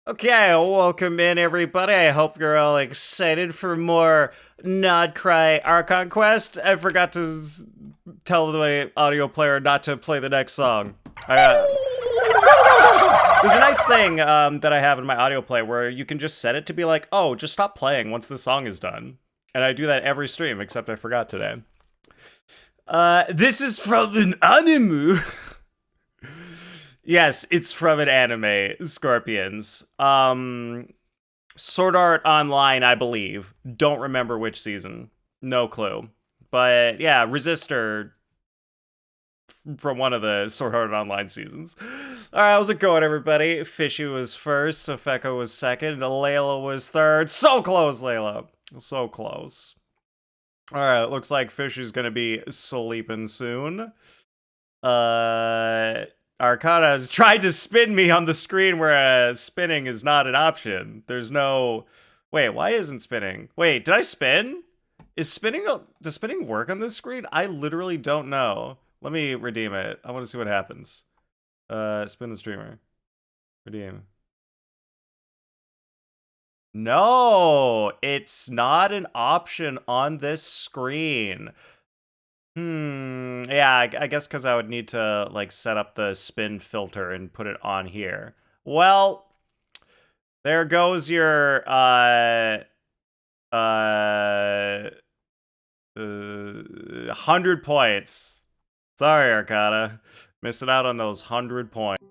Okay, welcome in everybody. I hope you're all excited for more Nod-Krai Archon Quest. I forgot to tell the audio player not to play the next song. There's a nice thing that I have in my audio player where you can just set it to be like, oh, just stop playing once the song is done. And I do that every stream, except I forgot today. This is from an anime. Yes, it's from an anime, Scorpions. Sword Art Online, I believe. Don't remember which season. No clue. But yeah, Resistor from one of the Sword Art Online seasons. Alright, how's it going, everybody? Fishy was first, Sofeko was second, Layla was third. So close, Layla. So close. Alright, looks like Fishy's gonna be sleeping soon. Arcana has tried to spin me on the screen where spinning is not an option. There's no... Wait, why isn't spinning? Wait, did I spin? Does spinning work on this screen? I literally don't know. Let me redeem it. I want to see what happens. Spin the streamer. Redeem. No, it's not an option on this screen. Yeah, I guess because I would need to, like, set up the spin filter and put it on here. Well, there goes your, 100 points. Sorry, Arcana. Missing out on those 100 points.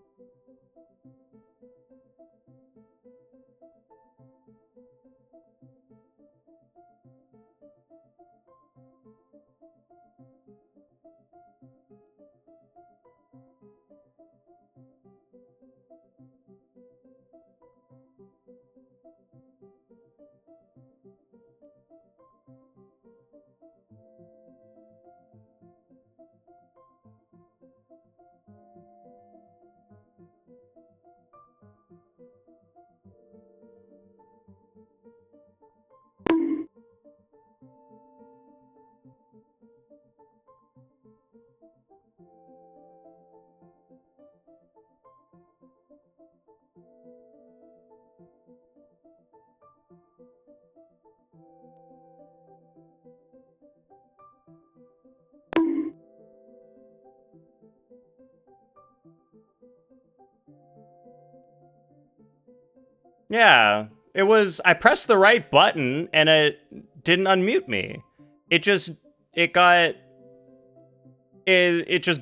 Yeah, it was, I pressed the right button and it didn't unmute me. It just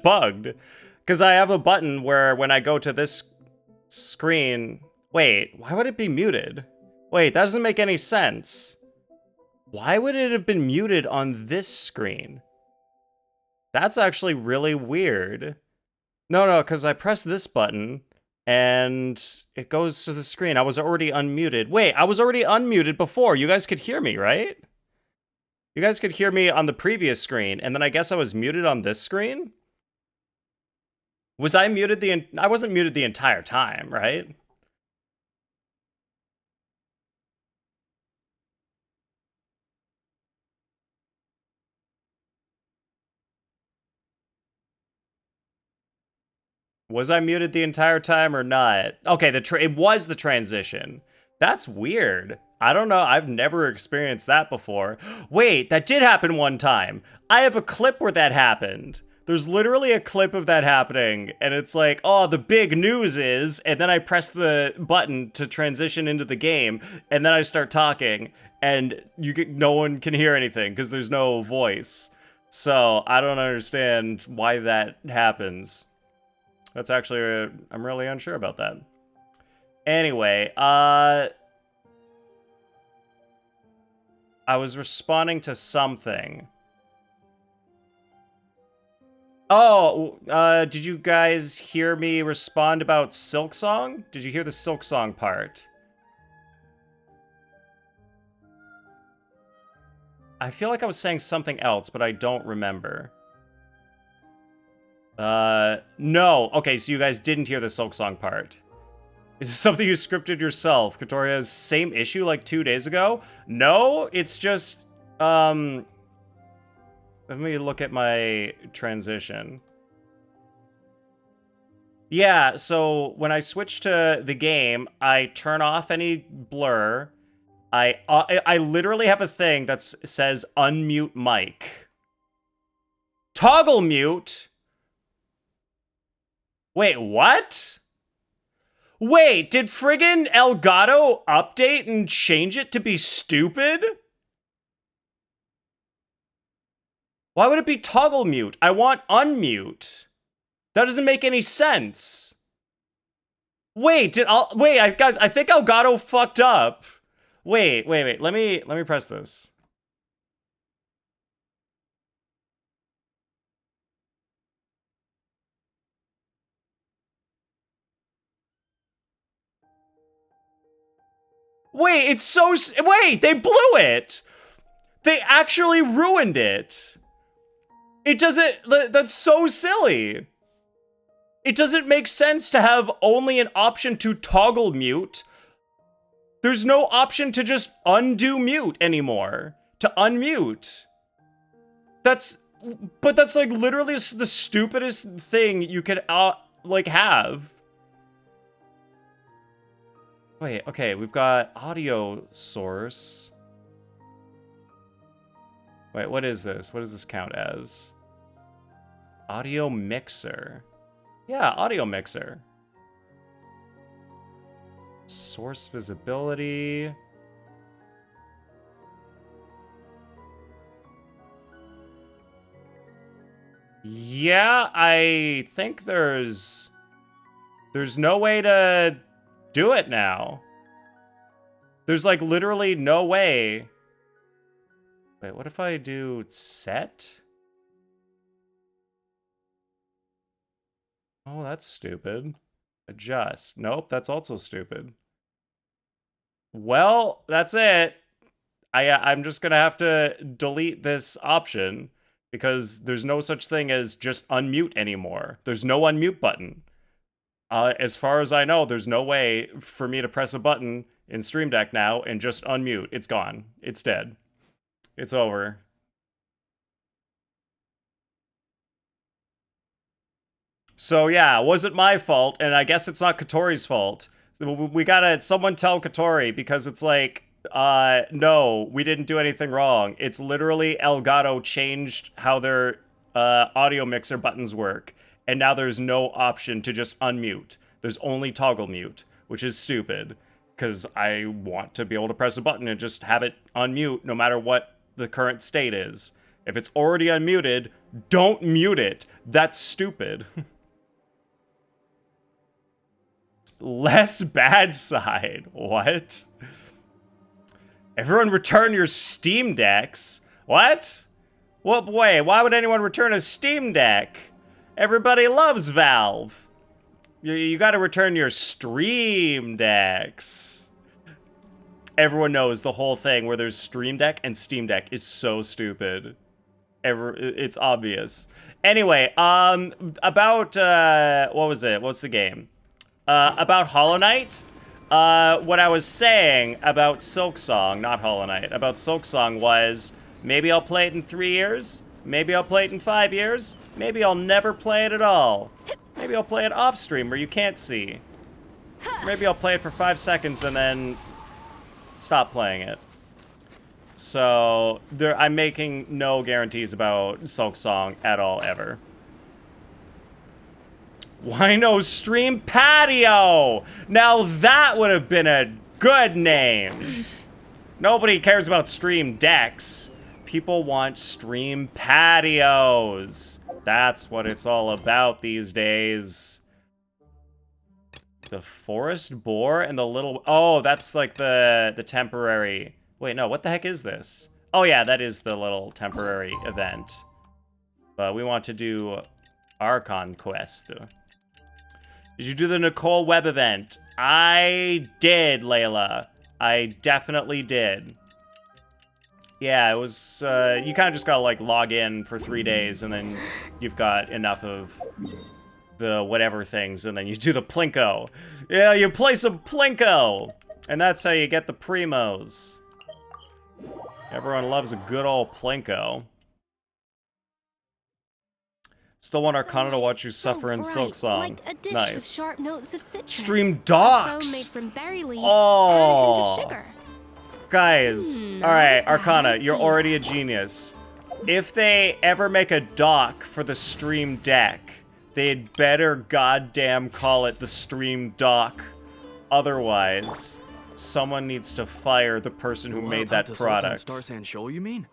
bugged. Because I have a button where when I go to this screen, wait, why would it be muted? Wait, that doesn't make any sense. Why would it have been muted on this screen? That's actually really weird. No, because I pressed this button and it goes to the screen. I was already unmuted. Wait, I was already unmuted before. You guys could hear me, right? You guys could hear me on the previous screen, and then I guess I was muted on this screen? Was I muted I wasn't muted the entire time, right? Was I muted the entire time or not? Okay, it was the transition. That's weird. I don't know. I've never experienced that before. Wait, that did happen one time. I have a clip where that happened. There's literally a clip of that happening, and it's like, oh, the big news is, and then I press the button to transition into the game, and then I start talking, and no one can hear anything because there's no voice. So I don't understand why that happens. That's actually, I'm really unsure about that. Anyway, I was responding to something. Oh, did you guys hear me respond about Silksong? Did you hear the Silksong part? I feel like I was saying something else, but I don't remember. No. Okay, so you guys didn't hear the Silksong part. Is this something you scripted yourself? Katoria's same issue like 2 days ago? No, it's just, let me look at my transition. Yeah, so when I switch to the game, I turn off any blur. I literally have a thing that says unmute mic. Toggle mute? Wait, what? Wait, did friggin' Elgato update and change it to be stupid? Why would it be toggle mute? I want unmute. That doesn't make any sense. Wait, guys, I think Elgato fucked up. Wait. Let me press this. Wait, they blew it. They actually ruined it. It doesn't, that's so silly. It doesn't make sense to have only an option to toggle mute. There's no option to just undo mute anymore. To unmute. But that's like literally the stupidest thing you could like have. Wait, okay, we've got audio source. Wait, what is this? What does this count as? Audio mixer. Yeah, audio mixer. Source visibility. Yeah, I think there's no way to do it now. There's like literally no way. Wait, what if I do set? Oh, that's stupid. Adjust. Nope, that's also stupid. Well, that's it. I'm just gonna have to delete this option because there's no such thing as just unmute anymore. There's no unmute button. As far as I know, there's no way for me to press a button in Stream Deck now and just unmute. It's gone. It's dead. It's over. So yeah, it wasn't my fault, and I guess it's not Katori's fault. We gotta someone tell Katori because it's like, no, we didn't do anything wrong. It's literally Elgato changed how their audio mixer buttons work, and now there's no option to just unmute. There's only toggle mute, which is stupid because I want to be able to press a button and just have it unmute no matter what the current state is. If it's already unmuted, don't mute it. That's stupid. Less bad side. What? Everyone return your Steam Decks? What? What way? Why would anyone return a Steam Deck? Everybody loves Valve. You gotta return your Stream Decks. Everyone knows the whole thing where there's Stream Deck and Steam Deck is so stupid. It's obvious. Anyway, about, what was it? What's the game? About Hollow Knight, what I was saying about Silksong, not Hollow Knight, about Silksong was, maybe I'll play it in 3 years, maybe I'll play it in 5 years, maybe I'll never play it at all. Maybe I'll play it off stream where you can't see. Maybe I'll play it for 5 seconds and then stop playing it. So, I'm making no guarantees about Silksong at all, ever. Why no Stream Patio? Now that would have been a good name. Nobody cares about Stream Decks. People want Stream Patios. That's what it's all about these days. The forest boar and the little... Oh, that's like the temporary... Wait, no, what the heck is this? Oh yeah, that is the little temporary event. But we want to do Archon Quest. Did you do the Nicole Webb event? I did, Layla. I definitely did. Yeah, it was, you kind of just gotta, like, log in for 3 days, and then you've got enough of the whatever things, and then you do the Plinko. Yeah, you play some Plinko! And that's how you get the primos. Everyone loves a good old Plinko. Still want Arcana to watch you So suffer in bright, Silk Song. like a dish Nice. with sharp notes of citrus. Stream A docs! foam made from berry leaves Oh. and a hint of sugar. Guys, alright, Not Arcana, bad you're idea. already a genius. If they ever make a dock for the Stream Deck, they'd better goddamn call it the Stream Dock. Otherwise, someone needs to fire the person who made that product. Star Sand Shoal, you mean?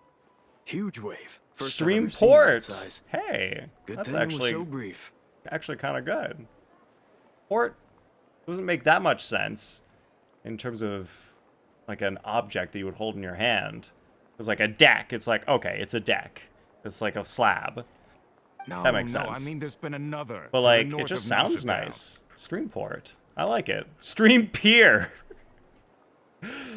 Huge wave. First I've Stream ever seen that port. size. Hey, Good that's thing actually it was so brief. kind of good. Port doesn't make that much sense in terms of like an object that you would hold in your hand. It's like a deck. It's like, okay, it's a deck. It's like a slab. No, That makes no, sense. I mean, there's been another. But to the like, it north just of sounds Nashertown. nice. Stream port. I like it. Stream pier.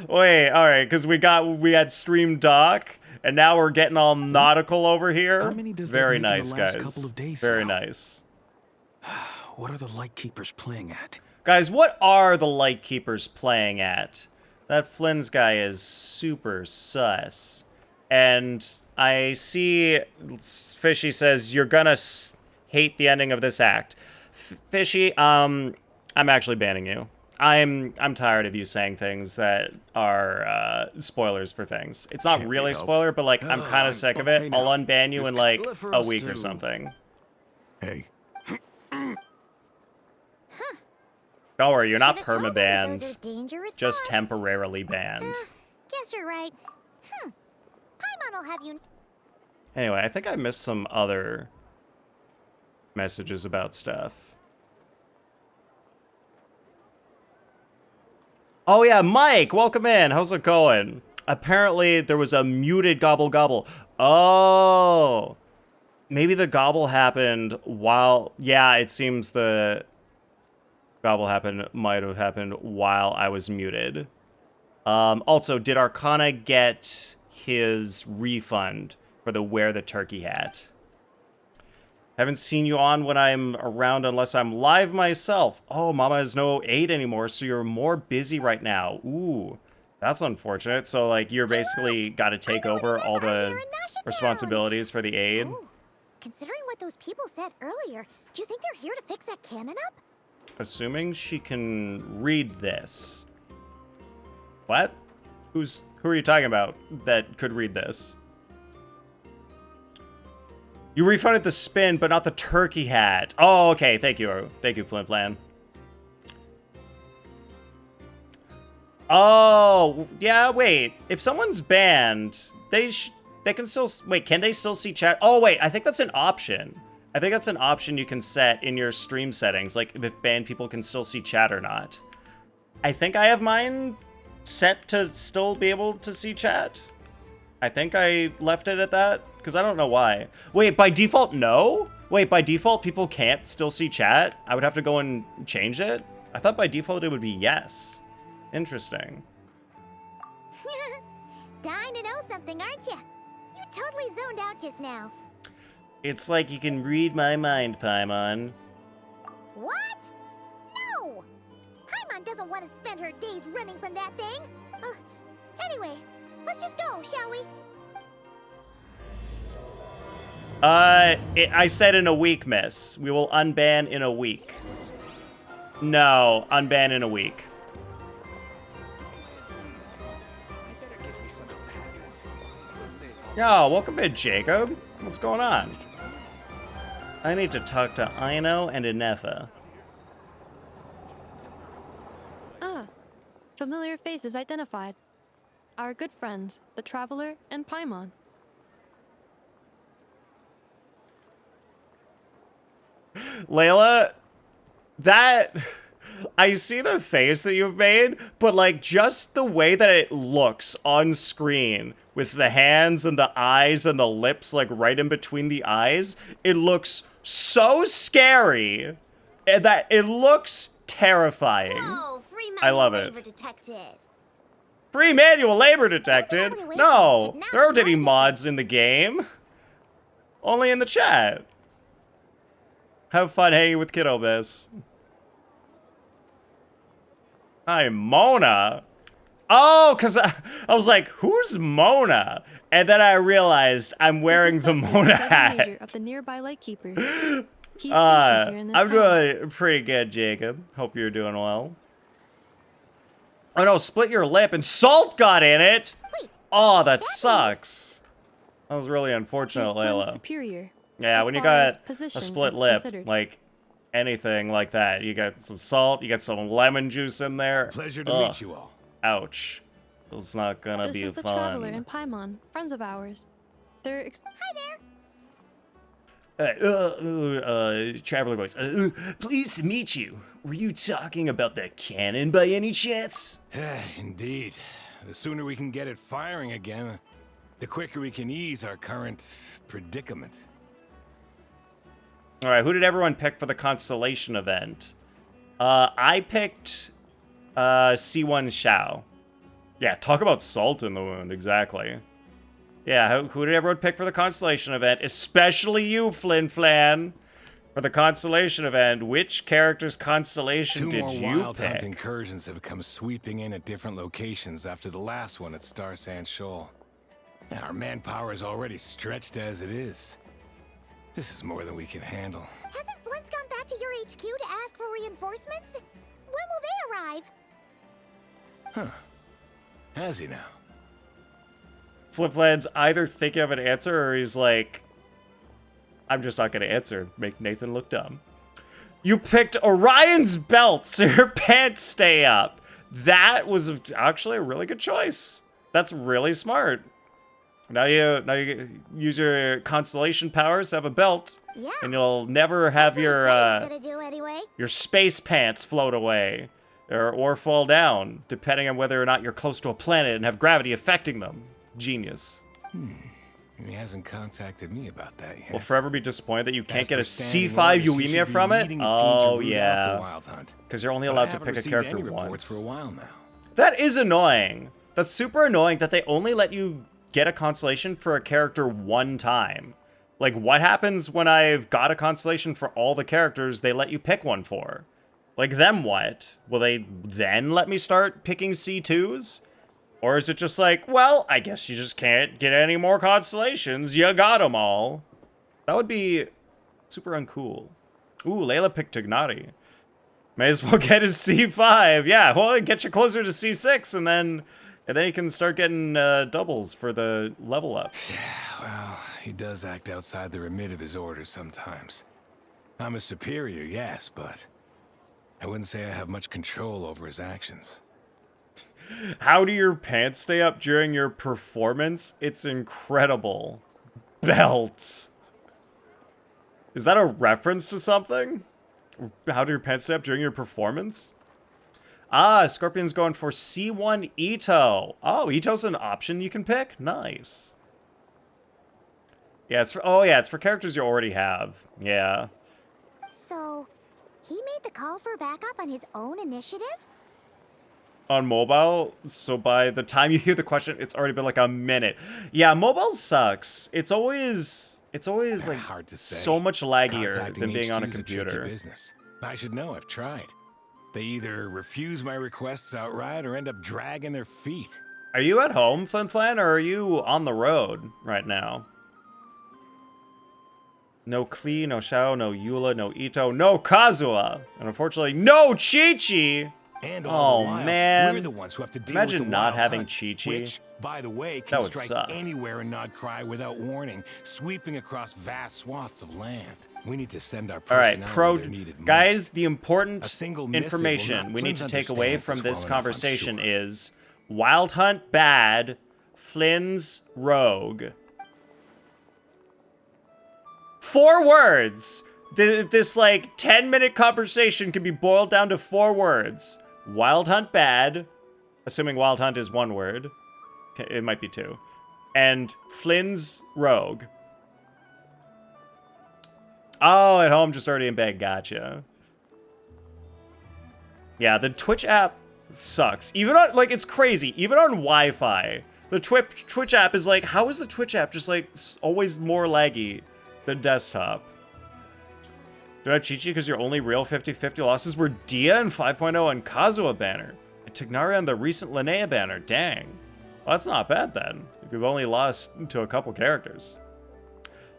Wait, all right, because we had stream dock, and now we're getting all nautical over here. How many does that Very make in the nice, last guys. couple of days Very now? nice. What are the Lightkeepers playing at? Guys, what are the Lightkeepers playing at? That Flynn's guy is super sus. And I see Fishy says, you're gonna hate the ending of this act. Fishy, I'm actually banning you. I'm tired of you saying things that are spoilers for things. It's not Can't really be a helped. spoiler, but like I'm kind of sick of it. Hey, I'll now, unban you in just like do it for a us week or too. something. Hey, Don't worry, you're not Should've told them that those perma-banned. are dangerous Just thoughts. temporarily banned. Guess you're right. Paimon will have you. Anyway, I think I missed some other messages about stuff. Oh yeah, Mike, welcome in. How's it going? Apparently there was a muted gobble gobble. Oh, maybe the gobble happened while, yeah, it seems the gobble might have happened while I was muted. Also, did Arcana get his refund for the wear the turkey hat? Haven't seen you on when I'm around unless I'm live myself. Oh, Mama has no aid anymore, so you're more busy right now. Ooh, that's unfortunate. So, like, you're basically got to take over all the responsibilities for the aid. Ooh, considering what those people said earlier, do you think they're here to fix that cannon up? Assuming she can read this. What? Who are you talking about that could read this? You refunded the spin, but not the turkey hat. Oh, okay. Thank you. Thank you, Flint Flan. Oh, yeah, wait. If someone's banned, they can still... Wait, can they still see chat? Oh, wait. I think that's an option. I think that's an option you can set in your stream settings, like if banned people can still see chat or not. I think I have mine set to still be able to see chat. I think I left it at that, because I don't know why. Wait, by default, no? Wait, by default, people can't still see chat? I would have to go and change it? I thought by default it would be yes. Interesting. Dying to know something, aren't you? You totally zoned out just now. It's like you can read my mind, Paimon. What? No! Paimon doesn't want to spend her days running from that thing. Anyway, let's just go, shall we? I said in a week, miss. We will unban in a week. No, unban in a week. Yo, welcome in, Jacob. What's going on? I need to talk to Aino and Inefa. Ah, familiar faces identified. Our good friends, the Traveler and Paimon. Layla, that... I see the face that you've made, but like just the way that it looks on screen with the hands and the eyes and the lips like right in between the eyes, it looks so scary and that it looks terrifying. Oh, free I love labor it. detected. Free manual labor detected? Evaluation No, did not there aren't any warrant it. mods in the game. Only in the chat. Have fun hanging with Kiddo Miss. Hi, Mona. Oh, because I was like, who's Mona? And then I realized I'm wearing the Mona hat. Of the nearby Lightkeeper. He's stationed here in this I'm town. doing pretty good, Jacob. Hope you're doing well. Oh no, split your lip and salt got in it! Wait, Oh, that sucks. That was really unfortunate, He's Flynn's Layla. superior. Yeah, as when you far as got a position split is lip, considered. like anything like that, you got some salt, you got some lemon juice in there. Pleasure to Ugh. meet you all. Ouch. It's not gonna This be is the fun. Traveler and Paimon, friends of ours. They're hi there. Traveler voice. Pleased to meet you. Were you talking about the cannon by any chance? Indeed. The sooner we can get it firing again, the quicker we can ease our current predicament. All right, who did everyone pick for the Constellation event? I picked C1 Xiao. Yeah, talk about salt in the wound, exactly. Yeah, who did everyone pick for the Constellation event? Especially you, Flynn Flan. For the Constellation event, which character's Constellation did Two you more wild hunt pick? incursions have come sweeping in at different locations after the last one at Star Sand Shoal. Our manpower is already stretched as it is. This is more than we can handle. Hasn't Flint's gone back to your HQ to ask for reinforcements? When will they arrive? Huh. Has he now? Flip Flan's either thinking of an answer or he's like, I'm just not going to answer. Make Nathan look dumb. You picked Orion's belt so your pants stay up. That was actually a really good choice. That's really smart. Now you use your constellation powers to have a belt, Yeah. and you'll never have That's what he said he was your gonna do anyway. your space pants float away or fall down, depending on whether or not you're close to a planet and have gravity affecting them. Genius. He hasn't contacted me about that yet. Will forever be disappointed that you can't As get a per standing C5 orders, you Uemia should be from it? leading the team to Oh, root out yeah. the Wild Hunt. Because you're only But I allowed to haven't pick a received character any reports once. for a while now. That is annoying. That's super annoying that they only let you get a constellation for a character one time. Like, what happens when I've got a constellation for all the characters they let you pick one for? Like, then what? Will they then let me start picking C2s? Or is it just like, well, I guess you just can't get any more constellations. You got them all. That would be super uncool. Ooh, Layla picked Tignati. May as well get his C5. Yeah, well, it gets you closer to C6, and then you can start getting doubles for the level up. Well, he does act outside the remit of his orders sometimes. I'm a superior, yes, but I wouldn't say I have much control over his actions. How do your pants stay up during your performance? It's incredible. Belts. Is that a reference to something? How do your pants stay up during your performance? Ah, Scorpion's going for C1 Ito. Oh, Ito's an option you can pick? Nice. Yeah, it's for characters you already have. Yeah. So, he made the call for backup on his own initiative? On mobile, so by the time you hear the question, it's already been like a minute. Yeah, mobile sucks. It's always like Hard to say. so much laggier Contacting than being on a HQ is tricky computer. business. I should know, I've tried. They either refuse my requests outright or end up dragging their feet. Are you at home, Flin Flan, or are you on the road right now? No Klee, no Shao, no Eula, no Ito, no Kazuha, and unfortunately, no Chi-Chi! And all Oh, the while, man. we're the ones who have to deal Imagine with the not wild having hunt, Chi-Chi. which, by the way, That can would strike suck. anywhere in Nod-Krai without warning, sweeping across vast swaths of land. We need to send our All right, personnel where they're needed most. guys, the important A single missive will information not- we need to Flynn's take away understands from this this well enough, I'm conversation sure. is Wild Hunt bad, Flynn's rogue. 4 words. This like 10-minute conversation can be boiled down to 4 words. Wild Hunt bad, assuming Wild Hunt is 1 word. It might be 2. And Flynn's rogue. Oh, at home, just already in bed. Gotcha. Yeah, the Twitch app sucks. Even on, like, it's crazy. Even on Wi-Fi, the Twitch app is like, how is the Twitch app just, like, always more laggy than desktop? Do I cheat you because your only real 50-50 losses were Dia in 5.0 and Kazuha banner? I Tignaria on the recent Linnea banner. Dang. Well, that's not bad then, if you've only lost to a couple characters.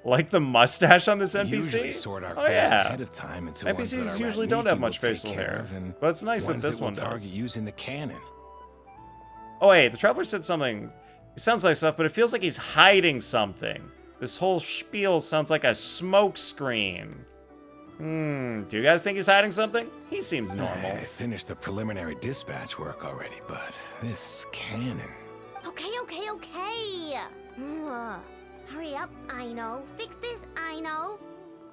Like the mustache on this NPC? Usually sort our Oh, foes yeah. ahead of time into ones that NPCs our usually Ratniki don't have will much take facial care hair, of, and but it's nice that ones this we'll one target does. using the cannon. Oh wait, the Traveler said something. He sounds like stuff, but it feels like he's hiding something. This whole spiel sounds like a smoke screen. Do you guys think he's hiding something? He seems normal. I finished the preliminary dispatch work already, but this cannon... Okay. Hurry up, I know. Fix this, I know.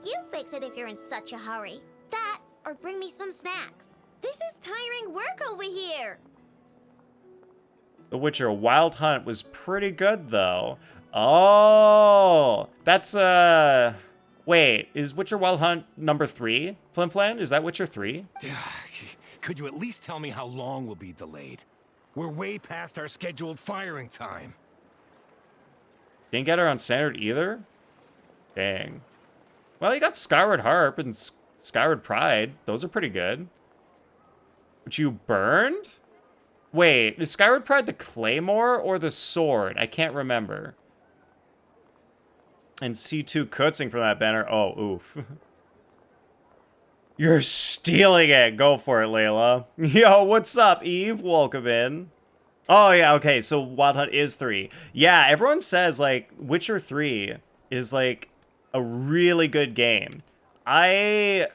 You fix it if you're in such a hurry. That, or bring me some snacks. This is tiring work over here. The Witcher Wild Hunt was pretty good, though. Oh, that's, wait, is Witcher Wild Hunt number 3? Flimflam, is that Witcher 3? Could you at least tell me how long we'll be delayed? We're way past our scheduled firing time. Didn't get her on standard either? Dang. Well, you got Skyward Harp and Skyward Pride. Those are pretty good. But you burned? Wait, is Skyward Pride the claymore or the sword? I can't remember. And C2 Kutzing from that banner. Oh, oof. You're stealing it. Go for it, Layla. Yo, what's up, Eve? Welcome in. Oh, yeah, okay, so Wild Hunt is 3. Yeah, everyone says, like, Witcher 3 is, like, a really good game. I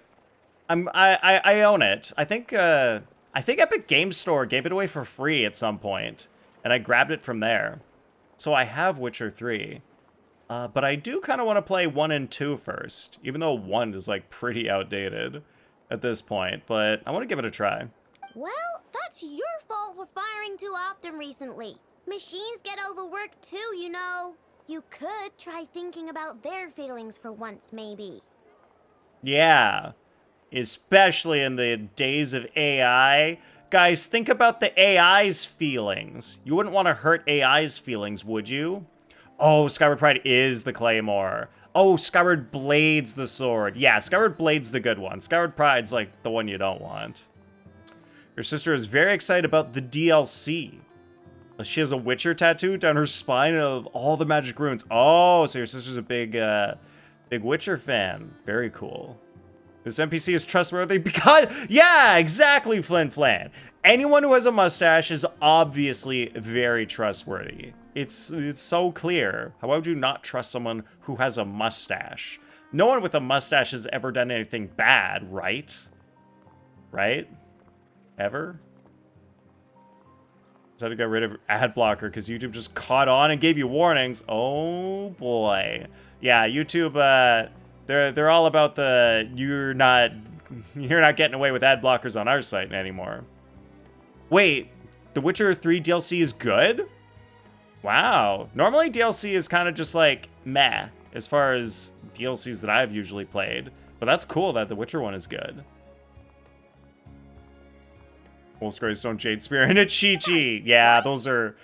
own it. I think Epic Game Store gave it away for free at some point, and I grabbed it from there. So I have Witcher 3. But I do kind of want to play 1 and 2 first, even though 1 is, like, pretty outdated at this point, but I want to give it a try. Well, that's your fault for firing too often recently. Machines get overworked too, you know. You could try thinking about their feelings for once, maybe. Yeah, especially in the days of AI. Guys, think about the AI's feelings. You wouldn't want to hurt AI's feelings, would you? Oh, Skyward Pride is the claymore. Oh, Skyward Blade's the sword. Yeah, Skyward Blade's the good one. Skyward Pride's like the one you don't want. Your sister is very excited about the DLC. She has a Witcher tattoo down her spine of all the magic runes. Oh, so your sister's a big Witcher fan. Very cool. This NPC is trustworthy because... Yeah, exactly, Flin Flan. Anyone who has a mustache is obviously very trustworthy. It's so clear. How would you not trust someone who has a mustache? No one with a mustache has ever done anything bad, right? Right? Ever? So I had to get rid of ad blocker because YouTube just caught on and gave you warnings. Oh boy. Yeah, YouTube, they're all about the you're not getting away with ad blockers on our site anymore. Wait, The Witcher 3 DLC is good? Wow. Normally DLC is kind of just like meh as far as DLCs that I've usually played, but that's cool that The Witcher one is good. Wolf's Gravestone, Jade Spear, and a Chi-Chi. Yeah, those are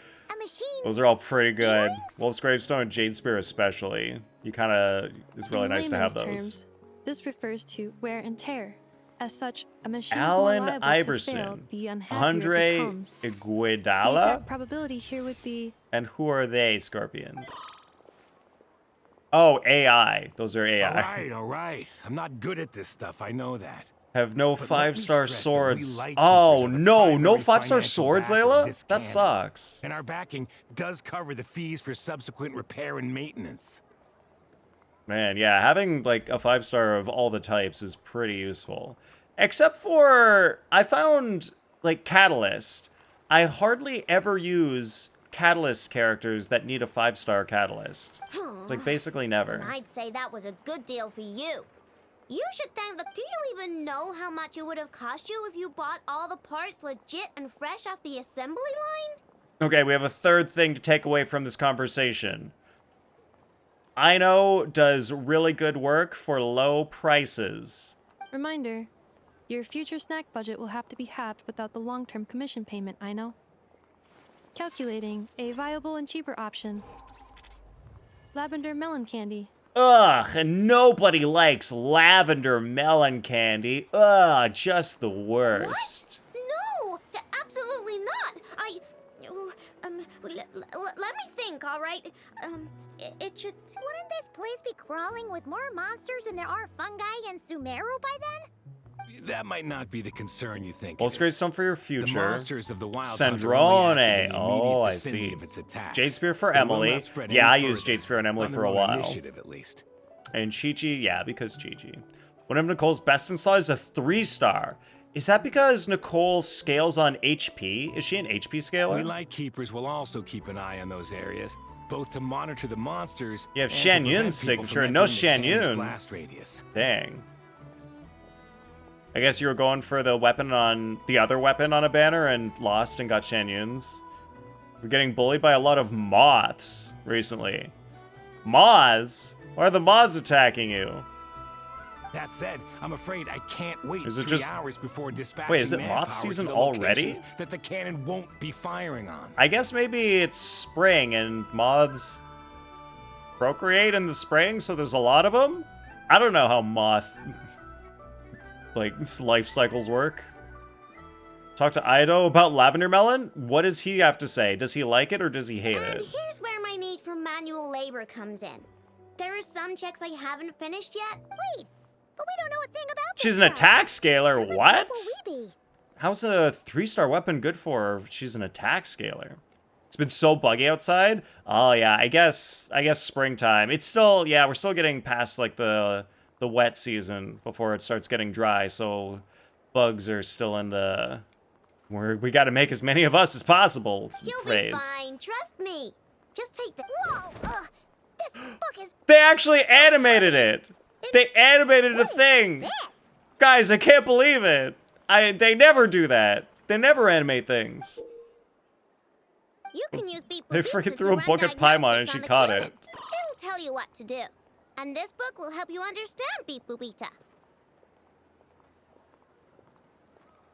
all pretty good. Wolf's Gravestone and Jade Spear especially. It's really nice to have those. Terms, this refers to wear and tear. As such, a machine Alan is more liable Iverson, to fail the unhappier Andre it becomes. The Iguodala, exact probability here would be... and who are they, Scorpions? Oh, AI. Those are AI. All right. I'm not good at this stuff. I know that. Have no But let me 5-star stress that swords. we Lightkeepers Oh, are the no primary 5-star financial swords, backer of Layla? this That cannon. sucks. And our backing does cover the fees for subsequent repair and maintenance. Man, yeah, having like a 5-star of all the types is pretty useful. Except for, I found, like, Catalyst. I hardly ever use Catalyst characters that need a 5-star Catalyst. It's like basically never. And I'd say that was a good deal for you. You should thank the... Do you even know how much it would have cost you if you bought all the parts legit and fresh off the assembly line? Okay, we have a third thing to take away from this conversation. Ino does really good work for low prices. Reminder, your future snack budget will have to be halved without the long-term commission payment, I know. Calculating a viable and cheaper option. Lavender melon candy. Ugh, and nobody likes lavender melon candy. Ugh, just the worst. No! Absolutely let me think, all right? It should... Wouldn't this place be crawling with more monsters than there are fungi in Sumeru by then? That might not be the concern you think. Most it great is. stone for your The future. monsters of the wild Sandrone. Oh, I see. Jade Spear for Emily. Yeah, I used Jade Spear on Emily for a while. Initiative, at least. And Chi-Chi, yeah, because Chi-Chi. One of Nicole's best installs is a 3-star. Is that because Nicole scales on HP? Is she an HP scaler? We light keepers will also keep an eye on those areas, both to monitor the monsters. You have and to Shan prevent Yun's people from signature, no entering the Shan cannon's Yun. blast radius. Dang. I guess you were going for the weapon on the other weapon on a banner and lost and got Shan Yun's. We're getting bullied by a lot of moths recently. Moths? Why are the moths attacking you? That said, I'm afraid I can't wait Is it 3 just- hours before dispatching Wait, is it manpower moth to season the already? locations that the cannon won't be firing on. I guess maybe it's spring and moths procreate in the spring, so there's a lot of them? I don't know how moth like life cycles work. Talk to Ido about Lavender Melon? What does he have to say? Does he like it or does he hate And it? here's where my need for manual labor comes in. There are some checks I haven't finished yet. Wait, but we don't know a thing about this She's an yet. attack scaler, How much what? help will we be? How's a 3-star weapon good for her if she's an attack scaler? It's been so buggy outside. Oh yeah, I guess springtime. It's still, yeah, we're still getting past like the wet season before it starts getting dry, so bugs are still in the we got to make as many of us as possible You'll phase. be fine, trust me. Just take the... Whoa! This book is... They actually animated it. They animated a thing. This? Guys, I can't believe it. They never do that. They never animate things. You can use Beep They Boop freaking Pizza threw to a run book at Paimon and diagnostics she on the caught cannon. it. It'll tell you what to do. And this book will help you understand Beep Boopita.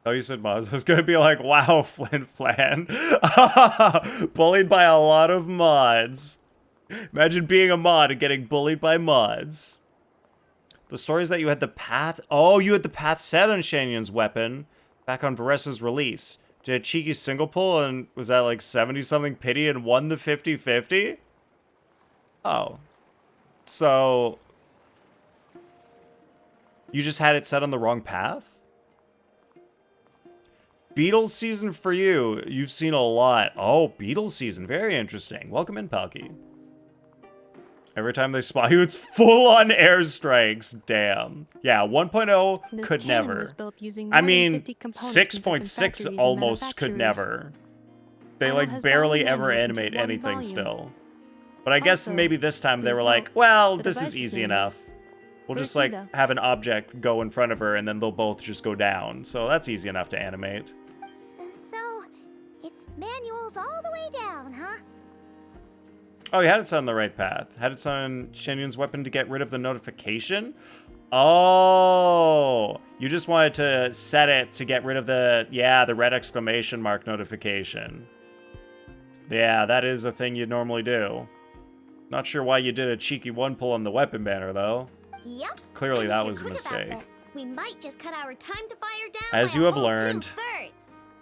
Oh, you said mods. I was gonna be like, wow, Flint Flan. Bullied by a lot of mods. Imagine being a mod and getting bullied by mods. The story is that you had the path... Oh, you had the path set on Shanyun's weapon back on Varessa's release. Did a cheeky single pull and was that like 70-something pity and won the 50-50? Oh. So... You just had it set on the wrong path? Beatles season for you. You've seen a lot. Oh, Beatles season. Very interesting. Welcome in, Palky. Every time they spot you, it's full-on airstrikes. Damn. Yeah, 1.0 This could cannon never. was built using I more than mean, 50 components from different 6.6 factories and almost could manufacturers. never. They, Alan like, has barely bound ever manuals into animate one anything volume. still. But I guess Also, maybe this time they please were like, note, well, the this is device's easy name enough. is We'll just, like, Rosita. have an object go in front of her, and then they'll both just go down. So that's easy enough to animate. So, it's manuals all the way down, huh? Oh, you had it set on the right path. Had it set on Shenyun's weapon to get rid of the notification? Oh, you just wanted to set it to get rid of the, yeah, the red exclamation mark notification. Yeah, that is a thing you'd normally do. Not sure why you did a cheeky one pull on the weapon banner, though. Yep. Clearly And that if you're was a quick about mistake. this, we might just cut our time to fire down As by you a have whole learned. 2/3.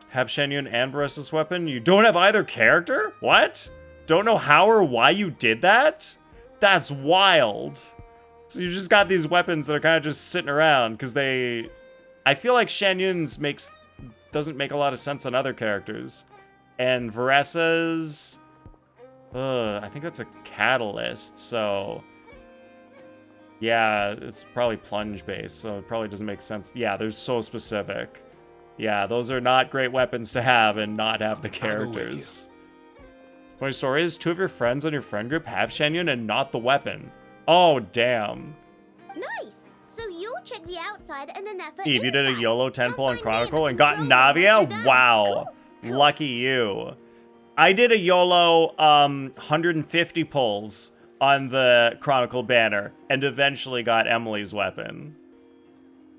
Have Shenyun and Barissa's weapon? You don't have either character? What? Don't know how or why you did that? That's wild. So you just got these weapons that are kind of just sitting around because they... I feel like Shenyun's doesn't make a lot of sense on other characters. And Varessa's... I think that's a catalyst, so... Yeah, it's probably plunge-based, so it probably doesn't make sense. Yeah, they're so specific. Yeah, those are not great weapons to have and not have the go with characters. Funny story is, 2 of your friends on your friend group have Shenyun and not the weapon. Oh, damn. Nice. So you'll check the outside and then Neffa Eve, you did a inside. YOLO 10 Come pull in find me in the Chronicle and got control room once you're Navia? done. Wow. Cool. Lucky you. I did a YOLO 150 pulls on the Chronicle banner and eventually got Emily's weapon.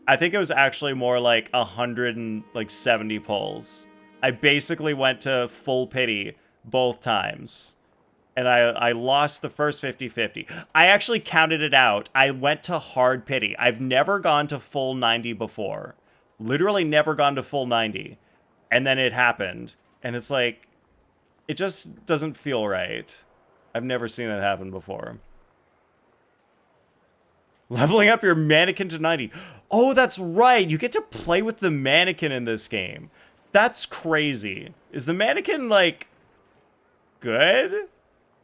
I think it was actually more like 170 pulls. I basically went to full pity both times. And I lost the first 50-50. I actually counted it out. I went to hard pity. I've never gone to full 90 before. Literally never gone to full 90. And then it happened. And it's like, It just doesn't feel right. I've never seen that happen before. Leveling up your mannequin to 90. Oh, that's right. You get to play with the mannequin in this game. That's crazy. Is the mannequin, like, good?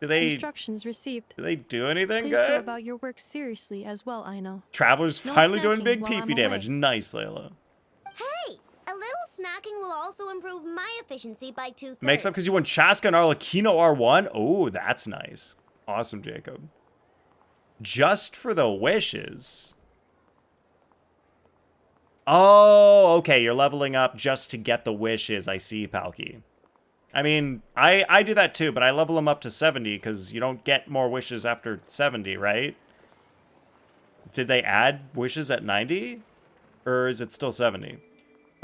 Do they Instructions received. do anything Please go good? about your work seriously as well, Aino. Traveler's No finally doing snacking big while I'm PP damage. away. Nice, Layla. Hey, a little snacking will also improve my efficiency by 2/3. Makes up because you won Chaska and Arlecchino R1. Oh, that's nice. Awesome, Jacob. Just for the wishes. Oh, okay. You're leveling up just to get the wishes. I see, Palki. I mean, I do that too, but I level them up to 70 because you don't get more wishes after 70, right? Did they add wishes at 90? Or is it still 70?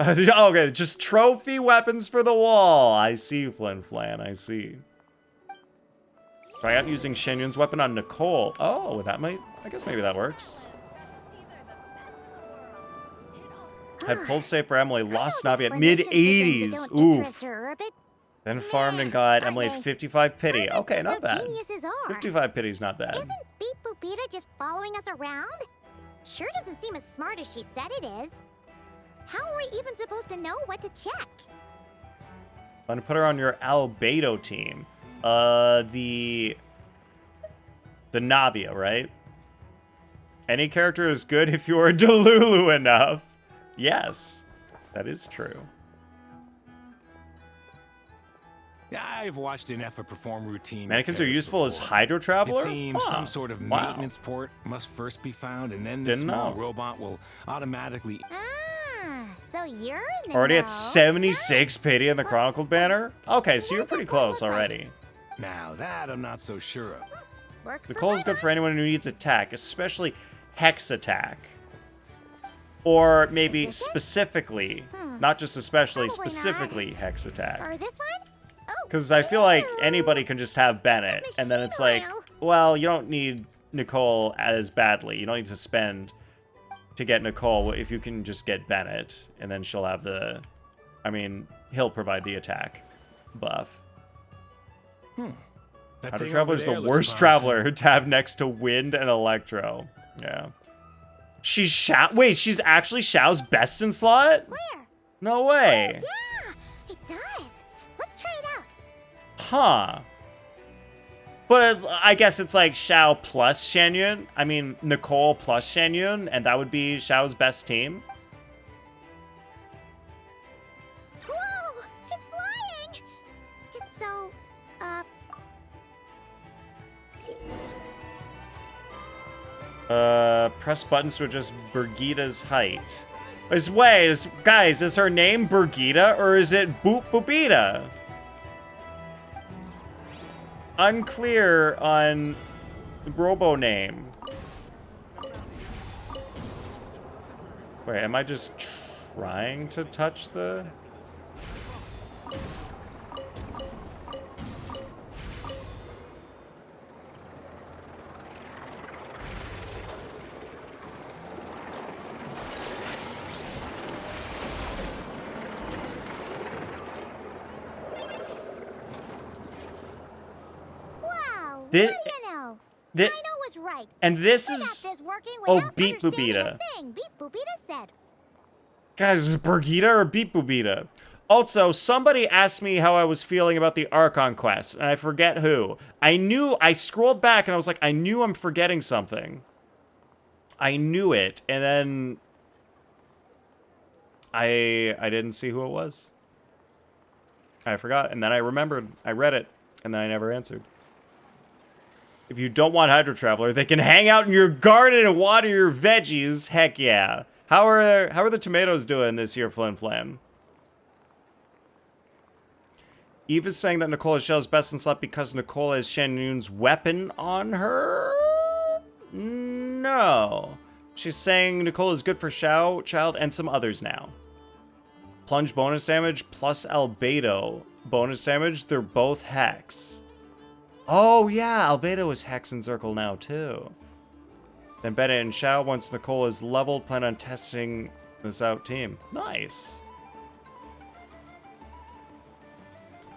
Okay, just trophy weapons for the wall. I see, Flin Flan. I see. Try out using Shen Yun's weapon on Nicole. Oh, that might... I guess maybe that works. Had pull save for Emily. Lost Navi at mid-80s. Oof. Then farmed and got Emily at 55 pity. Okay, not bad. 55 pity's not bad. Isn't Beep Boopita just following us around? Sure doesn't seem as smart as she said it is. How are we even supposed to know what to check? I'm gonna put her on your Albedo team. The Navia, right? Any character is good if you are Delulu enough. Yes, that is true. I've watched an Effa perform routine. Mannequins are repairs useful as before. Hydro Traveler? It seems Huh. some sort of Wow. maintenance port must first be found, and then the Didn't small know. robot will automatically... Ah, so you're in the Already know. at 76 pity in the Chronicled banner? Okay, so you're pretty close already. Now that I'm not so sure of. Works for Nicole is good my for anyone who needs attack, especially Hex attack. Or maybe Is this it? specifically, not just especially, Probably not. specifically Hex attack. Or this one? Oh, Because I feel like ew. anybody can just have Bennett, and then it's like, Machine well, you don't need Nicole as badly. You don't need to spend to get Nicole if you can just get Bennett, and then she'll have the... I mean, he'll provide the attack buff. That Hydro thing Traveler's over the there worst looks promising. traveler to have next to Wind and Electro. Yeah. She's Shao... Wait, she's actually Shao's best in slot? Where? No way. Yeah, it does. Let's try it out. Huh. But I guess it's like Shao plus Shen Yun. I mean, Nicole plus Shen Yun, and that would be Shao's best team. Whoa, it's flying. So, Press buttons to adjust Birgitta's height. Guys, is her name Birgitta or is it Boop Boopita? Unclear on the Robo name. Wait, am I just trying to touch the... wow. Thi- What do you know? thi- Dino was right. And this We got is... this working Oh, without Beep understanding Boopita. a thing Beep Boopita said. Guys, is it Birgitta or Beep Boopita? Also, somebody asked me how I was feeling about the Archon quest, and I forget who. I scrolled back and I was like, I knew I'm forgetting something. I knew it, and then I didn't see who it was. I forgot, and then I remembered. I read it, and then I never answered. If you don't want Hydro Traveler, they can hang out in your garden and water your veggies. Heck yeah. How are the tomatoes doing this year, Flin Flan? Eve is saying that Nicole is Shell's best in slot because Nicole has Shen Yun's weapon on her? No. She's saying Nicole is good for Xiao, Child, and some others now. Plunge bonus damage plus Albedo bonus damage. They're both Hex. Oh, yeah. Albedo is Hex and Circle now, too. Then Bennett and Xiao, once Nicole is leveled, plan on testing this out team. Nice.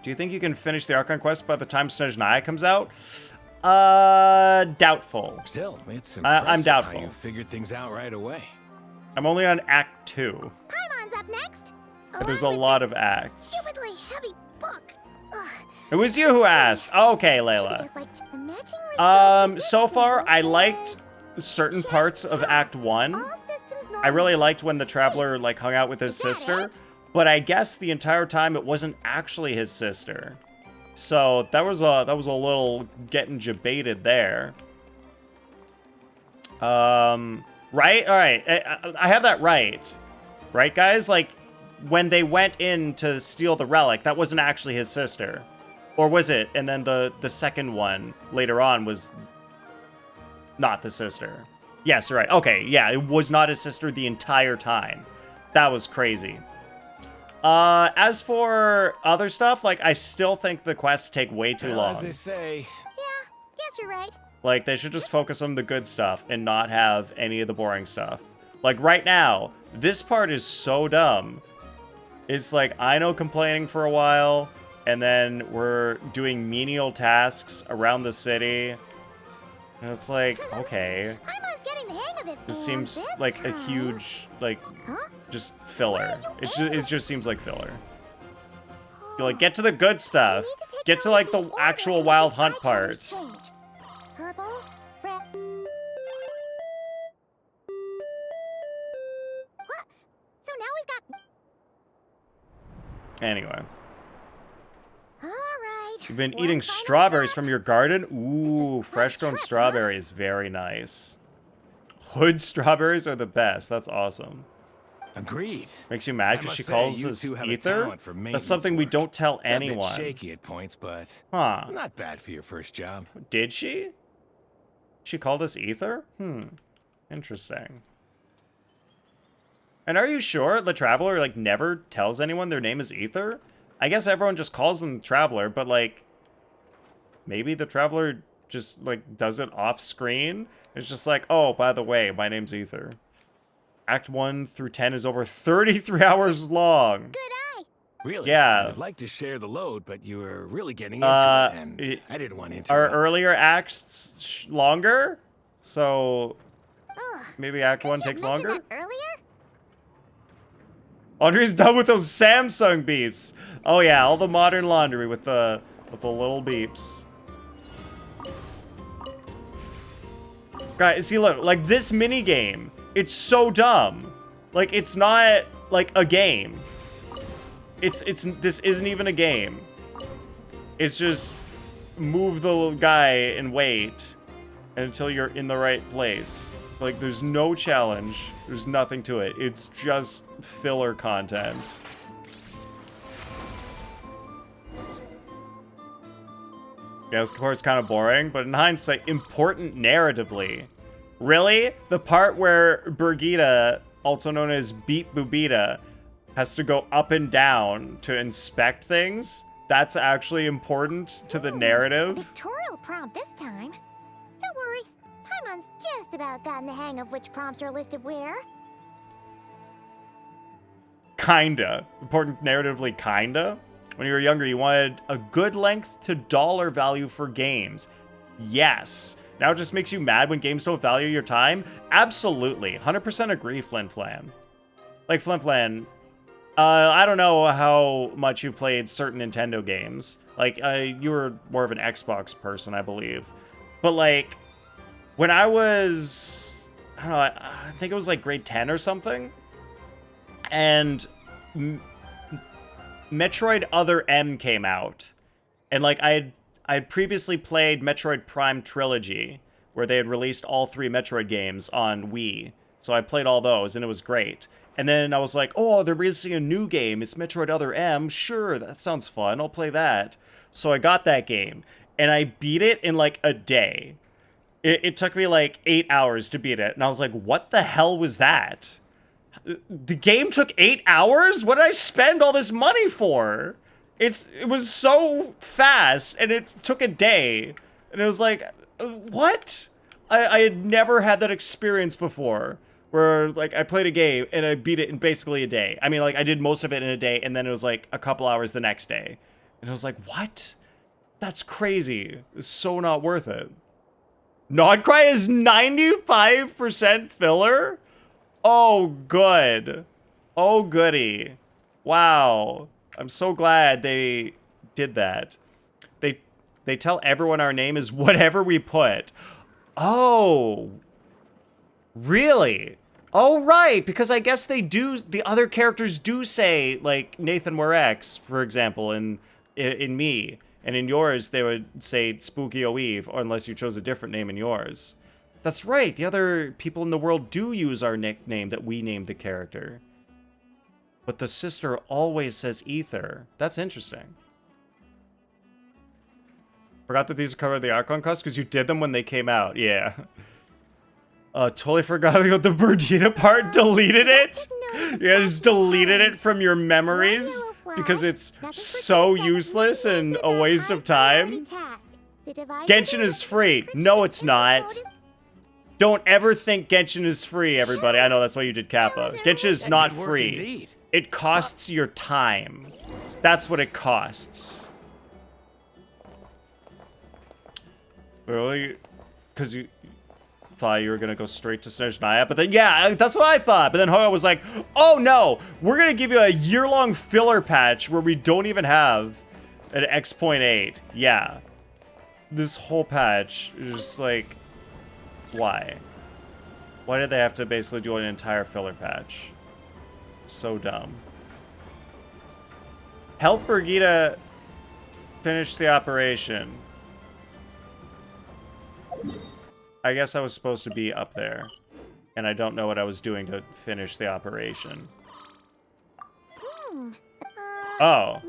Do you think you can finish the Archon quest by the time Snezhnaya comes out? Doubtful. Still, it's I'm impressive doubtful. how you figured things out right away. I'm only on Act 2. Paimon's up next. But there's a Along with lot this of acts. Stupidly heavy book. Ugh. It was you who asked. Okay, Should've Layla. just, like, the matching result So for far, this I is liked certain parts of Act 1. all systems I really normal. liked when the Traveler, like, hung out with his Is that sister. it? But I guess the entire time it wasn't actually his sister. So that was a little getting debated there. Right? All right. I have that right. Right, guys? Like, when they went in to steal the relic, that wasn't actually his sister. Or was it? And then the second one later on was not the sister. Yes, right. Okay, yeah, it was not his sister the entire time. That was crazy. As for other stuff, like, I still think the quests take way too Well, as long. they say, Yeah, guess you're right. Like, they should just focus on the good stuff and not have any of the boring stuff. Like, right now, this part is so dumb. It's like, I know complaining for a while, and then we're doing menial tasks around the city. And it's like, okay. Paimon's getting the hang of it. This and seems this like a time- huge, like, Huh? just filler. It just seems like filler. Oh, Like, get to the good stuff. we need to take Get to, care like, of the order actual and wild get hunt icons part. changed. Herbal, what? So now we've got. Anyway. All right. You've been one eating final strawberries stop. from your garden? Ooh, quite fresh grown a trip, huh? strawberries. Very nice. Hood strawberries are the best. That's awesome. agreed. Makes you mad I because must she say, calls you us two have a ether? talent for That's maintenance something we work. don't tell A bit anyone. shaky at points, but Huh. not bad for your first job. Did she? She called us ether? Interesting. And are you sure the Traveler, like, never tells anyone their name is Ether? I guess everyone just calls them Traveler, but, like, maybe the Traveler just, like, does it off-screen? It's just like, oh, by the way, my name's Ether. Act 1 through 10 is over 33 hours long. Good eye. Really? Yeah. I'd like to share the load, but you were really getting into it, and it- I didn't want to Are interrupt. earlier acts longer? So Ugh. maybe Act 1 Didn't you takes mention longer? that earlier? Laundry's done with those Samsung beeps. Oh yeah, all the modern laundry with the little beeps. Guys, see, look, like this mini game, it's so dumb. Like, it's not like a game. This isn't even a game. It's just move the guy and wait until you're in the right place. Like, there's no challenge. There's nothing to it. It's just filler content. Yeah, this part's kind of boring, but in hindsight, important narratively. Really? The part where Birgitta, also known as Beat Bubita, has to go up and down to inspect things? That's actually important to the Ooh, narrative? Pictorial prompt this time. Don't worry, Paimon's just about gotten the hang of which prompts are listed where. Kinda. Important narratively, kinda. When you were younger, you wanted a good length to dollar value for games. Yes. Now it just makes you mad when games don't value your time? Absolutely. 100% agree, Flan. Like, Flan, I don't know how much you played certain Nintendo games. Like, you were more of an Xbox person, I believe. But, like, when I was, I don't know, I think it was, like, grade 10 or something. And Metroid Other M came out. And, like, I had previously played Metroid Prime Trilogy, where they had released all 3 Metroid games on Wii. So I played all those, and it was great. And then I was like, oh, they're releasing a new game. It's Metroid Other M. Sure, that sounds fun. I'll play that. So I got that game, and I beat it in, like, a day. It took me, like, 8 hours to beat it. And I was like, what the hell was that? The game took 8 hours? What did I spend all this money for? It was so fast, and it took a day. And it was like, what? I had never had that experience before. Where, like, I played a game, and I beat it in basically a day. I mean, like, I did most of it in a day, and then it was, like, a couple hours the next day. And I was like, what? That's crazy. It's so not worth it. Nod-Krai is 95% filler? Oh, good. Oh, goody. Wow. I'm so glad they did that. They tell everyone our name is whatever we put. Oh. Really? Oh, right. Because I guess they do, the other characters do say, like, Nathan Morex, for example, in me. And in yours, they would say Spooky O'Eve, or unless you chose a different name in yours. That's right. The other people in the world do use our nickname that we named the character. But the sister always says Ether. That's interesting. Forgot that these cover the Archon costs because you did them when they came out. Yeah. Totally forgot about the Berdita part. Deleted it? Yeah, just deleted it from your memories because it's so useless and a waste of time. Genshin is free. No, it's not. Don't ever think Genshin is free, everybody. I know that's why you did Kappa. Genshin is not free. It costs your time. That's what it costs. Really? Because you thought you were going to go straight to Snezhnaya? But then, yeah, that's what I thought. But then Hoya was like, oh no, we're going to give you a year-long filler patch where we don't even have an X.8. Yeah. This whole patch is just like, why? Why did they have to basically do an entire filler patch? So dumb. Help Birgitta finish the operation. I guess I was supposed to be up there. And I don't know what I was doing to finish the operation. Oh.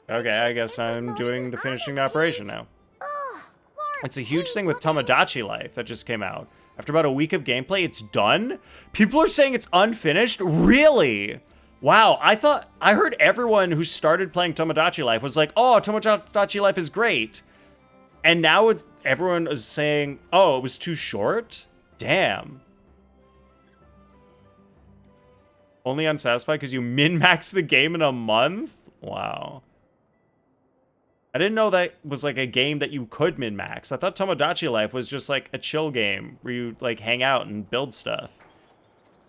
Okay, I guess I'm doing the finishing the operation now. It's a huge thing with Tomodachi Life that just came out. After about a week of gameplay, it's done? People are saying it's unfinished? Really? Wow, I heard everyone who started playing Tomodachi Life was like, oh, Tomodachi Life is great. And now everyone is saying, oh, it was too short? Damn. Only unsatisfied because you min-maxed the game in a month? Wow. I didn't know that was like a game that you could min-max. I thought Tomodachi Life was just like a chill game where you like hang out and build stuff.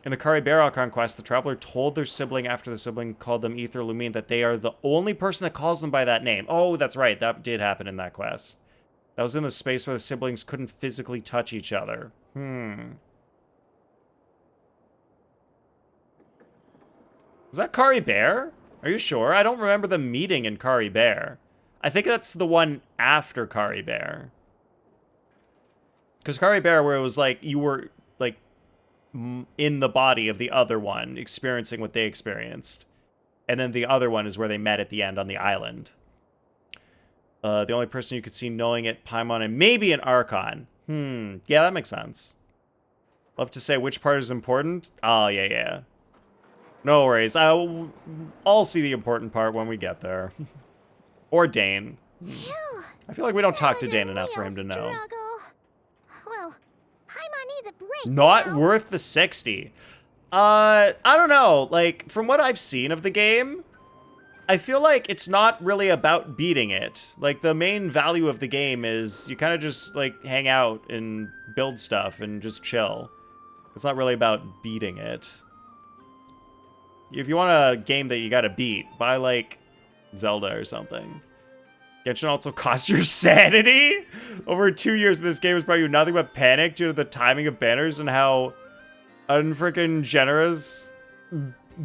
In the Kari Barrow conquest, the traveler told their sibling after the sibling called them Ether Lumine that they are the only person that calls them by that name. Oh, that's right. That did happen in that quest. That was in the space where the siblings couldn't physically touch each other. Was that Kari Bear? Are you sure? I don't remember the meeting in Kari Bear. I think that's the one after Kari Bear. Because Kari Bear, where it was like, you were, like, in the body of the other one, experiencing what they experienced. And then the other one is where they met at the end on the island. The only person you could see knowing it, Paimon, and maybe an Archon. Yeah, that makes sense. Love to say which part is important. Oh, yeah. No worries. I'll see the important part when we get there. Or Dane. I feel like we don't talk to Dane enough for him to know. Well, Paimon needs a break. Not now. worth the 60. I don't know. Like, from what I've seen of the game, I feel like it's not really about beating it. Like, the main value of the game is you kind of just, like, hang out and build stuff and just chill. It's not really about beating it. If you want a game that you gotta beat, buy, like, Zelda or something. Genshin also costs your sanity? Over 2 years of this game has brought you nothing but panic due to the timing of banners and how unfreaking generous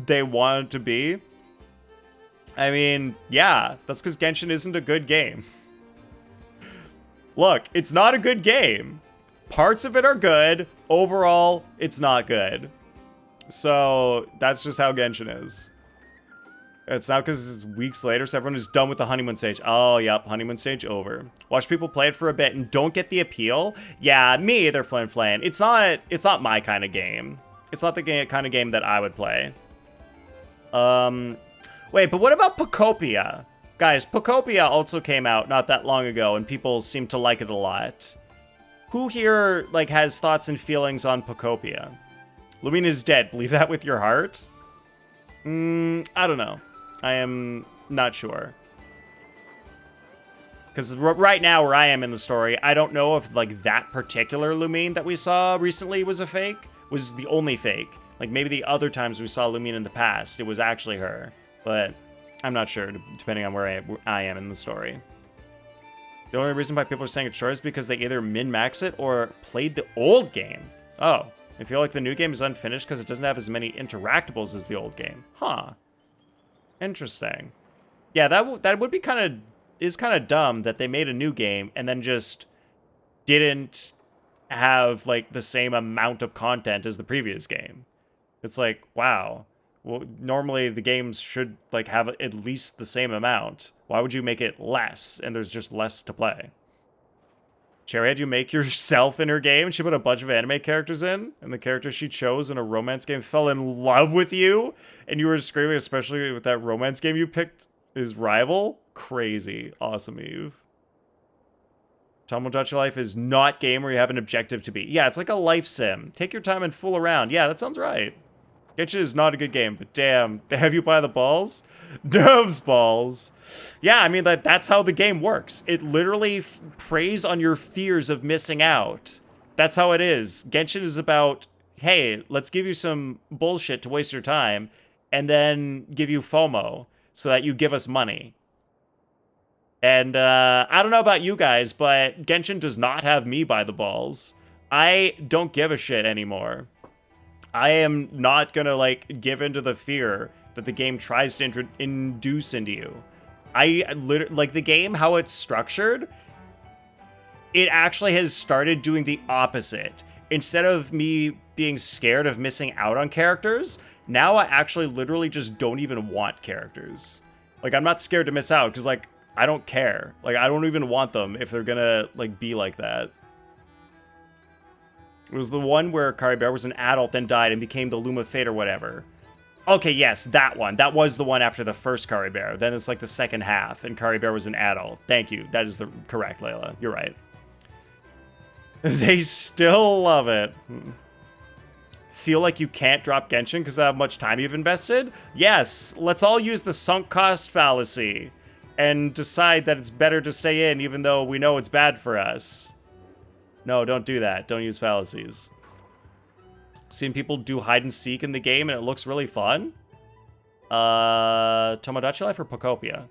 they want it to be. I mean, yeah, that's because Genshin isn't a good game. Look, it's not a good game. Parts of it are good. Overall, it's not good. So, that's just how Genshin is. It's now because it's weeks later, so everyone is done with the honeymoon stage. Oh, yep, honeymoon stage over. Watch people play it for a bit and don't get the appeal. Yeah, me either, Flynn Flynn. It's not my kind of game. It's not the kind of game that I would play. Wait, but what about Pocopia? Guys, Pocopia also came out not that long ago, and people seem to like it a lot. Who here, like, has thoughts and feelings on Pocopia? Lumine is dead. Believe that with your heart? I don't know. I am not sure. Because right now, where I am in the story, I don't know if, like, that particular Lumine that we saw recently was a fake, was the only fake. Like, maybe the other times we saw Lumine in the past, it was actually her. But I'm not sure, depending on where I am in the story. The only reason why people are saying it's short is because they either min-max it or played the old game. Oh, I feel like the new game is unfinished because it doesn't have as many interactables as the old game. Huh. Interesting. Yeah, that would be kind of dumb that they made a new game and then just didn't have like the same amount of content as the previous game. It's like, wow. Well, normally the games should like have at least the same amount. Why would you make it less and there's just less to play? Cherry, had you make yourself in her game? She put a bunch of anime characters in, and the character she chose in a romance game fell in love with you, and you were screaming, especially with that romance game you picked his rival? Crazy. Awesome, Eve. Tomodachi Life is not game where you have an objective to beat. Yeah, it's like a life sim. Take your time and fool around. Yeah, that sounds right. Genshin is not a good game, but damn, have you by the balls? Nerves balls. Yeah, I mean, that's how the game works. It literally preys on your fears of missing out. That's how it is. Genshin is about, hey, let's give you some bullshit to waste your time, and then give you FOMO so that you give us money. And I don't know about you guys, but Genshin does not have me by the balls. I don't give a shit anymore. I am not gonna, like, give into the fear that the game tries to induce into you. I literally, like, the game, how it's structured, it actually has started doing the opposite. Instead of me being scared of missing out on characters, now I actually literally just don't even want characters. Like, I'm not scared to miss out, because, like, I don't care. Like, I don't even want them if they're gonna, like, be like that. It was the one where Kari Bear was an adult, then died and became the Luma Fate or whatever. Okay, yes, that one. That was the one after the first Kari Bear. Then it's like the second half, and Kari Bear was an adult. Thank you. That is the correct, Layla. You're right. They still love it. Feel like you can't drop Genshin because of how much time you've invested? Yes, let's all use the sunk cost fallacy and decide that it's better to stay in even though we know it's bad for us. No, don't do that. Don't use fallacies. Seen people do hide and seek in the game and it looks really fun. Tomodachi Life or Pokopia?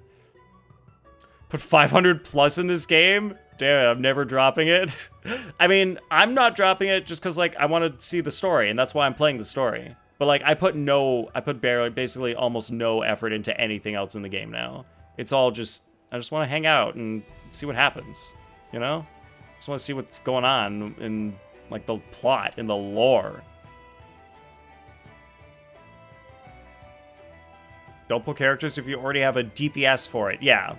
Put 500 plus in this game? Damn it, I'm never dropping it. I mean, I'm not dropping it just because, like, I want to see the story, and that's why I'm playing the story. But, like, I put barely, basically almost no effort into anything else in the game now. It's all just, I just want to hang out and see what happens, you know? Just want to see what's going on in, like, the plot, in the lore. Don't pull characters if you already have a DPS for it. Yeah.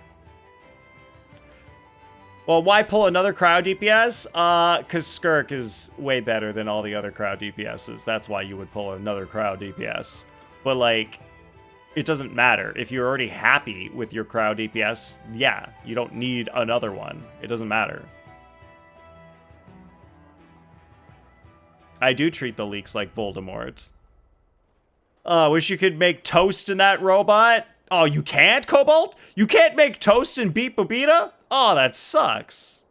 Well, why pull another crowd DPS? Because Skirk is way better than all the other crowd DPSs. That's why you would pull another crowd DPS. But, like, it doesn't matter. If you're already happy with your crowd DPS, yeah, you don't need another one. It doesn't matter. I do treat the leaks like Voldemort. Wish you could make toast in that robot. Oh, you can't, Cobalt? You can't make toast and beat Bobita? Oh, that sucks.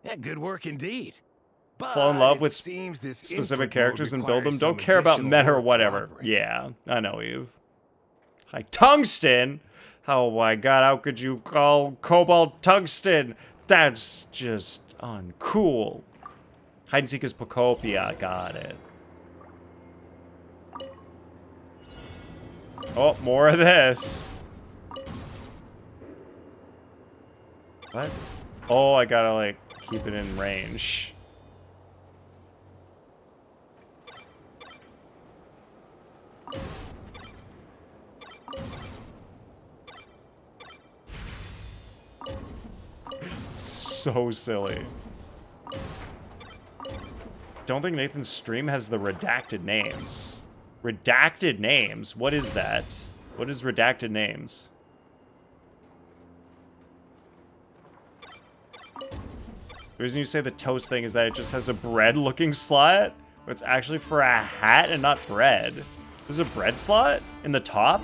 Yeah, good work indeed. But fall in love with this specific characters and build them. Don't care about meta or whatever. Yeah, I know, Eve. Hi, Tungsten? Oh my god, how could you call Cobalt Tungsten? That's just uncool. Hide and seek is Pokopia. Got it. Oh, more of this. What? Oh, I gotta, like, keep it in range. So silly. Don't think Nathan's stream has the redacted names. Redacted names? What is that? What is redacted names? The reason you say the toast thing is that it just has a bread-looking slot, but it's actually for a hat and not bread. There's a bread slot in the top?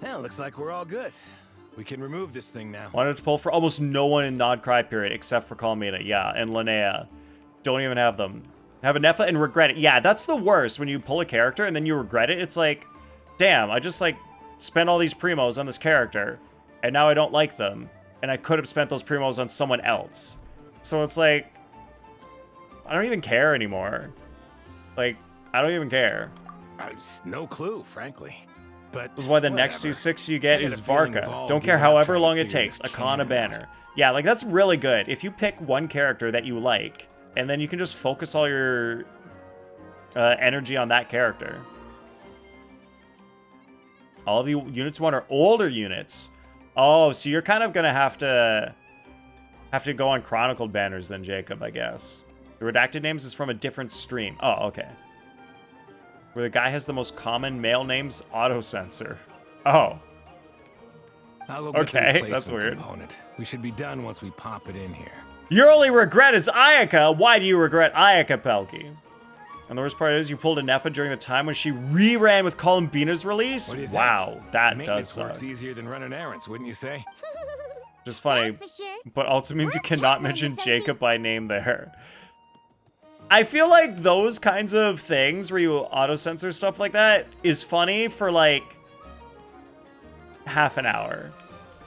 Well, looks like we're all good. We can remove this thing now. Wanted to pull for almost no one in Nod-Krai period except for Kalmina. Yeah, and Linnea. Don't even have them. Have a Nepha and regret it. Yeah, that's the worst when you pull a character and then you regret it. It's like, damn, I just like spent all these primos on this character and now I don't like them. And I could have spent those primos on someone else. So it's like, I don't even care anymore. Like, I don't even care. No clue, frankly. But This is why the next whatever. C6 you get I got is a feeling Varka. we've all Don't care given up however trying to long it figure takes. this A Kana canon banner. out. Yeah, like that's really good. If you pick one character that you like, and then you can just focus all your energy on that character. All of you units one are older units. Oh, so you're kind of gonna have to go on chronicled banners then, Jacob, I guess. The redacted names is from a different stream. Oh, okay. Where the guy has the most common male names auto censor. Oh. I'll go get the Okay, replacement that's weird. component. We should be done once we pop it in here. Your only regret is Ayaka. Why do you regret Ayaka, Pelkey? And the worst part is you pulled a Nepha during the time when she re-ran with Columbina's release? What do you think? Wow, that does Maintenance suck. work's easier than running errands, wouldn't you say? Just funny, That's for sure. but also means you We're cannot counting on you, mention Sensei. Jacob by name there. I feel like those kinds of things where you auto-censor stuff like that is funny for like half an hour.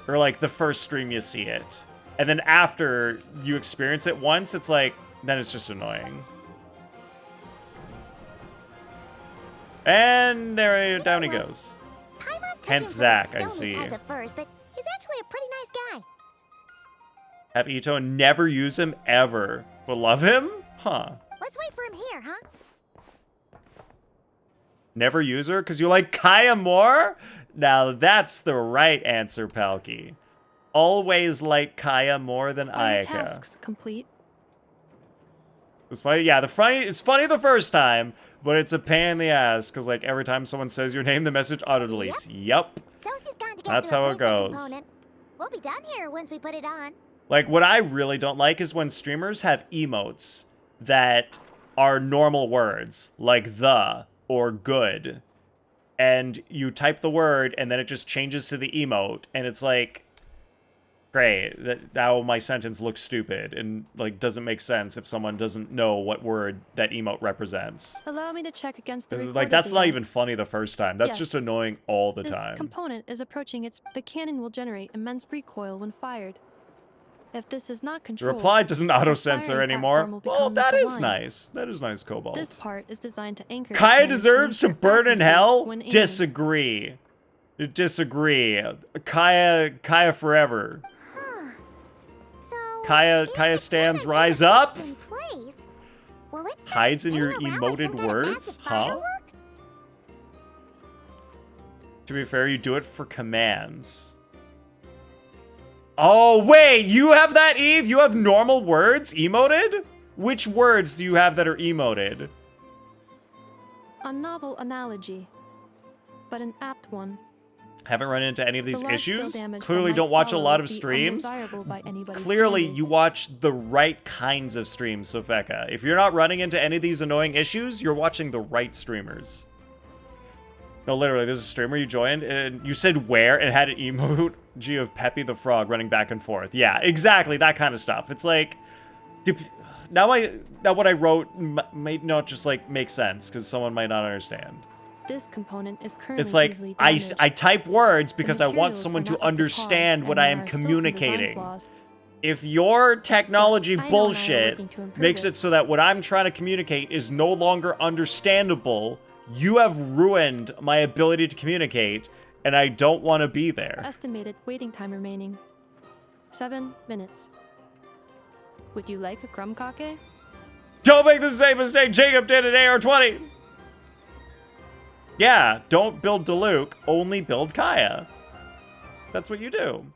Or like the first stream you see it. And then after you experience it once, it's like, then it's just annoying. And there, down he goes. Paimon took Hence him Zach, for I a stony see. type at first, but he's actually a pretty nice guy. Have Ito never use him ever, but love him? Huh. Let's wait for him here, huh? Never use her because you like Kaya more? Now that's the right answer, Palki. Always like Kaya more than Are your Ayaka. tasks complete? It's funny, yeah. It's funny the first time, but it's a pain in the ass because like every time someone says your name, the message auto deletes. Yep. Sosie's gone to get That's the how it replacement goes. component. We'll be done here once we put it on. Like what I really don't like is when streamers have emotes that are normal words, like the or good, and you type the word and then it just changes to the emote, and it's like, great, now my sentence looks stupid and like doesn't make sense if someone doesn't know what word that emote represents. Allow me to check against the Like recorded that's not data. even funny the first time. That's Yes. just annoying all the This time. component is approaching its. The cannon will generate immense recoil when fired. If this is not The controlled, reply doesn't auto censor firing anymore. platform will Well, become that is misaligned. nice. That is nice, Cobalt. This part is designed to anchor. the Kaya cannon deserves to ensure burn in accuracy hell? when aiming. Disagree. Disagree. Kaya forever. So Kaya if the stands cannon rise isn't up? fixed in place, will it send Hides in your spinning around like emoted some kind of words? massive Huh? firework? To be fair, you do it for commands. Oh, wait! You have that, Eve? You have normal words emoted? Which words do you have that are emoted? A novel analogy, but an apt one. Haven't run into any of these The large-scale issues? damage that Clearly might don't watch a follow lot would of be streams. undesirable by anybody's Clearly, standards. you watch the right kinds of streams, Sofeka. If you're not running into any of these annoying issues, you're watching the right streamers. No, literally, there's a streamer you joined, and you said where, and had an emoji of Peppy the Frog running back and forth. Yeah, exactly, that kind of stuff. It's like, now what I wrote might not just, like, make sense, because someone might not understand. This component is currently It's like, easily I damaged. type words The because I want materials someone are to not up par, understand what and I there am are still some design communicating. flaws. If your technology I know and I are bullshit working to improve makes it. it so that what I'm trying to communicate is no longer understandable, you have ruined my ability to communicate, and I don't want to be there. Estimated waiting time remaining. 7 minutes. Would you like a crumkake? Don't make the same mistake Jacob did in AR-20! Yeah, don't build Diluc, only build Kaya. That's what you do.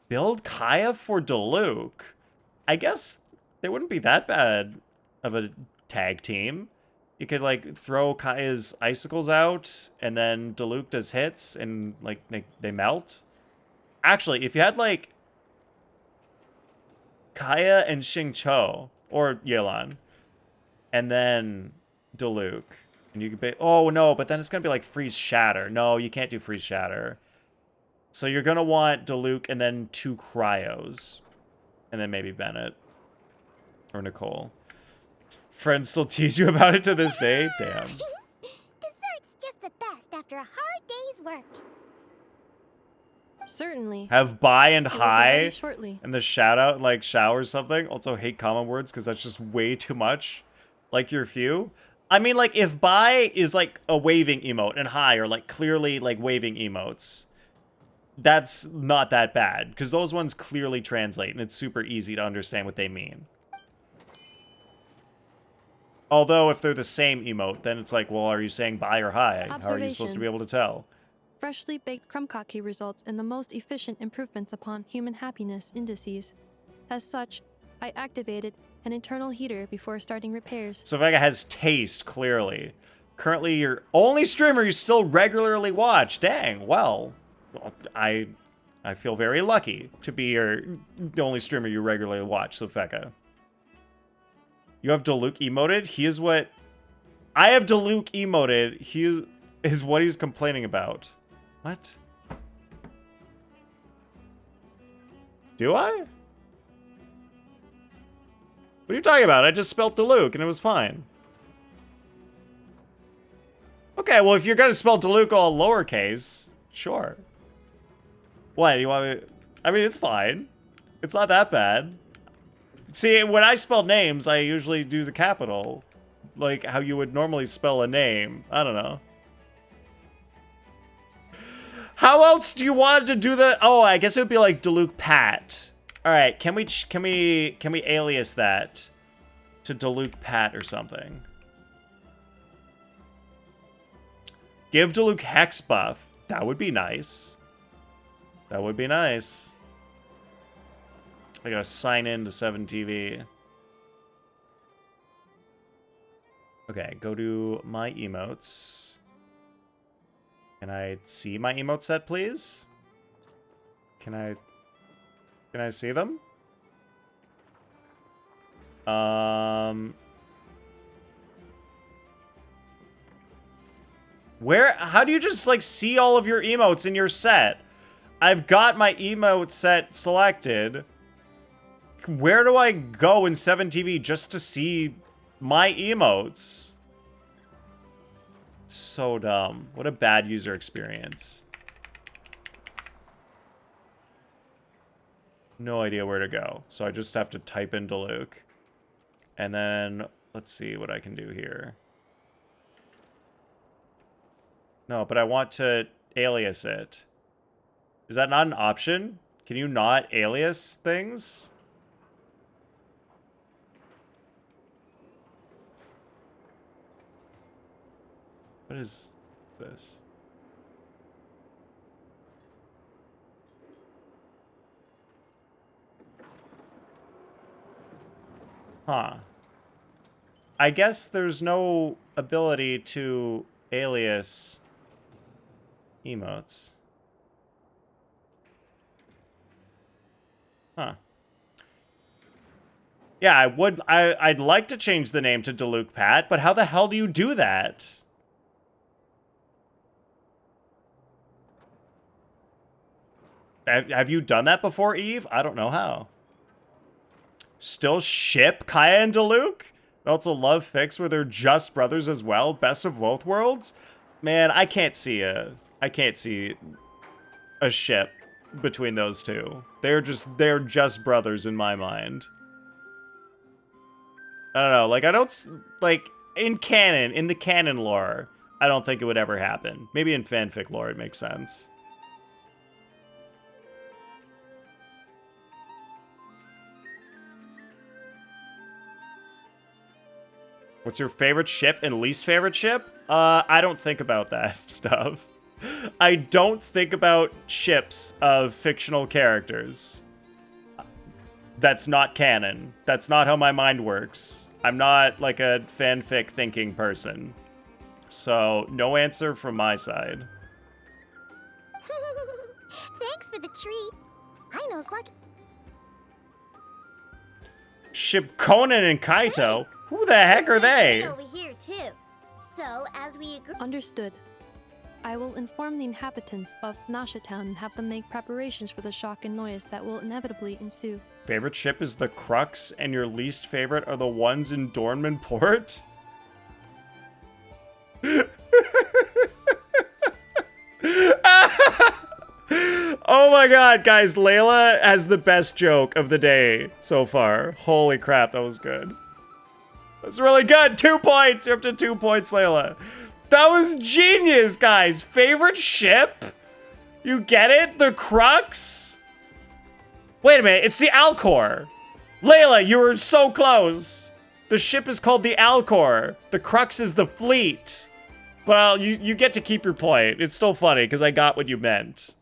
Build Kaya for Diluc? I guess they wouldn't be that bad of a tag team. You could, like, throw Kaya's icicles out, and then Diluc does hits, and, like, they melt. Actually, if you had, like, Kaya and Xingqiu, or Yelan, and then Diluc, and And you can oh no, but then it's gonna be like freeze shatter. No, you can't do freeze shatter. So you're gonna want Diluc and then 2 cryos. And then maybe Bennett. Or Nicole. Friends still tease you about it to this day? Damn. Dessert's just the best after a hard day's work. Certainly. Have bye and It will be ready hi shortly. and the shout out and like shower something. Also hate common words because that's just way too much. Like your few. I mean, like if bye is like a waving emote and hi are like clearly like waving emotes, that's not that bad because those ones clearly translate and it's super easy to understand what they mean. Although if they're the same emote, then it's like, well, are you saying bye or hi? How are you supposed to be able to tell? Freshly baked krumkake results in the most efficient improvements upon human happiness indices. As such, I activated an internal heater before starting repairs. So Vega has taste, clearly. Currently, your only streamer you still regularly watch. Dang, well, I feel very lucky to be the only streamer you regularly watch, so Feka. You have Diluc emoted? He is what... I have Diluc emoted. He is what he's complaining about. What? Do I? What are you talking about? I just spelled Diluc and it was fine. Okay, well, if you're gonna spell Diluc all lowercase, sure. What, you want me... I mean, it's fine. It's not that bad. See, when I spell names, I usually do the capital. Like how you would normally spell a name. I don't know. How else do you want to do the... Oh, I guess it would be like Diluc Pat. All right, can we alias that to Diluc Pat or something? Give Diluc Hex buff. That would be nice. That would be nice. I gotta sign in to 7TV. Okay, go to my emotes. Can I see my emote set, please? Can I see them? How do you just like see all of your emotes in your set? I've got my emote set selected. Where do I go in 7TV just to see my emotes? So dumb. What a bad user experience. No idea where to go. So I just have to type in Diluc. And then, let's see what I can do here. No, but I want to alias it. Is that not an option? Can you not alias things? What is this? Huh. I guess there's no ability to alias emotes. Huh. Yeah, I'd like to change the name to Diluc Pat, but how the hell do you do that? Have you done that before, Eve? I don't know how. Still ship Kaya and Diluc? And also love Fix where they're just brothers as well. Best of both worlds? Man, I can't see a ship between those two. They're just brothers in my mind. I don't know, like I don't like in the canon lore, I don't think it would ever happen. Maybe in fanfic lore it makes sense. What's your favorite ship and least favorite ship? I don't think about that stuff. I don't think about ships of fictional characters. That's not canon. That's not how my mind works. I'm not like a fanfic thinking person. So, no answer from my side. Thanks for the treat. I know it's lucky. Ship Conan and Kaito? Who the heck are they? Over here too. So, as we agree. Understood. I will inform the inhabitants of Nasha Town and have them make preparations for the shock and noise that will inevitably ensue. Favorite ship is the Crux, and your least favorite are the ones in Dornman Port? Oh my god, guys, Layla has the best joke of the day so far. Holy crap, that was good. That's really good. 2 points. You're up to 2 points, Layla. That was genius, guys. Favorite ship? You get it? The Crux? Wait a minute, it's the Alcor. Layla, you were so close. The ship is called the Alcor. The Crux is the fleet. But you get to keep your point. It's still funny because I got what you meant.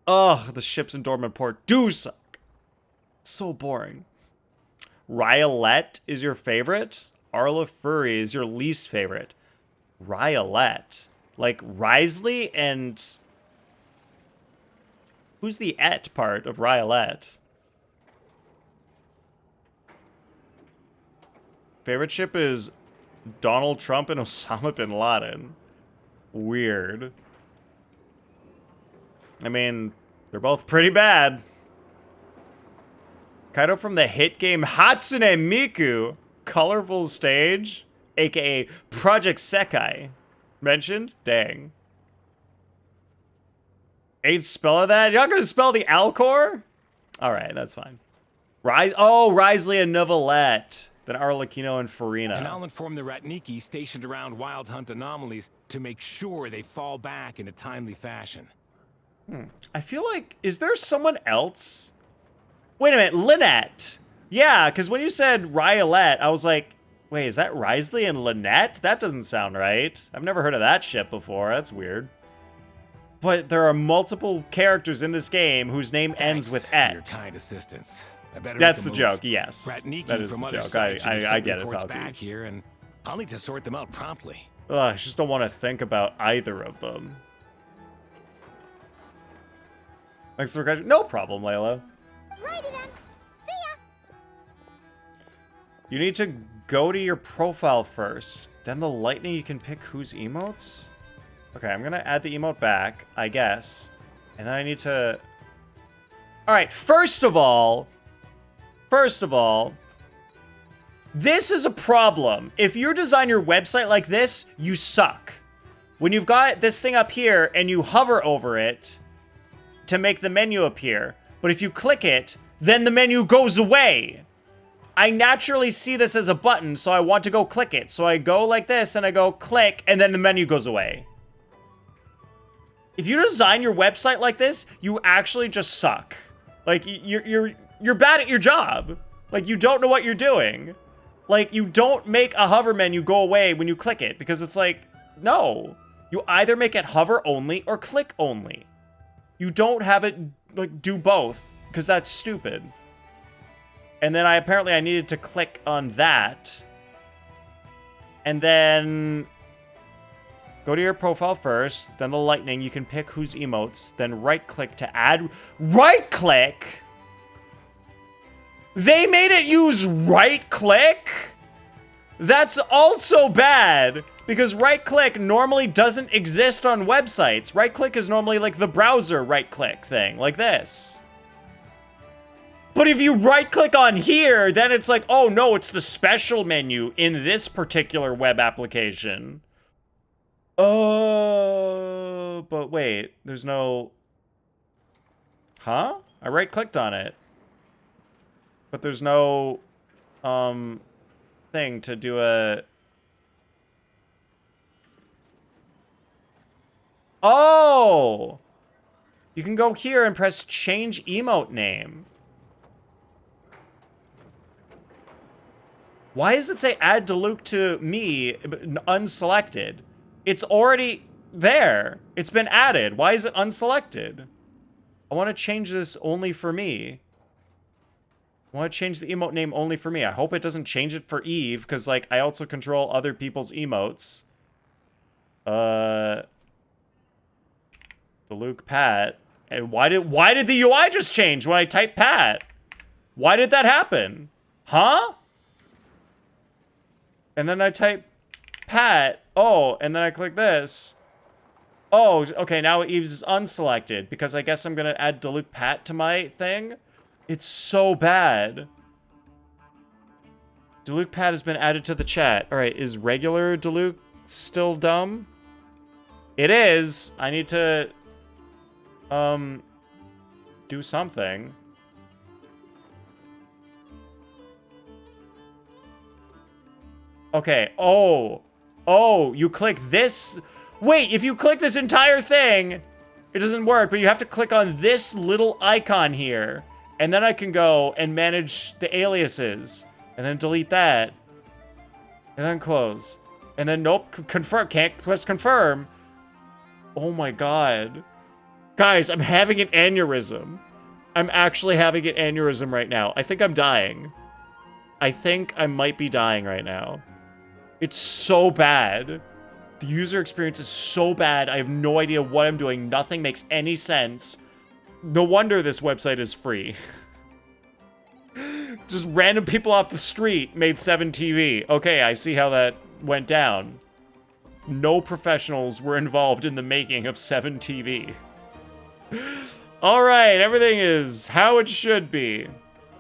Ugh, the ships in Dormant Port do suck. So boring. Ryolette is your favorite? Arla Furry is your least favorite. Ryolette. Like Risley and... Who's the et part of Ryolette? Favorite ship is Donald Trump and Osama bin Laden. Weird. I mean, they're both pretty bad. Kaido from the hit game Hatsune Miku. Colorful Stage, aka Project Sekai. Mentioned? Dang. 8 spell of that? You're not gonna spell the Alcor? Alright, that's fine. Risley and Novelette. Then Arlecchino and Farina. And I'll inform the Ratniki stationed around Wild Hunt anomalies to make sure they fall back in a timely fashion. I feel like, is there someone else? Wait a minute, Lynette. Yeah, because when you said Ryolette, I was like, wait, is that Risley and Lynette? That doesn't sound right. I've never heard of that ship before. That's weird. But there are multiple characters in this game whose name ends with for your et. kind assistance. I better That's the make a move. joke, yes. Ratniki That is from the other joke. sites I sent get it, reports Palky. back here, and I'll need to sort them out promptly. Ugh, I just don't want to think about either of them. Thanks for the question. No problem, Layla. Righty then. See ya. You need to go to your profile first. Then the lightning, you can pick whose emotes? Okay, I'm gonna add the emote back, I guess. And then I need to... Alright, first of all, this is a problem. If you design your website like this, you suck. When you've got this thing up here and you hover over it to make the menu appear, but if you click it, then the menu goes away. I naturally see this as a button, so I want to go click it. So I go like this and I go click, and then the menu goes away. If you design your website like this, you actually just suck. Like, you're bad at your job. Like, you don't know what you're doing. Like, you don't make a hover menu go away when you click it, because it's like, no. You either make it hover only or click only. You don't have it, like, do both, because that's stupid. And then I needed to click on that. And then go to your profile first, then the lightning, you can pick whose emotes, then right-click to add. Right-click? They made it use right-click? That's also bad, because right-click normally doesn't exist on websites. Right-click is normally like the browser right-click thing, like this. But if you right-click on here, then it's like, oh no, it's the special menu in this particular web application. Oh, but wait, there's no... Huh? I right-clicked on it. But there's no, thing to do a... Oh! You can go here and press change emote name. Why does it say add Diluc to me unselected? It's already there. It's been added. Why is it unselected? I want to change this only for me. I want to change the emote name only for me. I hope it doesn't change it for Eve, because, like, I also control other people's emotes. Diluc Pat. And why did the UI just change when I type Pat? Why did that happen? Huh? And then I type Pat. Oh, and then I click this. Oh, okay, now Eve's is unselected because I guess I'm gonna add Diluc Pat to my thing. It's so bad. Diluc Pat has been added to the chat. All right, is regular Diluc still dumb? It is. I need to, do something. Okay. Oh, you click this. Wait, if you click this entire thing, it doesn't work, but you have to click on this little icon here. And then I can go and manage the aliases. And then delete that. And then close. And then, nope, confirm. Can't press confirm. Oh my god. Guys, I'm having an aneurysm. I'm actually having an aneurysm right now. I think I'm dying. I think I might be dying right now. It's so bad. The user experience is so bad. I have no idea what I'm doing. Nothing makes any sense. No wonder this website is free. Just random people off the street made 7TV. Okay, I see how that went down. No professionals were involved in the making of 7TV. Alright, everything is how it should be.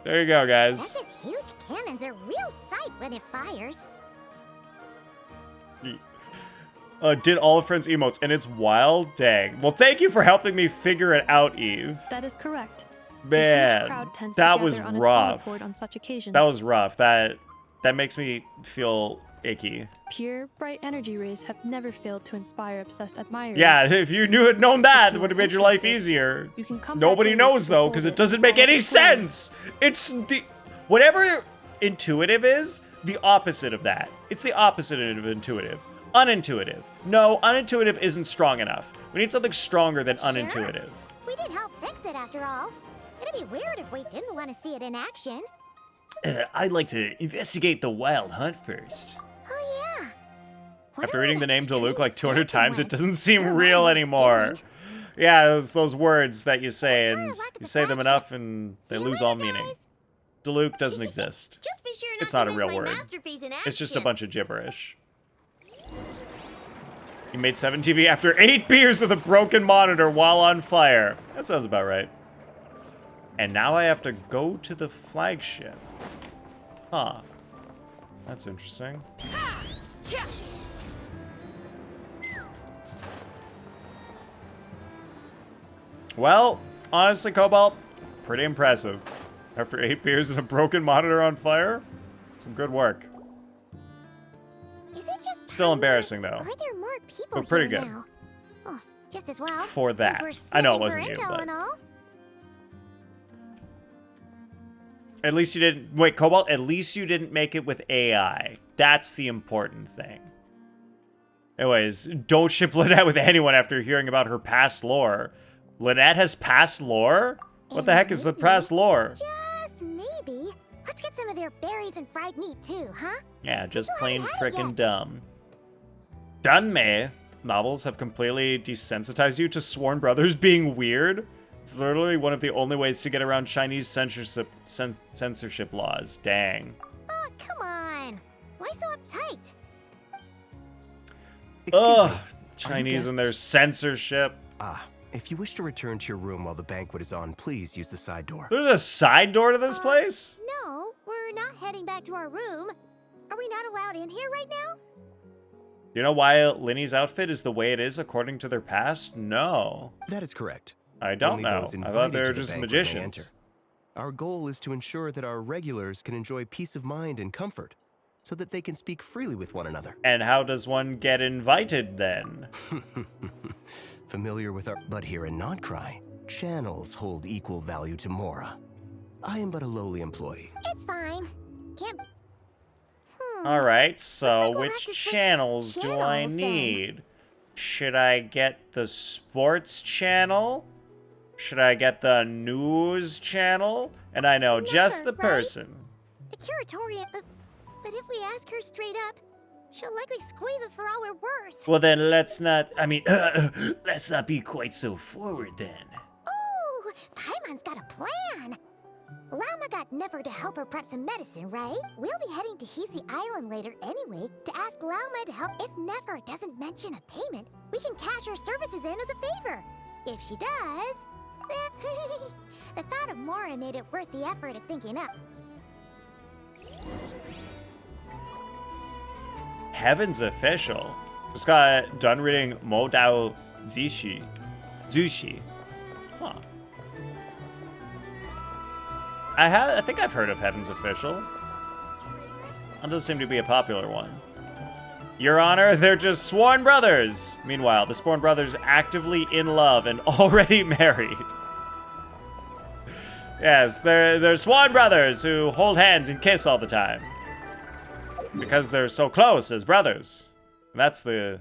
There you go, guys. Becca's huge cannon's a real sight when it fires. Did all of Friends emotes, and it's wild? Dang. Well, thank you for helping me figure it out, Eve. That is correct. Man, that was rough. On such occasions. That was rough. That makes me feel icky. Pure, bright energy rays have never failed to inspire obsessed admirers. Yeah, if you had known that, it would have made your life easier. You can come Nobody knows, though, because it doesn't make any sense. It's the... Whatever intuitive is, the opposite of that. It's the opposite of intuitive. Unintuitive. No, unintuitive isn't strong enough. We need something stronger than unintuitive. We did help fix it after all. It'd be weird if we didn't want to see it in action. I'd like to investigate the wild hunt first. Oh yeah. After reading the name Diluc like 200 times, it doesn't seem real anymore. Yeah, it's those words that you say, and you say them enough and they lose all meaning. Diluc doesn't exist. Just be sure It's not not to a real miss my word. masterpiece in It's just a action. bunch of gibberish. You made 7TV after 8 beers with a broken monitor while on fire. That sounds about right. And now I have to go to the flagship. Huh. That's interesting. Well, honestly, Cobalt, pretty impressive. After 8 beers and a broken monitor on fire, some good work. Is it just Still time, embarrassing, though. Are there more people But pretty here good. now? Oh, just as well. For since that. we're I know it sniffing wasn't for you, intel but... and all. At least you didn't... Wait, Cobalt, at least you didn't make it with AI. That's the important thing. Anyways, don't ship Lynette with anyone after hearing about her past lore. Lynette has past lore? What the heck is the past lore? Just maybe. Let's get some of their berries and fried meat too, huh? Yeah, just still plain haven't had it frickin' yet. dumb. Done me. Novels have completely desensitized you to sworn brothers being weird. It's literally one of the only ways to get around Chinese censorship laws. Dang. Oh, come on. Why so uptight? Excuse Ugh, me. Chinese and guests? their censorship. If you wish to return to your room while the banquet is on, please use the side door. There's a side door to this place? No, we're not heading back to our room. Are we not allowed in here right now? You know why Linny's outfit is the way it is according to their past? No. That is correct. I don't Only know. those I thought invited they to were the just banquet may magicians. enter. Our goal is to ensure that our regulars can enjoy peace of mind and comfort, so that they can speak freely with one another. And how does one get invited then? Familiar with our... But here in Nod-Krai, channels hold equal value to Mora. I am but a lowly employee. It's fine. Can't... Alright, so like we'll have which to switch channels do I channels then. need? Should I get the sports channel? Should I get the news channel? And I know just the Never, right? person. The curatorium... but if we ask her straight up, she'll likely squeeze us for all we're worth. Well then let's not, let's not be quite so forward then. Ooh, Paimon's got a plan. Llama got Nefer to help her prep some medicine, right? We'll be heading to Hisi Island later anyway to ask Llama to help. If Nefer doesn't mention a payment, we can cash her services in as a favor. If she does, the thought of Mora made it worth the effort of thinking up. Heaven's Official. Just got done reading Mo Dao Zushi. Huh. I think I've heard of Heaven's Official. That doesn't seem to be a popular one. Your Honor, they're just sworn brothers. Meanwhile, the sworn brothers actively in love and already married. Yes, they're sworn brothers who hold hands and kiss all the time. Because they're so close as brothers. And that's the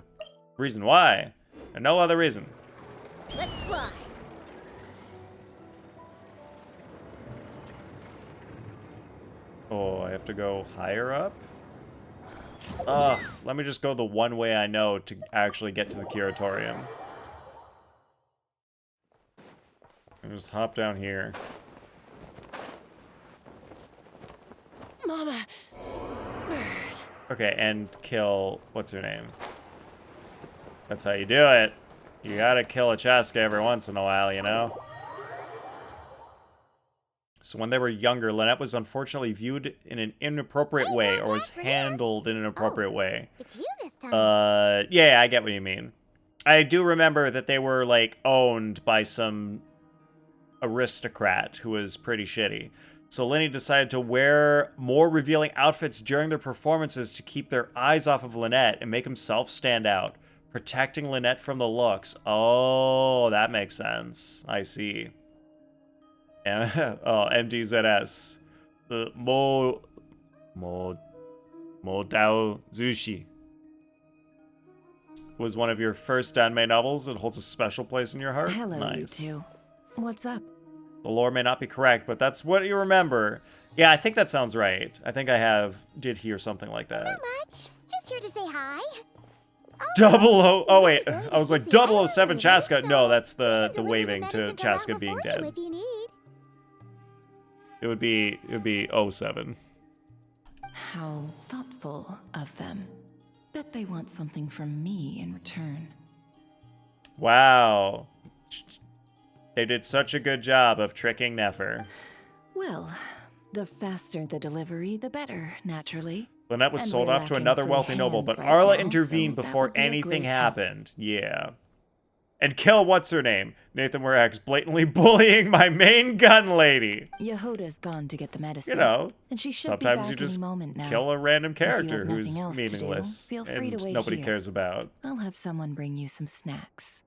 reason why. And no other reason. Let's fly. Oh, I have to go higher up? Ugh, let me just go the one way I know to actually get to the Curatorium. And just hop down here. Mama. Bird. Okay, and kill... what's her name? That's how you do it. You gotta kill a Chaska every once in a while, you know? So when they were younger, Lynette was unfortunately viewed in an inappropriate way, or was handled in an inappropriate way. It's you this time. Yeah, I get what you mean. I do remember that they were, like, owned by some aristocrat who was pretty shitty. So Lenny decided to wear more revealing outfits during their performances to keep their eyes off of Lynette and make himself stand out, protecting Lynette from the looks. Oh, that makes sense. I see. Oh, MDZS. The Mo Dao Zushi was one of your first anime novels. It holds a special place in your heart. Hello, nice. you two. What's up? The lore may not be correct, but that's what you remember. Yeah, I think that sounds right. I think I did hear something like that. Not much. Just here to say hi. Oh wait, I was like 007 Chaska. No, that's the waving to Chaska being dead. If you need. It would be 07. How thoughtful of them. Bet they want something from me in return. Wow. They did such a good job of tricking Nefer. Well, the faster the delivery, the better, naturally. Lynette was And sold we're off to lacking another free wealthy noble, hands but right Arla now, intervened so that before would be a anything great help. happened. Yeah. And kill what's-her-name? Nathan Morax blatantly bullying my main gun lady. Yehuda's gone to get the medicine. You know, and she should sometimes be back you just any moment now. kill a random If you have character who's nothing else to do, meaningless feel free to and wait nobody here. cares about. I'll have someone bring you some snacks.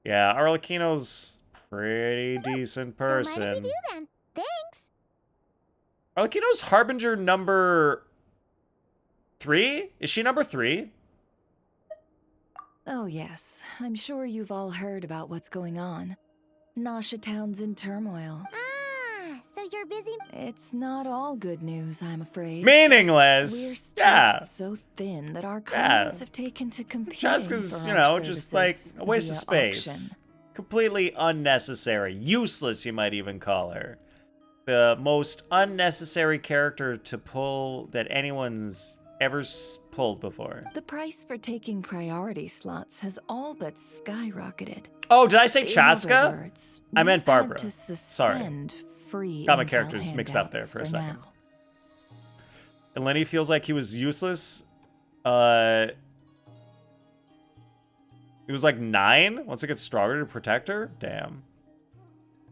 Yeah, Arlecchino's pretty decent Don't mind person. if we do then. Thanks. Arlecchino's Harbinger number 3? Is she number 3? Oh yes, I'm sure you've all heard about what's going on. Nasha Town's in turmoil. Ah, so you're busy. It's not all good news, I'm afraid. Meaningless. We're stretched Yeah. so thin that our Yeah. clients have taken to competing Chaska's, for you our know, just like services a waste of via space. auction. Completely unnecessary. Useless, you might even call her. The most unnecessary character to pull that anyone's ever pulled before. The price for taking priority slots has all but skyrocketed. Oh, did I say In Chaska? other words, I meant we've had Barbara. to Sorry. suspend free Got my intel characters mixed up there handouts for a second. now. And Lenny feels like he was useless. He was like 9 once it gets stronger to protect her. Damn.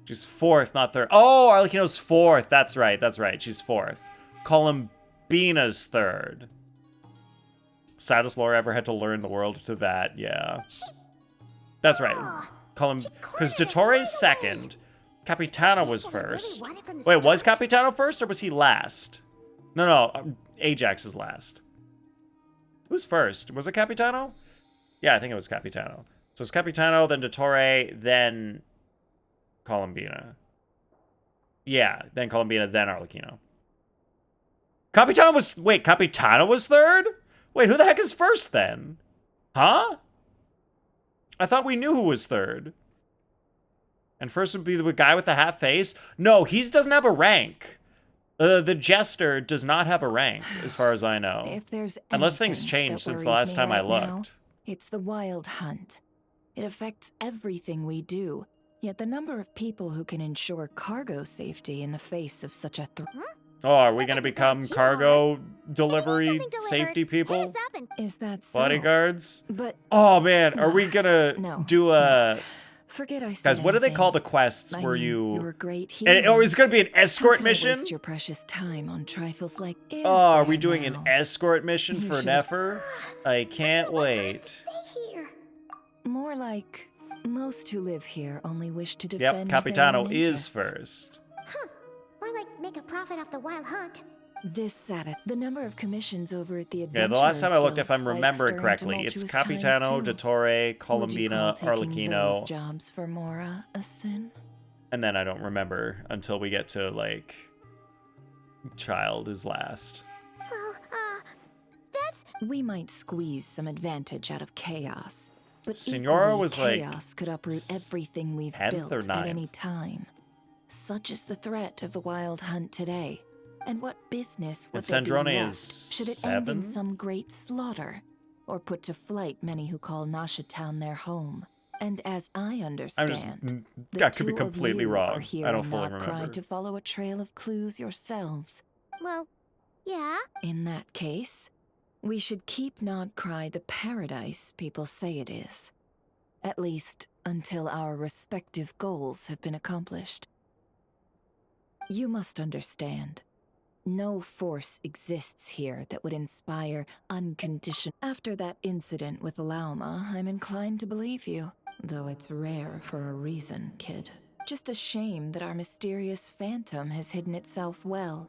She's 4th, not 3rd. Oh, Arlecchino's 4th. That's right. That's right. She's 4th. Columbina's 3rd. Saddest lore ever had to learn the world to that. Yeah. That's right. Because Dottore 2nd. Capitano was first. Wait, was Capitano first or was he last? No, Ajax is last. Who's first? Was it Capitano? Yeah, I think it was Capitano. So it's Capitano, then Dottore, then Columbina. Yeah, then Columbina, then Arlecchino. Capitano was... Wait, Capitano was 3rd? Wait, who the heck is first then? Huh? I thought we knew who was 3rd. And first would be the guy with the half face. No, he doesn't have a rank. The Jester does not have a rank, as far as I know. If there's Unless things anything changed that since the worries last me time I right now, looked. it's the wild hunt. It affects everything we do. Yet the number of people who can ensure cargo safety in the face of such a threat Oh, are we going to That doesn't become sound too cargo hard. delivery Something delivered. safety Hit people? us up and is that so? Bodyguards? But Oh, man. Are we going to No. do a... forget I said Guys, what do they anything. call the quests I where mean, you... You're a great And, hero. oh, is it going to be an How escort can I mission? waste your precious time on trifles like Oh, are we there doing an now? escort mission You for should've- Nefer? I can't wait. stay here. More like most who live here only wish to Yep, defend their Capitano own is interests. first. Huh. Or like make a profit off the wild hunt. The number of commissions over at the Yeah, the last time I looked, if I'm Guild spikes remembering during correctly, it's tumultuous times, Capitano, too. Dottore, Would you call Colombina, taking those Arlecchino, jobs for Mora a sin? and then I don't remember until we get to, like, Child is last. Well, that's We might squeeze some advantage out of chaos, but Signora equally, was, like, chaos could uproot everything we've 10th built or at 9th? any time. Such is the threat of the wild hunt today. And what business would And there be Sandrone left is should it end in 7th? some great slaughter, or put to flight many who call Nasha Town their home? And as I understand, the I could be two of completely you wrong. are here I don't in fully Nod-Krai remember. to follow a trail of clues yourselves. well, yeah. In that case, we should keep Nod-Krai the paradise people say it is. At least until our respective goals have been accomplished. You must understand. No force exists here that would inspire unconditional. After that incident with Lauma, I'm inclined to believe you. Though it's rare for a reason, kid. Just a shame that our mysterious phantom has hidden itself well.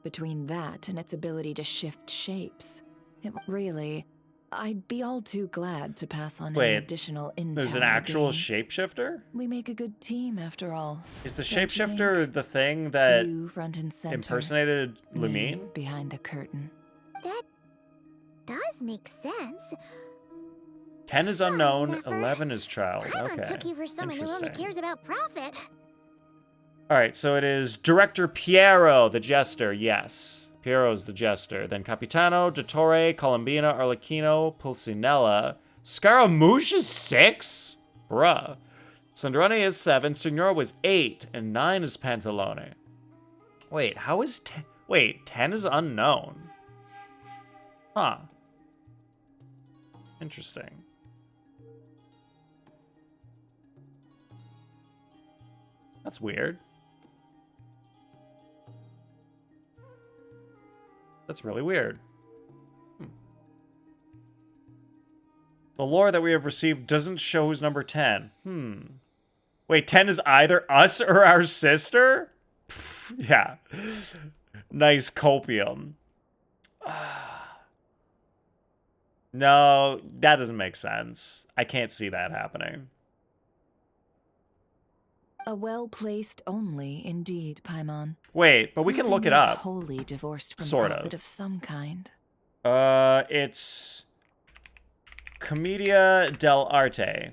Between that and its ability to shift shapes, it really... I'd be all too glad to pass on Wait, any additional intel. There's an I actual gain. shapeshifter? We make a good team, after all. Is the Don't you shapeshifter think? the thing that You front and center. impersonated me Lumine? behind the curtain. That does make sense. 10 is Sorry, unknown, Nefer. 11 is child. Paimon Okay. took you for someone who only Interesting. cares about profit. Alright, so it is Director Piero, the Jester, yes. Piero's the Jester. Then Capitano, Dottore, Colombina, Arlecchino, Pulcinella. Scaramouche is 6? Bruh. Sandrone is 7, Signora was 8, and 9 is Pantalone. Wait, how is 10? Wait, 10 is unknown. Huh. Interesting. That's weird. That's really weird. The lore that we have received doesn't show who's number 10. Wait, 10 is either us or our sister? Pff, yeah. Nice copium. No, that doesn't make sense. I can't see that happening. A well-placed only, indeed, Paimon. Wait, but we can look it Nothing is up. Wholly divorced from Sort profit of. of some kind. It's Commedia dell'arte.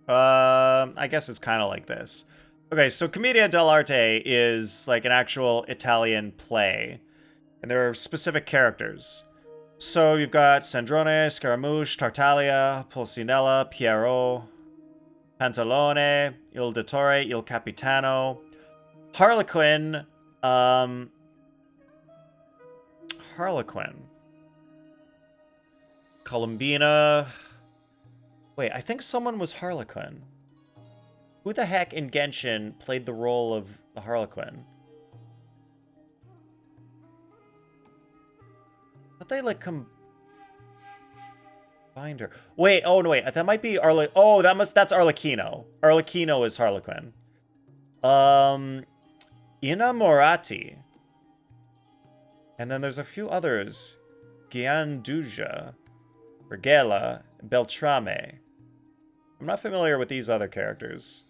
I guess it's kind of like this. Okay, so Commedia dell'arte is like an actual Italian play, and there are specific characters. So you've got Sandrone, Scaramouche, Tartaglia, Pulcinella, Piero, Pantalone, Il Dottore, Il Capitano, Harlequin, Colombina. Wait, I think someone was Harlequin. Who the heck in Genshin played the role of the Harlequin? But they like combined her. Wait, oh no, wait, that might be that's Arlecchino. Arlecchino is Harlequin. Innamorati. And then there's a few others. Gianduja, Regela, Beltrame. I'm not familiar with these other characters.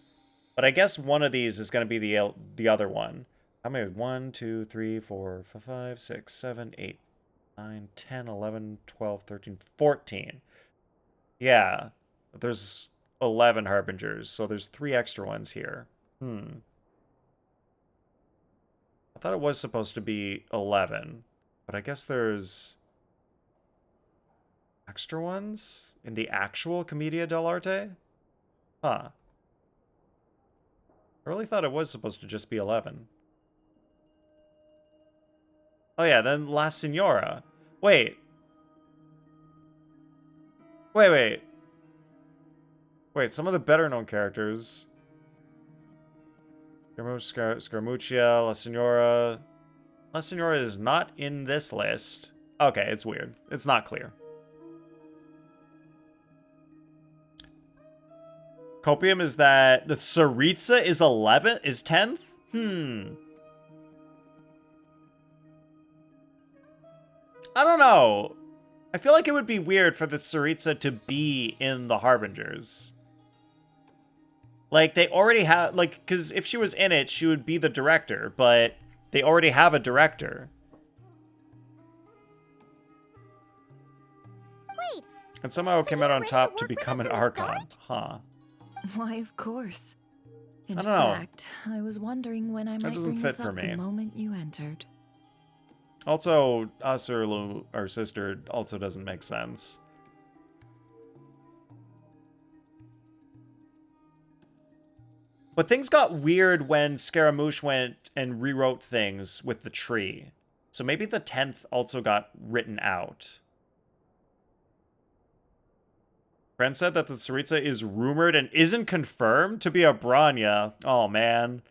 But I guess one of these is going to be the other one. How many? 1, 2, 3, 4, 5, 6, 7, 8, 9, 10, 11, 12, 13, 14. Yeah. There's 11 Harbingers, so there's 3 extra ones here. I thought it was supposed to be 11, but I guess there's extra ones in the actual Commedia dell'arte? Huh. I really thought it was supposed to just be 11. Oh yeah, then La Signora. Wait. Wait, some of the better known characters. Scaramuccia, La Signora. La Signora is not in this list. Okay, it's weird. It's not clear. Copium is that... The Tsaritsa is 11th? Is 10th? I don't know. I feel like it would be weird for the Tsaritsa to be in the Harbingers. Like, they already have... Like, because if she was in it, she would be the director, but they already have a director. Wait. And somehow it came out on ready top to to work with become us an from the Archon. start? Huh. Why, of course. In I don't know. fact, I was wondering when I might doesn't bring fit this for up me. the moment you entered. Also, us or our sister also doesn't make sense. But things got weird when Scaramouche went and rewrote things with the tree. So maybe the 10th also got written out. Friend said that the Tsaritsa is rumored and isn't confirmed to be a Bronya. Oh, man.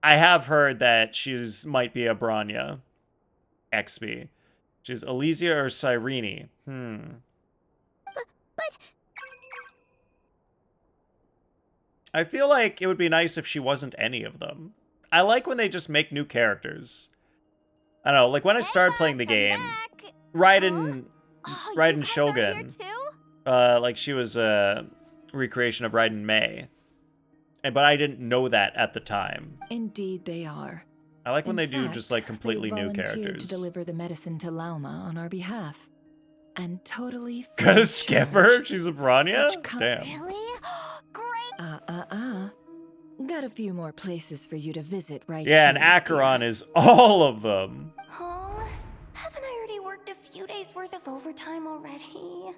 I have heard that she's might be a Bronya. XB. She's Elysia or Cyrene. But I feel like it would be nice if she wasn't any of them. I like when they just make new characters. I don't know, like when I started playing the game, Raiden you Shogun, here too? like she was a recreation of Raiden Mei. But I didn't know that at the time. Indeed they are. I like when In they do fact, just like completely they new volunteered characters. to deliver the medicine to Lauma on our behalf. And totally Gonna free skip charge. her if she's a Bronya? Such Damn. Really? Great. Got a few more places for you to visit right Yeah, here, and Acheron dear. is all of them. Huh? Haven't I already worked a few days worth of overtime already?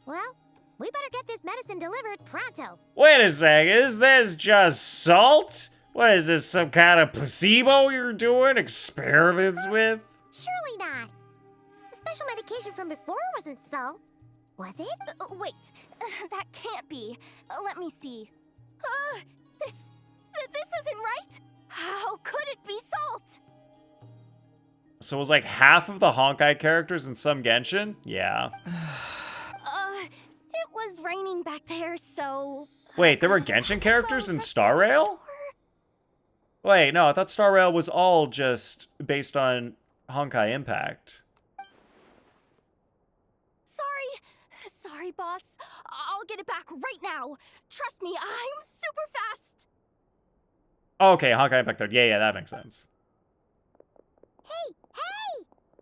Well, we better get this medicine delivered pronto. Wait a sec, is this just salt? What is this, some kind of placebo you're doing experiments with? Surely not. The special medication from before wasn't salt, was it? Wait, that can't be. Let me see. This isn't right. How could it be salt? So it was like half of the Honkai characters in some Genshin? Yeah. It was raining back there, so... Wait, there were Genshin characters in Star Rail? Wait, no, I thought Star Rail was all just based on Honkai Impact. Sorry, boss. I'll get it back right now. Trust me, I'm super fast. Okay, Honkai Impact 3rd. Yeah, that makes sense. Hey!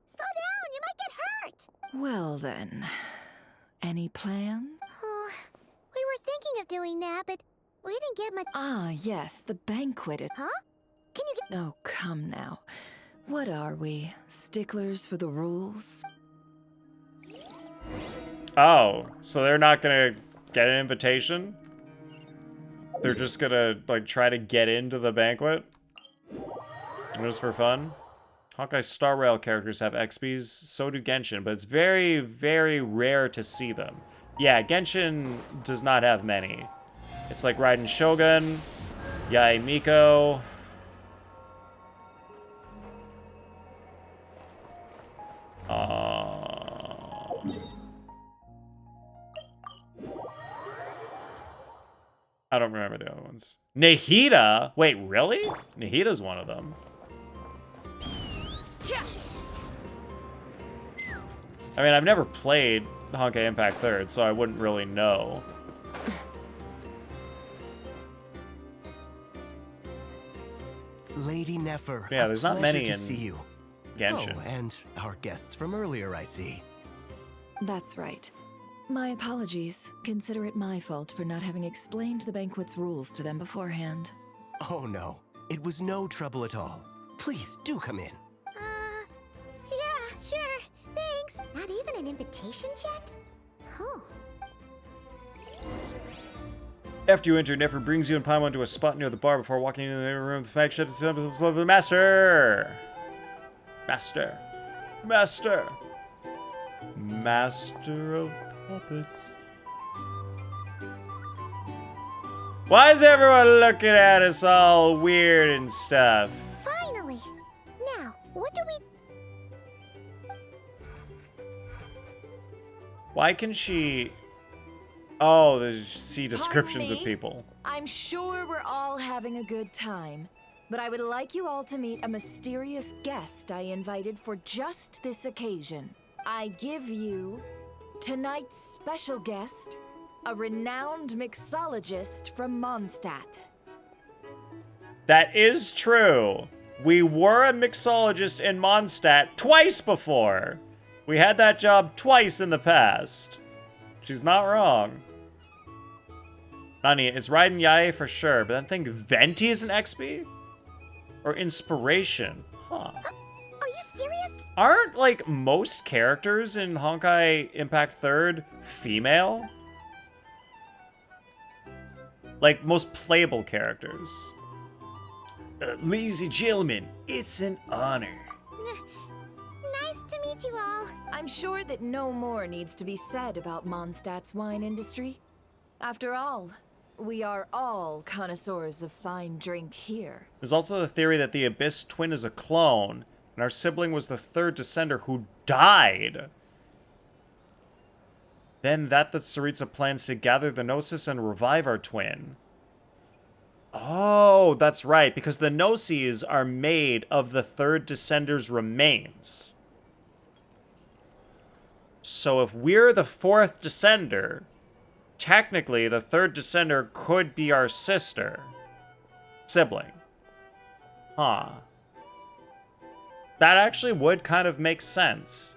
Slow down, you might get hurt! Well then, any plan? Oh, we were thinking of doing that, but we didn't get much... Ah, yes, the banquet is... Huh? Can you get... Oh, come now. What are we, sticklers for the rules? Oh, so they're not gonna get an invitation? They're just gonna, like, try to get into the banquet? Just for fun? Honkai Star Rail characters have XPs, so do Genshin, but it's very, very rare to see them. Yeah, Genshin does not have many. It's like Raiden Shogun, Yae Miko. I don't remember the other ones. Nahida? Wait, really? Nahida's one of them. I mean, I've never played Honkai Impact 3rd, so I wouldn't really know. Lady Nefer, Yeah, a there's not pleasure many to in see you. Genshin. Oh, and our guests from earlier, I see. That's right. My apologies. Consider it my fault for not having explained the banquet's rules to them beforehand. Oh no, it was no trouble at all. Please, do come in. Yeah, sure. Thanks. Not even an invitation check? Oh. After you enter, Nefer brings you and Paimon to a spot near the bar before walking into the room of the flagship. Master! Master. Master. Master of puppets. Why is everyone looking at us all weird and stuff? Finally! Now, what do we... Why can she... Oh, see descriptions of me? people. I'm sure we're all having a good time, but I would like you all to meet a mysterious guest I invited for just this occasion. I give you tonight's special guest, a renowned mixologist from Mondstadt. That is true. We were a mixologist in Mondstadt twice before. We had that job twice in the past. She's not wrong. Nani, it's Raiden Yae for sure, but I think Venti is an XP? Or Inspiration? Huh. Are you serious? Aren't, like, most characters in Honkai Impact 3rd female? Like, most playable characters. Ladies and gentlemen, it's an honor. Nice to meet you all. I'm sure that no more needs to be said about Mondstadt's wine industry. After all, we are all connoisseurs of fine drink here. There's also the theory that the Abyss twin is a clone, and our sibling was the third descender who died. Then that the Tsaritsa plans to gather the Gnosis and revive our twin. Oh, that's right, because the Gnosis are made of the third descender's remains. So if we're the fourth descender, technically the third descender could be our sibling. Huh. That actually would kind of make sense.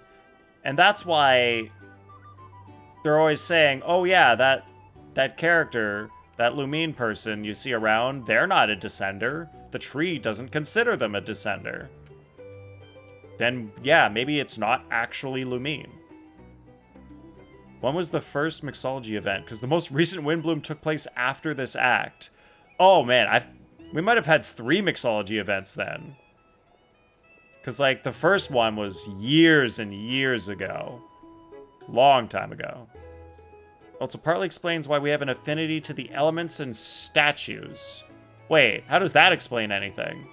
And that's why they're always saying, oh yeah, that character, that Lumine person you see around, they're not a descender. The tree doesn't consider them a descender. Then, yeah, maybe it's not actually Lumine. When was the first mixology event? Because the most recent Windbloom took place after this act. Oh man, we might have had 3 mixology events then. Because, like, the first one was years and years ago. Long time ago. Also partly explains why we have an affinity to the elements and statues. Wait, how does that explain anything?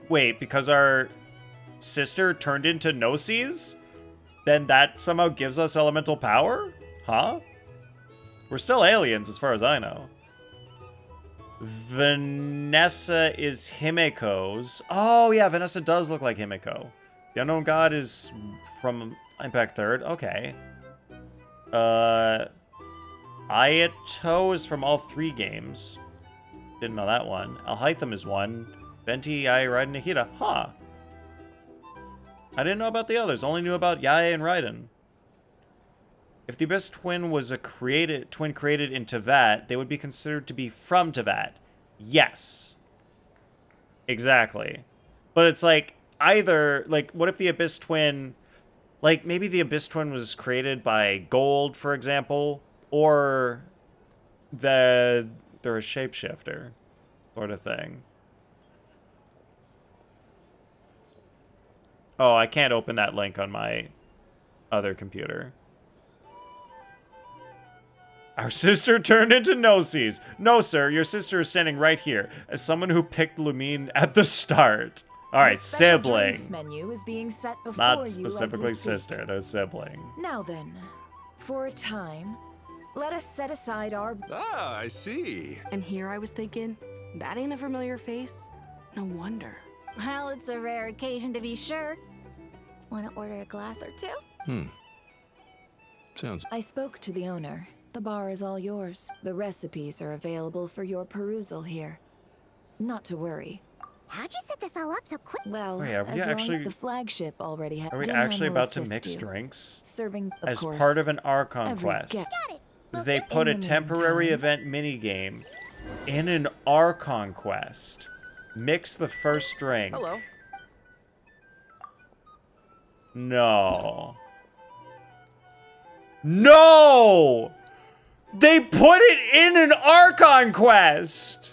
Wait, because our sister turned into Gnosis? Then that somehow gives us elemental power? Huh? We're still aliens as far as I know. Vanessa is Himeko's. Oh yeah, Vanessa does look like Himeko. The Unknown God is from Impact 3rd. Okay. Ayato is from all 3 games. Didn't know that one. Alhaitham is one. Venti, Yae, Raiden, Nikita. Huh. I didn't know about the others. Only knew about Yae and Raiden. If the Abyss twin was a twin created in Teyvat, they would be considered to be from Teyvat. Yes. Exactly. But it's like, either, like, what if the Abyss twin, like, maybe the Abyss twin was created by Gold, for example, or they're a shapeshifter sort of thing. Oh, I can't open that link on my other computer. Our sister turned into Gnosis. No, sir, your sister is standing right here, as someone who picked Lumine at the start. All right, The special sibling. drinks menu is being set before Not you specifically as we speak. sister, they're sibling. Now then, for a time, let us set aside our... Ah, I see. And here I was thinking, that ain't a familiar face. No wonder. Well, it's a rare occasion to be sure. Want to order a glass or two? Sounds... I spoke to the owner. The bar is all yours. The recipes are available for your perusal here. Not to worry. How'd you set this all up so quick? Well, Wait, are we as long actually- as the flagship already has. Are we Dimram actually will about to assist mix you. drinks? Serving, of As course, part of an Archon every quest. guest. Got it. Well, They good. put a In the temporary meantime- event minigame in an Archon quest. Mix the first drink. Hello. No. No! They put it in an Archon quest!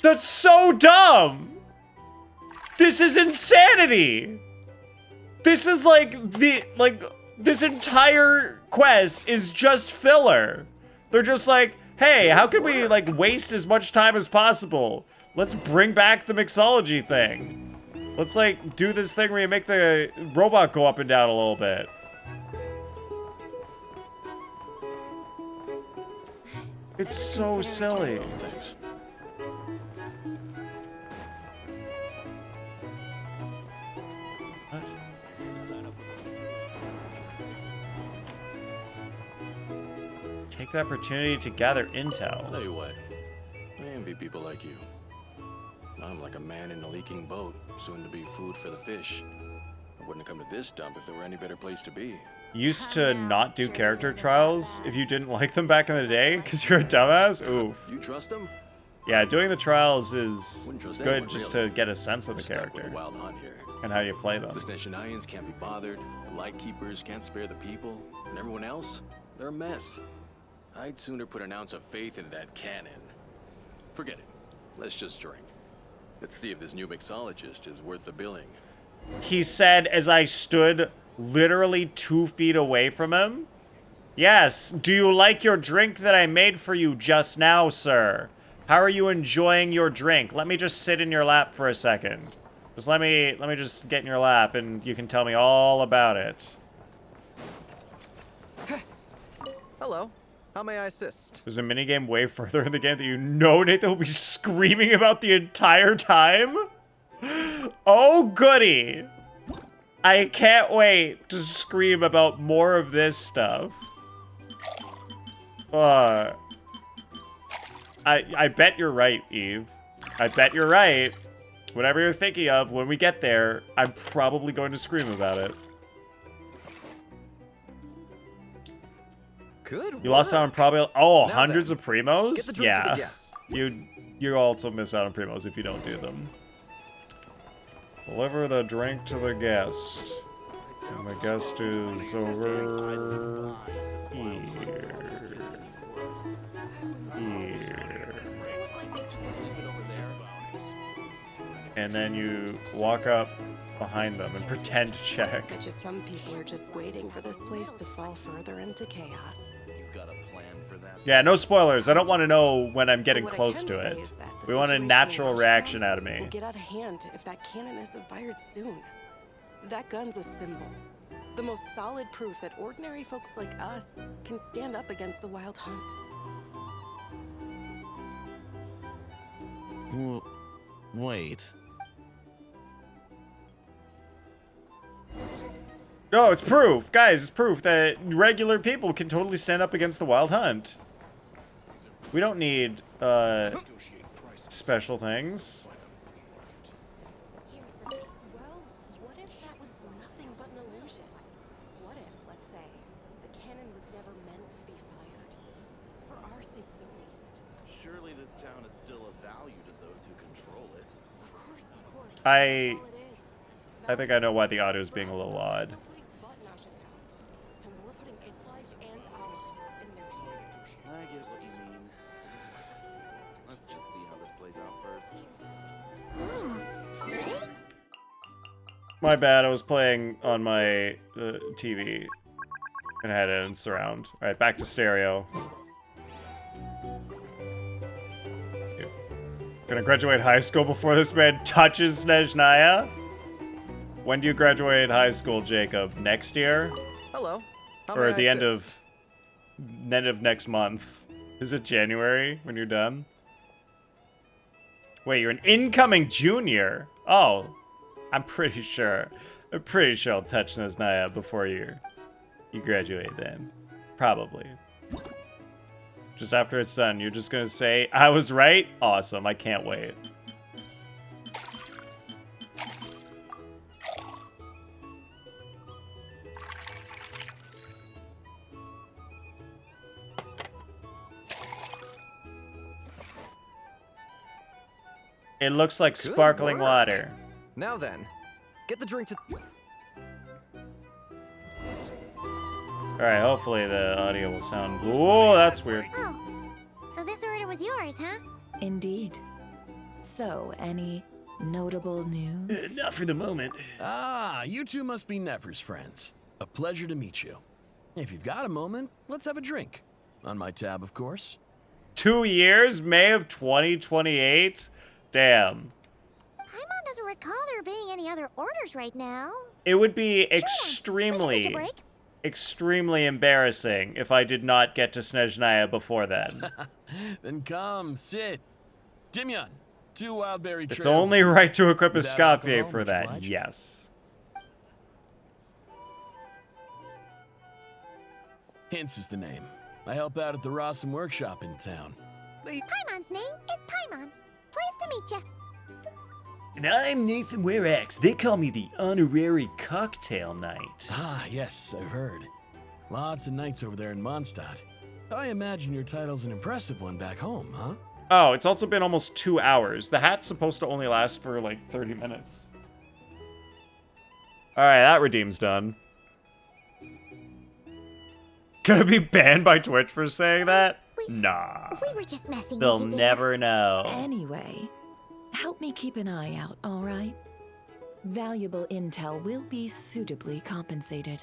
That's so dumb! This is insanity! This is this entire quest is just filler. They're just like, hey, how can we waste as much time as possible? Let's bring back the mixology thing. Let's do this thing where you make the robot go up and down a little bit. It's so silly. Thanks. What? Take the opportunity to gather intel. Tell you what, I envy people like you. I'm like a man in a leaking boat, soon to be food for the fish. I wouldn't have come to this dump if there were any better place to be. Used to not do character trials if you didn't like them back in the day because you're a dumbass? Oof. You trust them? Yeah, doing the trials is Wouldn't trust good anyone, just really. to get a sense of We're the stuck with character a wild hunt here. and how you play them. The Sneshanians can't be bothered, the Lightkeepers can't spare the people, and everyone else, they're a mess. I'd sooner put an ounce of faith into that cannon. Forget it. Let's just drink. Let's see if this new mixologist is worth the billing. He said as I stood literally 2 feet away from him. Yes, do you like your drink that I made for you just now, sir? How are you enjoying your drink? Let me just sit in your lap for a second. Just let me just get in your lap and you can tell me all about it. Hello. How may I assist? There's a minigame way further in the game that you know Nathan will be screaming about the entire time? Oh, goody! I can't wait to scream about more of this stuff. I bet you're right, Eve. I bet you're right. Whatever you're thinking of, when we get there, I'm probably going to scream about it. Good You lost out on work. probably Now hundreds then, of primos. Get the drink to Yeah, the guest. you also miss out on primos if you don't do them. Deliver the drink to the guest, and the guest is over here. And then you walk up behind them and pretend to check. Bet you some people are just waiting for this place to fall further into chaos. Yeah, no spoilers. I don't want to know when I'm getting But what I close can to say it. is that the We want a situation natural in reaction Washington out of me. will get out of hand if that cannon isn't fired soon. That gun's a symbol. The most solid proof that ordinary folks like us can stand up against the Wild Hunt. Wait. No, it's proof. Guys, it's proof that regular people can totally stand up against the Wild Hunt. We don't need, special things. Here's the thing. Well, what if that was nothing but an illusion? What if, let's say, the cannon was never meant to be fired? For our sakes, at least. Surely this town is still of value to those who control it. Of course, of course. I That's all it is. I think I know why the audio is being a little odd. There's no place but Nasha Town, and we're putting its life and ours in their hands. I get what you mean. Let's just see how this plays out first. My bad, I was playing on my TV and I had it in surround. Alright, back to stereo. Gonna graduate high school before this man touches Snezhnaya? When do you graduate high school, Jacob? Next year? Hello. How Or may at the I end assist? of next month? Is it January when you're done? Wait, you're an incoming junior? Oh. I'm pretty sure I'll touch Snezhnaya before you graduate then. Probably. Just after it's done, you're just gonna say, I was right? Awesome, I can't wait. It looks like Good sparkling work. water. Now then, get the drink to. Alright, hopefully the audio will sound... Whoa, that's weird. Oh, so this order was yours, huh? Indeed. So, any notable news? Not for the moment. Ah, you two must be Nefer's friends. A pleasure to meet you. If you've got a moment, let's have a drink. On my tab, of course. 2 years? May of 2028? Damn. Paimon doesn't recall there being any other orders right now. It would be We can take a extremely, break. extremely embarrassing if I did not get to Snezhnaya before then. Then come, sit. Dimyon, 2 wildberry It's trails. only right to equip a Without Scavier alcohol, for much that, obliged. yes. Hints is the name. I help out at the Rossum workshop in town. Paimon's name is Paimon. Pleased to meet you. And I'm Nathan Warax. They call me the Honorary Cocktail Knight. Ah, yes, I've heard. Lots of nights over there in Mondstadt. I imagine your title's an impressive one back home, huh? Oh, it's also been almost 2 hours. The hat's supposed to only last for like 30 minutes. Alright, that redeem's done. Gonna be banned by Twitch for saying that? Nah. We were just messing They'll with you. never know. Anyway, help me keep an eye out, all right? Valuable intel will be suitably compensated.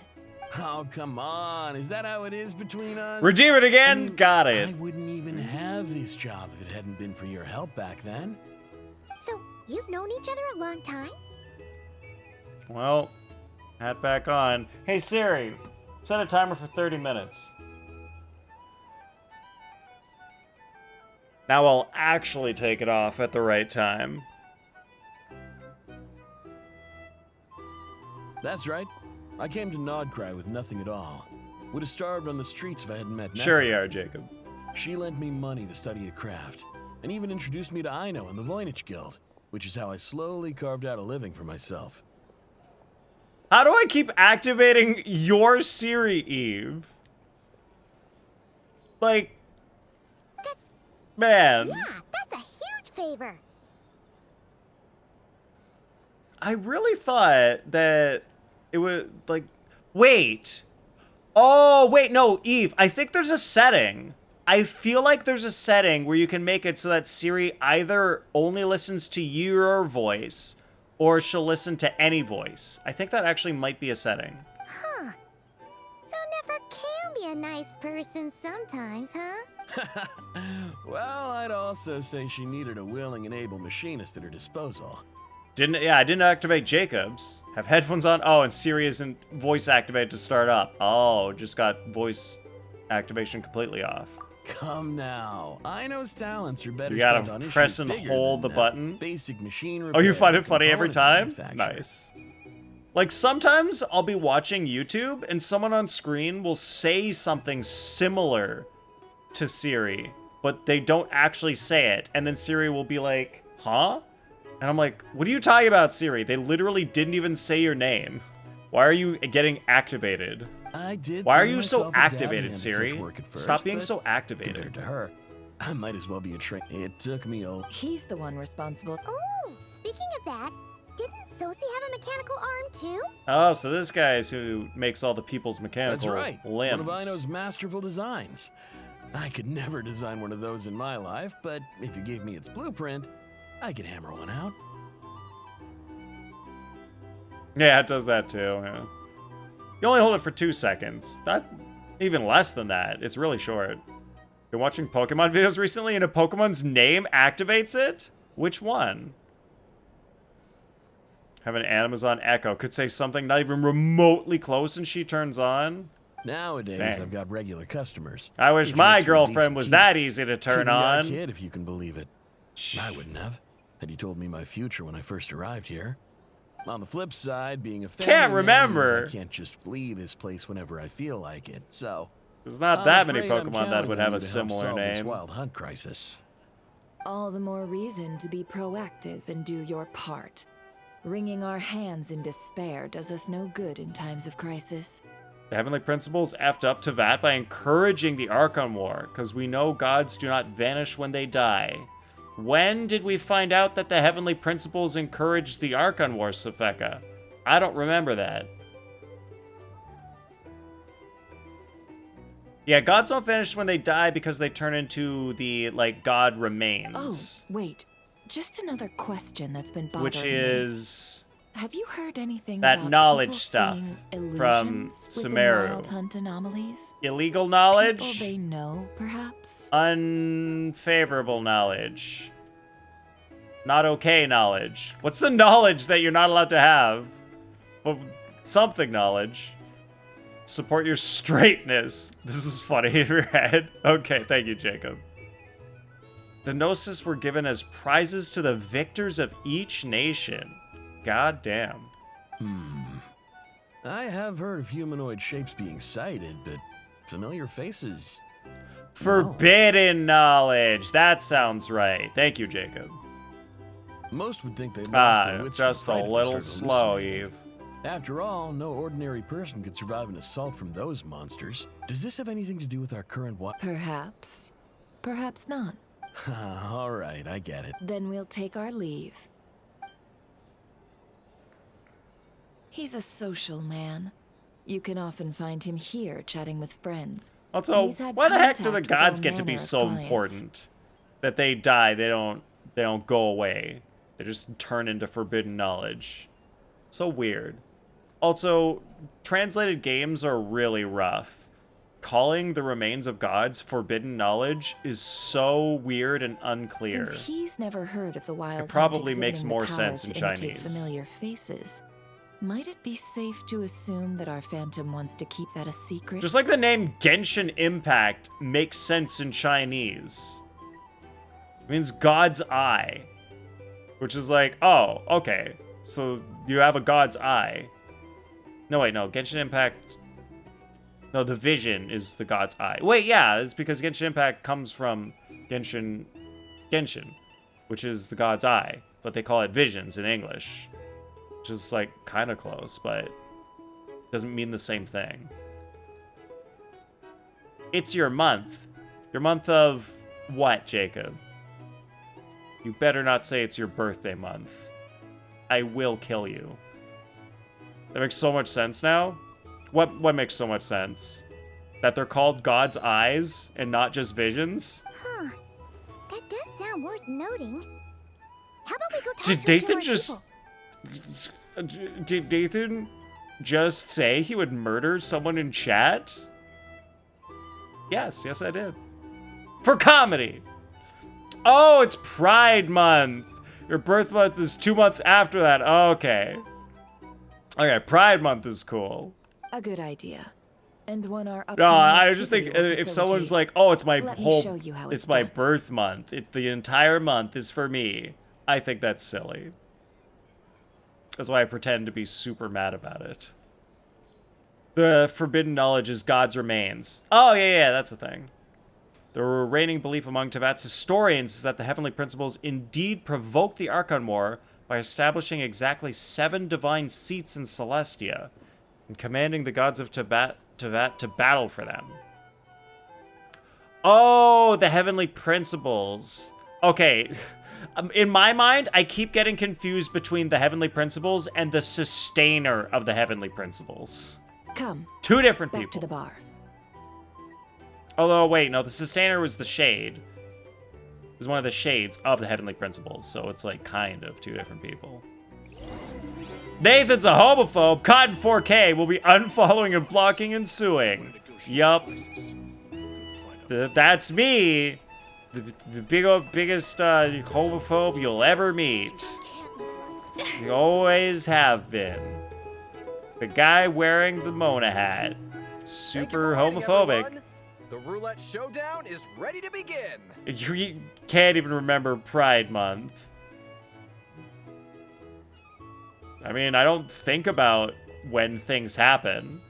Oh, come on. Is that how it is between us? Redeem it again? I mean, Got it. I wouldn't even have this job if it hadn't been for your help back then. So, you've known each other a long time? Well, hat back on. Hey Siri, set a timer for 30 minutes. Now I'll actually take it off at the right time. That's right. I came to Nod-Krai with nothing at all. Would have starved on the streets if I hadn't met Sure Nefer. you are, Jacob. She lent me money to study a craft, and even introduced me to Aino and the Voynich Guild, which is how I slowly carved out a living for myself. How do I keep activating your Siri, Eve? Like, man. Yeah, that's a huge favor. I really thought that it would, like, wait. Oh, wait, no, Eve, I think there's a setting. I feel like there's a setting where you can make it so that Siri either only listens to your voice or she'll listen to any voice. I think that actually might be a setting. Huh. So Nefer can be a nice person sometimes, huh? Well, I'd also say she needed a willing and able machinist at her disposal. I didn't activate Jacob's. Have headphones on. Oh, and Siri isn't voice activated to start up. Oh, just got voice activation completely off. Come now. Aino's talents are better You gotta spent on press issues and bigger hold than the that button? Basic machine Oh, repair. you find it and funny every component time? manufacture. Nice. Like, sometimes I'll be watching YouTube and someone on screen will say something similar to Siri, but they don't actually say it. And then Siri will be like, huh? And I'm like, what are you talking about, Siri? They literally didn't even say your name. Why are you getting activated? I did. Why are throw you so myself a dab activated, hand at Siri? such work at first, Stop being but so activated. Compared to her, I might as well be a train. It took me a... He's the one responsible. Oh, speaking of that, didn't Sosi have a mechanical arm too? Oh, so this guy is who makes all the people's mechanical That's right. limbs. One of Aino's masterful designs. I could never design one of those in my life, but if you gave me its blueprint, I could hammer one out. Yeah, it does that too, yeah. You only hold it for 2 seconds. Not even less than that. It's really short. Been watching Pokemon videos recently and a Pokemon's name activates it? Which one? Have an Amazon Echo. Could say something not even remotely close and she turns on? Nowadays, Dang. I've got regular customers. I wish Which my makes for a girlfriend decent was keep. that easy to turn Even a on. kid, if you can believe it. I wouldn't have. Had you told me my future when I first arrived here. On the flip side, being a family Can't man remember. means I can't just flee this place whenever I feel like it. So There's not I'm that many afraid I'm Pokemon that would counting have on a you to help similar solve this name. wild hunt crisis. All the more reason to be proactive and do your part. Wringing our hands in despair does us no good in times of crisis. The Heavenly Principles effed up Tevat by encouraging the Archon War, because we know gods do not vanish when they die. When did we find out that the Heavenly Principles encouraged the Archon War, Safeka? I don't remember that. Yeah, gods don't vanish when they die because they turn into the, like, god remains. Oh, wait. Just another question that's been bothering which is... me. Have you heard anything that about knowledge people stuff seeing from illusions within Sumeru. Wild Hunt anomalies? Illegal knowledge? People they know, perhaps? Unfavorable knowledge. Not okay knowledge. What's the knowledge that you're not allowed to have? Well, something knowledge. Support your straightness. This is funny in your head. Okay, thank you, Jacob. The Gnosis were given as prizes to the victors of each nation. God damn. I have heard of humanoid shapes being sighted, but familiar faces... Forbidden knowledge. That sounds right. Thank you, Jacob. Most would think they lost their wits Just a from fright if they little started slow, hallucinating. Eve. After all, no ordinary person could survive an assault from those monsters. Does this have anything to do with our current Perhaps. Perhaps not. All right, I get it. Then we'll take our leave. He's a social man. You can often find him here chatting with friends. Also, He's had why the heck do contact the with gods all get to be manner of so clients. important that they die? They don't go away. They just turn into forbidden knowledge. So weird. Also, translated games are really rough. Calling the remains of gods forbidden knowledge is so weird and unclear. Since he's never heard of the wild hunt probably makes exhibiting more the power sense to in imitate Chinese. familiar faces, might it be safe to assume that our phantom wants to keep that a secret? Just like the name Genshin Impact makes sense in Chinese. It means God's Eye. Which is like, oh, okay. So you have a God's Eye. No, wait, no. Genshin Impact... No, the vision is the God's Eye. Wait, yeah, it's because Genshin Impact comes from Genshin, which is the God's Eye. But they call it visions in English. Which is, like, kind of close, but doesn't mean the same thing. It's your month. Your month of what, Jacob? You better not say it's your birthday month. I will kill you. That makes so much sense now. What makes so much sense? That they're called God's eyes and not just visions? Huh. That does sound worth noting. How about we go talk Did to Nathan our just... people? Did Nathan just say he would murder someone in chat? Yes, I did. For comedy! Oh, it's Pride Month! Your birth month is 2 months after that. Okay. Okay, Pride Month is cool. A good idea. And one our No, upcoming I just think activity will if someone's facilitate. like, oh, it's my Let me whole, show you how it's it's my done. birth month. It's the entire month is for me. I think that's silly. That's why I pretend to be super mad about it. The forbidden knowledge is God's remains. Oh, yeah, that's a thing. The reigning belief among Tevat's historians is that the heavenly principles indeed provoked the Archon War by establishing exactly 7 divine seats in Celestia and commanding the gods of Tevat to battle for them. Oh, the heavenly principles. Okay. In my mind, I keep getting confused between the heavenly principles and the sustainer of the heavenly principles. Come, 2 different back people. to the bar. Although, wait, no, the sustainer was the shade. Is one of the shades of the heavenly principles, so it's like kind of 2 different people. Nathan's a homophobe. Cotton 4K will be unfollowing and blocking and suing. Yup. That's me. The biggest homophobe you'll ever meet. You always have been. The guy wearing the Mona hat. Super homophobic. The roulette showdown is ready to begin. You can't even remember Pride Month. I mean, I don't think about when things happen.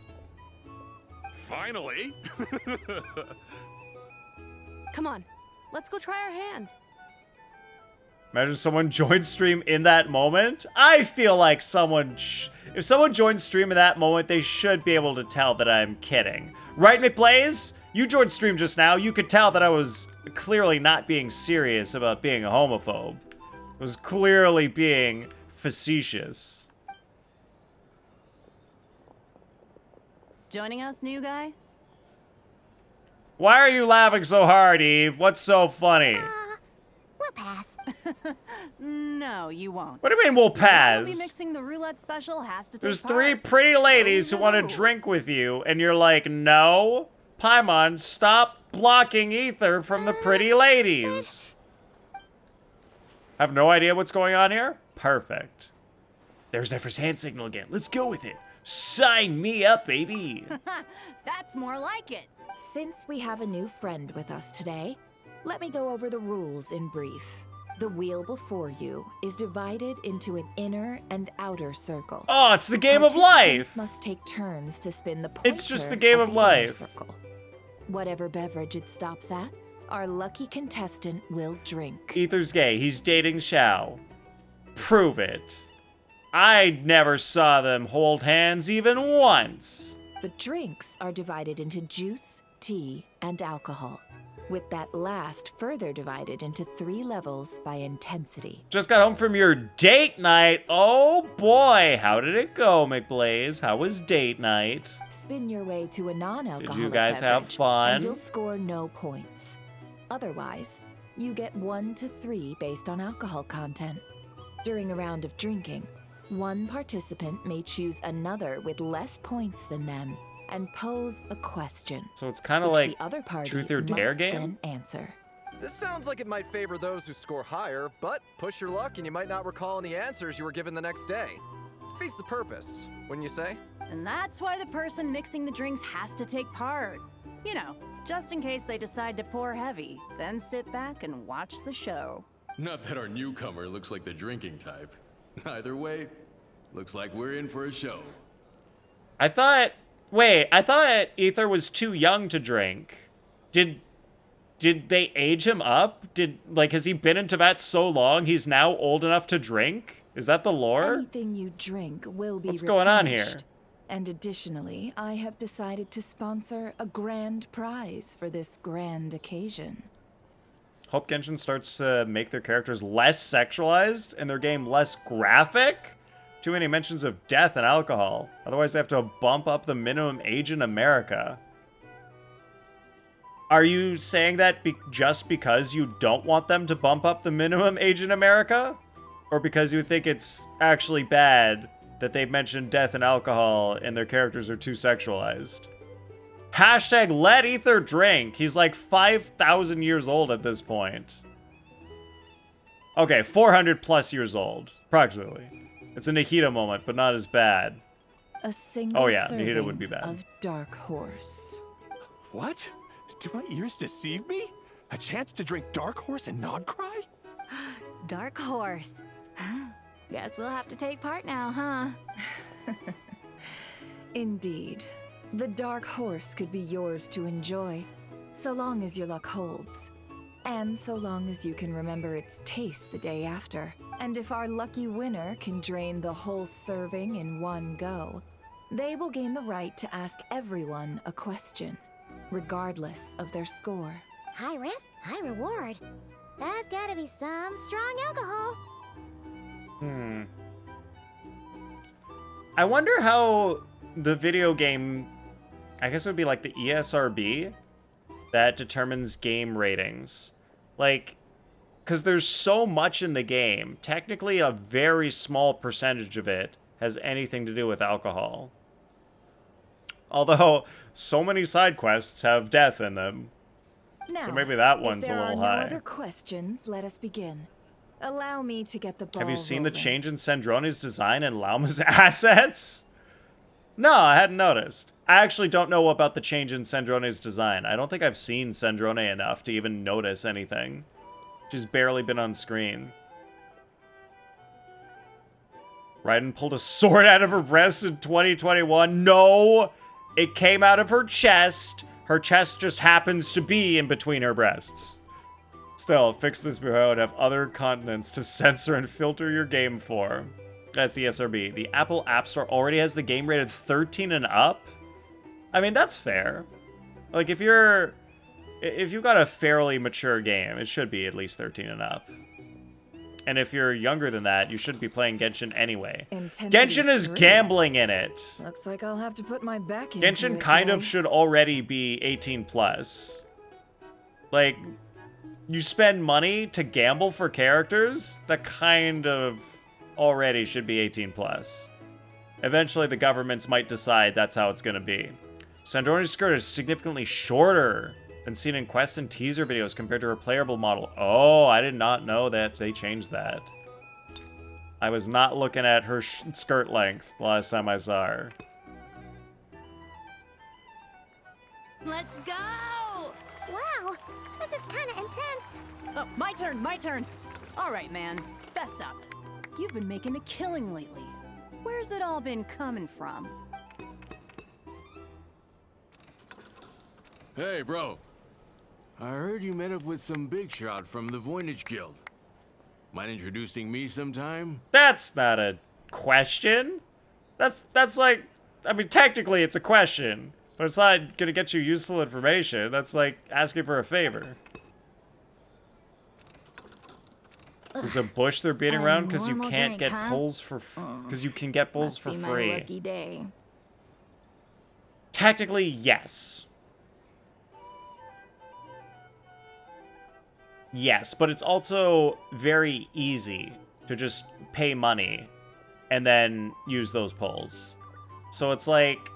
Finally! Come on, let's go try our hand. Imagine someone joined stream in that moment. I feel like if someone joined stream in that moment, they should be able to tell that I'm kidding. Right, McBlaze? You joined stream just now. You could tell that I was clearly not being serious about being a homophobe. I was clearly being facetious. Joining us, new guy? Why are you laughing so hard, Eve? What's so funny? We'll pass. No, you won't. What do you mean we'll Be pass? mixing the roulette special has to take There's part. 3 pretty ladies who Those are want the to rules. drink with you, and you're like, no? Paimon, stop blocking Ether from the pretty ladies. Have no idea what's going on here? Perfect. There's Nefer's hand signal again. Let's go with it. Sign me up, baby. That's more like it. Since we have a new friend with us today, let me go over the rules in brief. The wheel before you is divided into an inner and outer circle. Oh, it's the game of Participants life. must take turns to spin the pointer. It's just the game of inner life. Circle. Whatever beverage it stops at, our lucky contestant will drink. Ether's gay. He's dating Xiao. Prove it. I never saw them hold hands even once. The drinks are divided into juice, tea, and alcohol, with that last further divided into 3 levels by intensity. Just got home from your date night. Oh boy, how did it go, McBlaze? How was date night? Spin your way to a non-alcoholic Did you guys have beverage, fun? And you'll score no points. Otherwise, you get 1 to 3 based on alcohol content. During a round of drinking, one participant may choose another with less points than them and pose a question. So it's kind of which like the other party Truth or Dare must game? then answer. This sounds like it might favor those who score higher, but push your luck and you might not recall any answers you were given the next day. Defeats the purpose, wouldn't you say? And that's why the person mixing the drinks has to take part. You know, just in case they decide to pour heavy, then sit back and watch the show. Not that our newcomer looks like the drinking type. Either way, looks like we're in for a show. I thought Ether was too young to drink. Did they age him up? Has he been in Tibet so long he's now old enough to drink? Is that the lore? Anything you drink will be What's going on here? replenished. And additionally, I have decided to sponsor a grand prize for this grand occasion. Hope Genshin starts to make their characters less sexualized and their game less graphic? Too many mentions of death and alcohol. Otherwise, they have to bump up the minimum age in America. Are you saying that just because you don't want them to bump up the minimum age in America? Or because you think it's actually bad that they've mentioned death and alcohol and their characters are too sexualized? Hashtag let Ether drink. He's like 5,000 years old at this point. Okay, 400 plus years old, approximately. It's a Nikita moment, but not as bad. A single Oh yeah, serving Nikita would be bad. of Dark Horse. What? Do my ears deceive me? A chance to drink Dark Horse and Nod-Krai? Dark Horse. Guess we'll have to take part now, huh? Indeed. The Dark Horse could be yours to enjoy, so long as your luck holds. And so long as you can remember its taste the day after. And if our lucky winner can drain the whole serving in one go, they will gain the right to ask everyone a question, regardless of their score. High risk, high reward. That's gotta be some strong alcohol. I wonder how the video game, I guess it would be like the ESRB, that determines game ratings. Like, because there's so much in the game, technically a very small percentage of it has anything to do with alcohol. Although, so many side quests have death in them. Now, So maybe that one's if a there little are high. no other questions, let us begin. Allow me to get the ball Have you seen the rolling. change in Sandrone's design and Lauma's assets? No, I hadn't noticed. I actually don't know about the change in Sandrone's design. I don't think I've seen Sandrone enough to even notice anything. She's barely been on screen. Raiden pulled a sword out of her breast in 2021. No, it came out of her chest. Her chest just happens to be in between her breasts. Still, fix this before and have other continents to censor and filter your game for. That's the SRB. The Apple App Store already has the game rated 13 and up. I mean, that's fair. Like, if you've got a fairly mature game, it should be at least 13 and up. And if you're younger than that, you shouldn't be playing Genshin anyway. Genshin is gambling in it. Looks like I'll have to put my back into Genshin it kind today. of should already be 18 plus. Like, you spend money to gamble for characters, that kind of already should be 18 plus. Eventually, the governments might decide that's how it's gonna be. Sandorni's skirt is significantly shorter than seen in quests and teaser videos compared to her playable model. Oh, I did not know that they changed that. I was not looking at her skirt length last time I saw her. Let's go! Wow, this is kind of intense. Oh, my turn. All right, man, fess up. You've been making a killing lately. Where's it all been coming from? Hey, bro. I heard you met up with some big shot from the Voynich Guild. Mind introducing me sometime? That's not a question. That's like, I mean, technically it's a question, but it's not gonna get you useful information. That's like asking for a favor. There's a bush they're beating around because you can't get pulls for, because you can get pulls for free. My lucky day. Technically, yes. Yes, but it's also very easy to just pay money and then use those pulls. So it's like,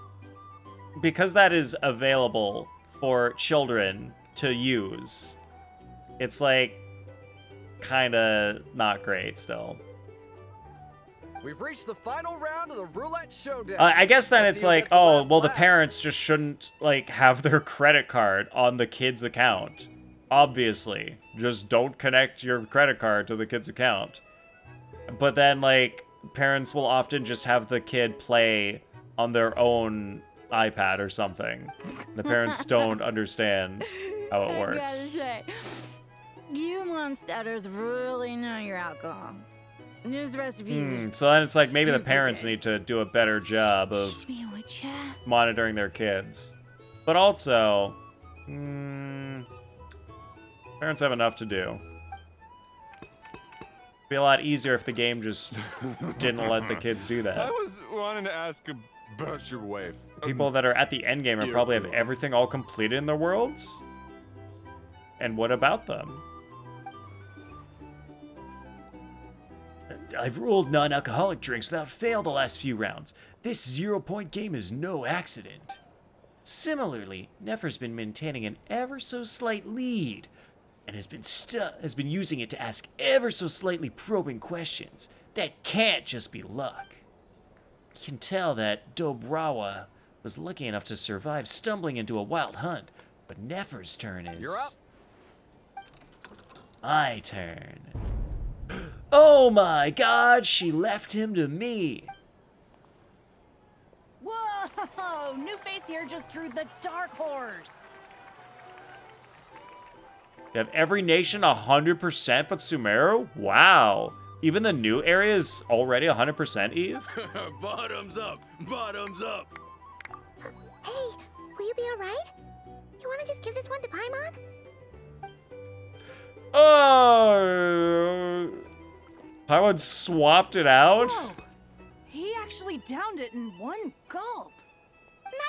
because that is available for children to use, it's like kind of not great still. We've reached the final round of the roulette showdown. I guess then Let's it's see who like, gets the oh, last well, the laugh. parents just shouldn't like have their credit card on the kid's account. Obviously, just don't connect your credit card to the kid's account. But then, like, parents will often just have the kid play on their own iPad or something. The parents don't understand how it I gotta works. say, you monsters really know your alcohol. These recipes are So then it's like maybe the super parents good. need to do a better job of Teach me, would ya? monitoring their kids. But also, parents have enough to do. It'd be a lot easier if the game just didn't let the kids do I that. was wanting to ask about your wife. People that are at the end game are probably have everything all completed in their worlds. And what about them? I've rolled non-alcoholic drinks without fail the last few rounds. This 0-point game is no accident. Similarly, Nefer's been maintaining an ever so slight lead, and has been using it to ask ever so slightly probing questions. That can't just be luck. You can tell that Dobrawa was lucky enough to survive stumbling into a wild hunt, but Nefer's turn is... You're up. My turn. Oh my god, she left him to me. Whoa! New face here just drew the Dark Horse. You have every nation 100% but Sumeru? Wow. Even the new area is already 100% Eve? Bottoms up! Bottoms up! Hey, will you be alright? You wanna just give this one to Paimon? Oh! Paimon swapped it out? Whoa! He actually downed it in one gulp.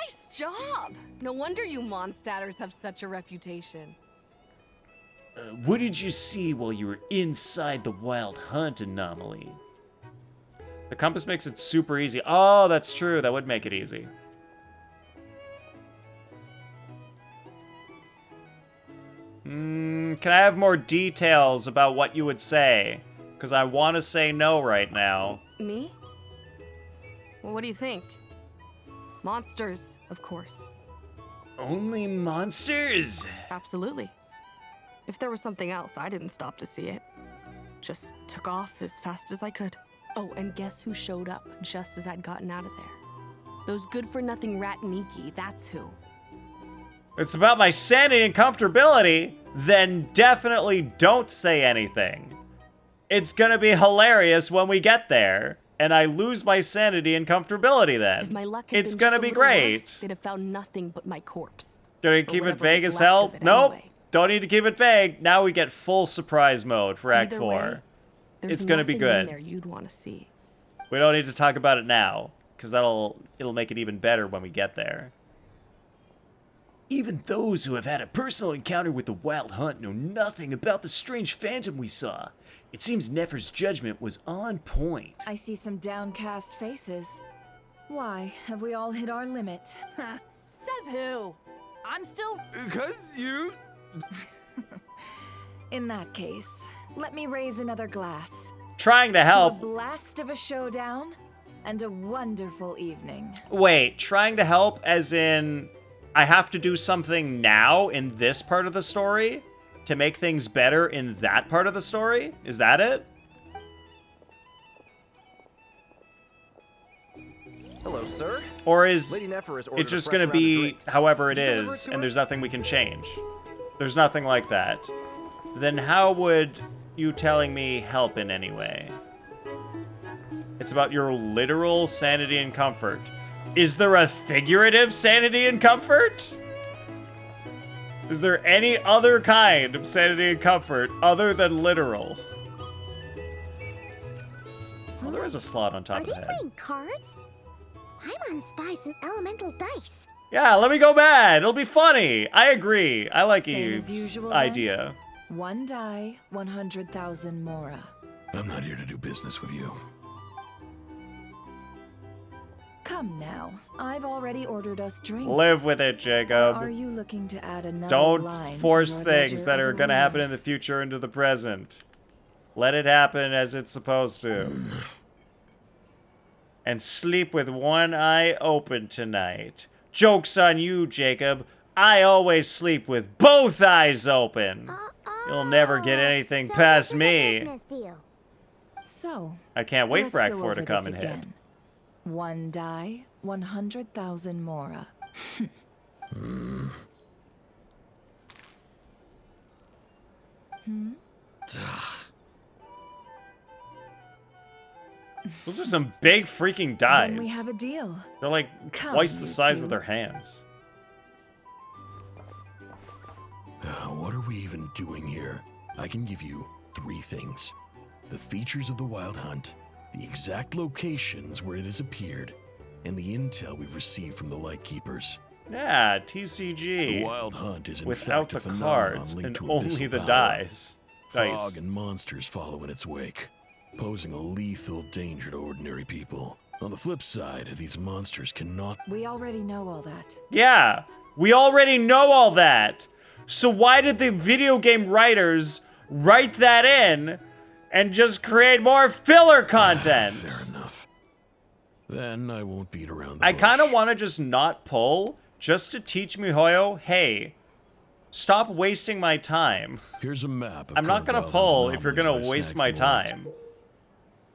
Nice job! No wonder you Mondstatters have such a reputation. What did you see while you were inside the Wild Hunt anomaly? The compass makes it super easy. Oh, that's true. That would make it easy. Can I have more details about what you would say? Because I want to say no right now. Me? Well, what do you think? Monsters, of course. Only monsters? Absolutely. If there was something else, I didn't stop to see it. Just took off as fast as I could. Oh, and guess who showed up just as I'd gotten out of there? Those good-for-nothing rat Niki, that's who. It's about my sanity and comfortability, then definitely don't say anything. It's gonna be hilarious when we get there, and I lose my sanity and comfortability then. If my luck had It's been gonna just a be little great. worse, they'd have found nothing but my corpse. Gonna Or keep it whatever vague was as left hell? of it Nope. anyway. Don't need to keep it vague. Now we get full surprise mode for Act Either 4. way, there's It's gonna be nothing in good. there you'd want to see. We don't need to talk about it now, because it'll make it even better when we get there. Even those who have had a personal encounter with the Wild Hunt know nothing about the strange phantom we saw. It seems Nefer's judgment was on point. I see some downcast faces. Why, have we all hit our limit? Says who? I'm still. Because you. In that case, let me raise another glass. Trying to help. To a blast of a showdown and a wonderful evening. Wait, trying to help as in I have to do something now in this part of the story to make things better in that part of the story? Is that it? Hello, sir. Or is Lady Nefer has it ordered just a fresh gonna round of be drinks. however it Did you deliver is to and her? there's nothing we can change? There's nothing like that. Then how would you telling me help in any way? It's about your literal sanity and comfort. Is there a figurative sanity and comfort? Is there any other kind of sanity and comfort other than literal? Well, there is a slot on top Are of they the head. playing cards? I'm on spy some elemental dice. Yeah, let me go mad. It'll be funny. I agree. I like Same as Eve's usual, then? idea. One die, 100,000 mora. I'm not here to do business with you. Come now, I've already ordered us drinks. Live with it, Or Jacob. are you looking to add another Don't line to force your things ledger that of are going to happen in the arrears? future into the present. Let it happen as it's supposed to. And sleep with one eye open tonight. Joke's on you, Jacob. I always sleep with both eyes open. You'll never get anything So past this is a me. business deal. So, I can't wait for let's Act go 4 to over come this and hit. again. One die, 100,000 mora. Those are some big freaking dice. Then we have a deal. They're like Come, twice the you size two. of their hands. What are we even doing here? I can give you 3 things. The features of the Wild Hunt, the exact locations where it has appeared, and the intel we've received from the Lightkeepers. Yeah, The TCG. Wild Hunt is in Without fact the a phenomenon cards linked and to only abyssal the power. dice. Fog and monsters follow in its wake, posing a lethal danger to ordinary people. On the flip side, these monsters cannot. We already know all that. Yeah, we already know all that. So why did the video game writers write that in and just create more filler content? Fair enough. Then I won't beat around the I bush. kind of want to just not pull, just to teach MiHoYo, hey, stop wasting my time. Here's a map. Of I'm not current gonna Wild pull Hunt if you're anomalies gonna I waste snagged my from Light. time.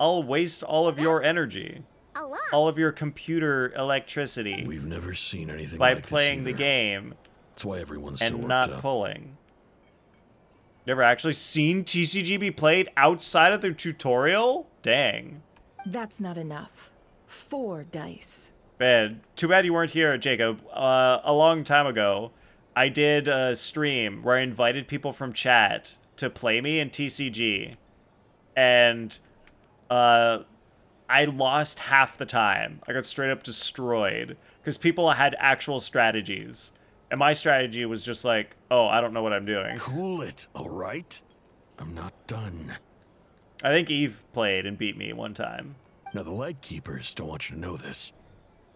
I'll waste all of your energy, A lot. all of your computer electricity We've never seen anything by like playing this the either. game That's why everyone's so and worked not up. pulling. Never actually seen TCG be played outside of their tutorial? Dang. That's not enough. 4 dice. Man, too bad you weren't here, Jacob. A long time ago, I did a stream where I invited people from chat to play me in TCG. And I lost half the time. I got straight up destroyed because people had actual strategies. And my strategy was just like, oh, I don't know what I'm doing. Cool it, all right? I'm not done. I think Eve played and beat me one time. Now, the Lightkeepers don't want you to know this,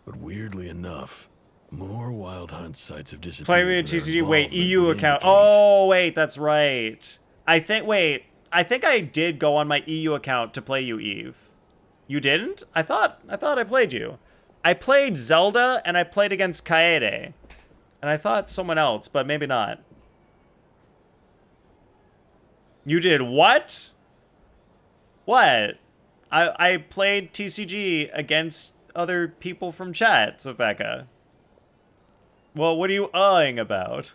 but weirdly enough, more Wild Hunt sites have disappeared. Play me in than their TCG. Wait, involvement EU would account. indicate. Oh, wait, that's right. I think I did go on my EU account to play you, Eve. You didn't? I thought I played you. I played Zelda and I played against Kaede. And I thought someone else, but maybe not. You did what? What? I played TCG against other people from chat, Sofeka. Well, what are you about?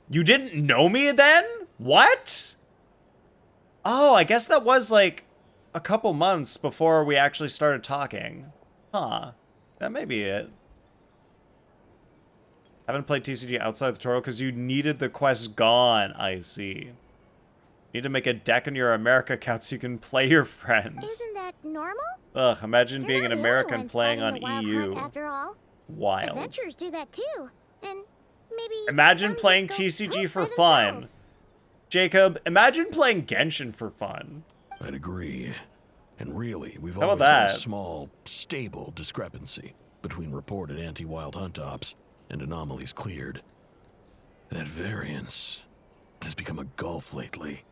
You didn't know me then? What? Oh, I guess that was like a couple months before we actually started talking. Huh. That may be it. Haven't played TCG outside the tutorial because you needed the quest gone, I see. You need to make a deck on your America account so you can play your friends. Isn't that normal? Ugh, imagine You're being not an the only American ones playing fighting on the wild EU. hunt, after all. Wild. Adventurers do that too. And maybe Imagine some playing just go TCG poof for by fun. themselves. Jacob, imagine playing Genshin for fun. I'd agree. And really, we've How about always had a that? small, stable discrepancy between reported anti-wild hunt ops and anomalies cleared. That variance has become a gulf lately.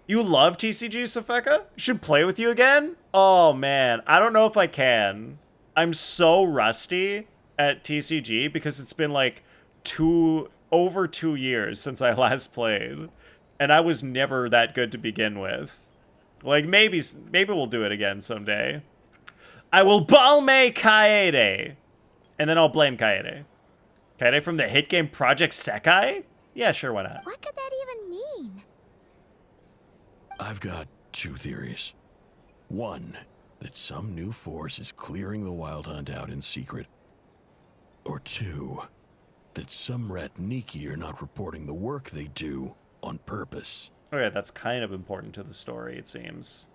You love TCG, Sofeka? Should play with you again? Oh man, I don't know if I can. I'm so rusty at TCG because it's been like over 2 years since I last played. And I was never that good to begin with. Like, maybe we'll do it again someday. I will balme Kaede. And then I'll blame Kaede. Kaede from the hit game Project Sekai? Yeah, sure, why not? What could that even mean? I've got 2 theories. One, that some new force is clearing the wild hunt out in secret. Or 2, that some Ratniki are not reporting the work they do on purpose. Okay, that's kind of important to the story, it seems.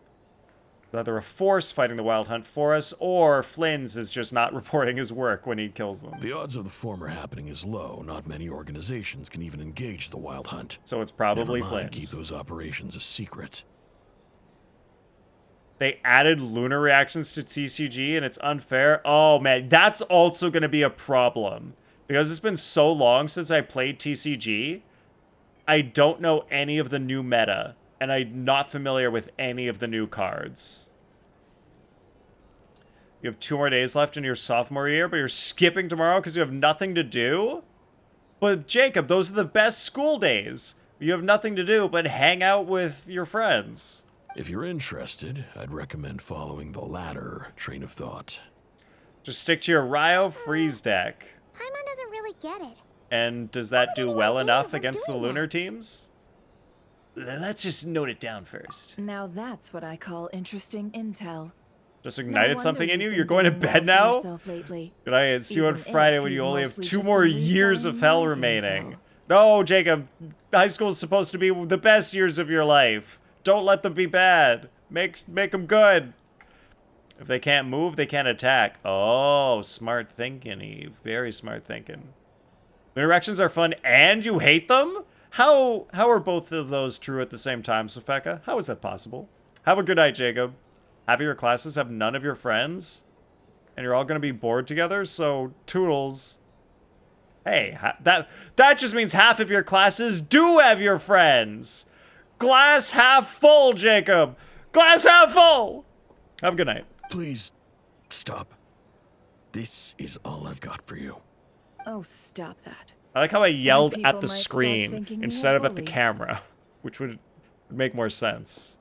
Either a force fighting the wild hunt for us, or Flynn's is just not reporting his work when he kills them. The odds of the former happening is low. Not many organizations can even engage the wild hunt. So it's probably Never mind, Flynn's. keep those operations a secret. They added lunar reactions to TCG and it's unfair. Oh man, that's also going to be a problem. Because it's been so long since I played TCG, I don't know any of the new meta. And I'm not familiar with any of the new cards. You have 2 more days left in your sophomore year, but you're skipping tomorrow because you have nothing to do? But Jacob, those are the best school days. You have nothing to do but hang out with your friends. If you're interested, I'd recommend following the latter train of thought. Just stick to your Ryo freeze deck. Paimon doesn't really get it. And does that do well enough against the doing lunar teams? Let's just note it down first. Now that's what I call interesting intel. Just No ignited wonder something in you've you? been You're going to doing bed well for now? yourself lately. Good night. See you on Even Friday if when you you've only have mostly 2 just more been years of reselling hell my remaining. intel. No, Jacob. High school is supposed to be the best years of your life. Don't let them be bad. Make them good. If they can't move, they can't attack. Oh, smart thinking, Eve. Very smart thinking. Interactions are fun and you hate them? How are both of those true at the same time, Sofeka? How is that possible? Have a good night, Jacob. Half of your classes have none of your friends? And you're all going to be bored together, so toodles. Hey, that just means half of your classes do have your friends. Glass half full, Jacob. Glass half full. Have a good night. Please, stop. This is all I've got for you. Oh, stop that. I like how I yelled people at the might start screen thinking me instead a of at the bully. camera, which would make more sense.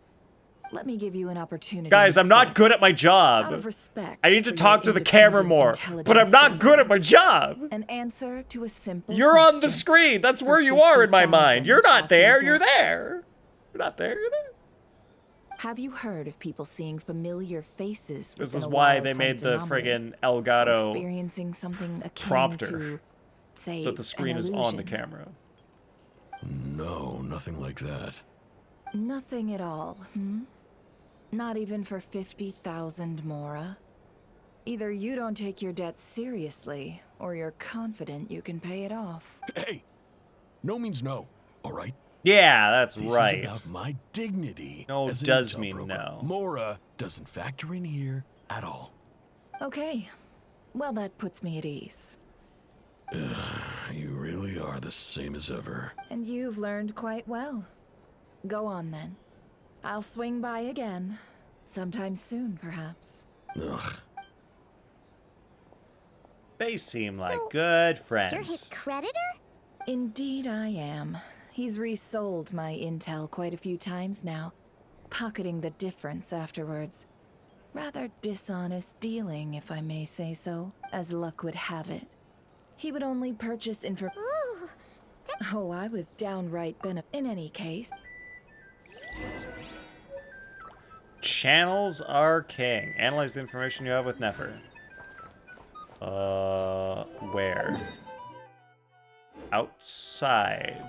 Let me give you an opportunity. Guys, I'm not instead. good at my job. Out of respect I need to for talk your to the camera independent more, but I'm intelligence not and good at my job. An answer to a simple You're on the question. screen. That's For where you are in my 50,000 mind. You're not off your there. You're debt. there. You're not there. You're there. Have you heard of people seeing familiar faces? This within is a why wild they made hunt the anomaly? friggin' Or Elgato experiencing something akin prompter, to, say, so that the screen an is on the illusion? camera. No, nothing like that. Nothing at all, Not even for 50,000 Mora? Either you don't take your debt seriously, or you're confident you can pay it off. Hey, no means no, all right? Yeah, that's This right. is about my dignity. No as an does intel mean broker. no. Mora doesn't factor in here at all. Okay. Well, that puts me at ease. You really are the same as ever. And you've learned quite well. Go on then. I'll swing by again. Sometime soon, perhaps. Ugh. They seem like So, good You're his friends. creditor? Indeed I am. He's resold my intel quite a few times now, pocketing the difference afterwards. Rather dishonest dealing, if I may say so, as luck would have it. He would only purchase Ooh, Oh, I was downright in any case. Channels are king. Analyze the information you have with Nefer. Where? Outside.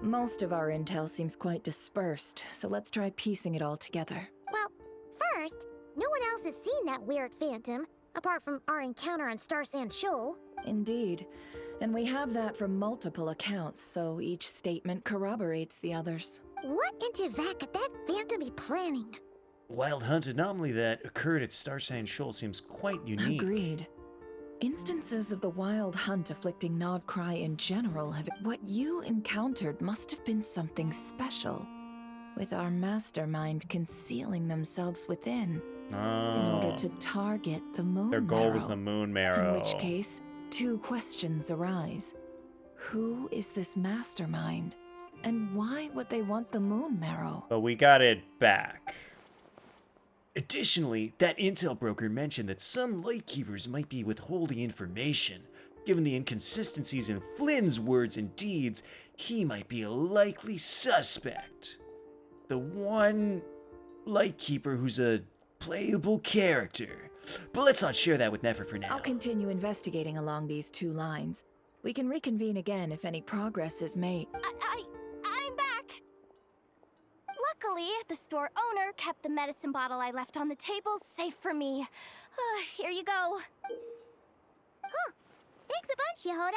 Most of our intel seems quite dispersed, so let's try piecing it all together. well, first, no one else has seen that weird phantom, apart from our encounter on Star Sand Shoal. Indeed. And we have that from multiple accounts, so each statement corroborates the others. What in Teyvat could that phantom be planning? Wild hunt anomaly that occurred at Starsand Shoal seems quite unique. Agreed. Instances of the wild hunt afflicting Nod-Krai in general have... What you encountered must have been something special, with our mastermind concealing themselves within, in order to target the moon Their goal was marrow. the moon marrow. In which case, two questions arise. Who is this mastermind? And why would they want the moon marrow? But we got it back. Additionally, that intel broker mentioned that some Lightkeepers might be withholding information. Given the inconsistencies in Flynn's words and deeds, he might be a likely suspect. The one Lightkeeper who's a playable character. But let's not share that with Nefer for now. I'll continue investigating along these two lines. We can reconvene again if any progress is made. I'm back! Luckily, the store owner kept the medicine bottle I left on the table safe for me. Here you go. Huh. Thanks a bunch, Yehoda.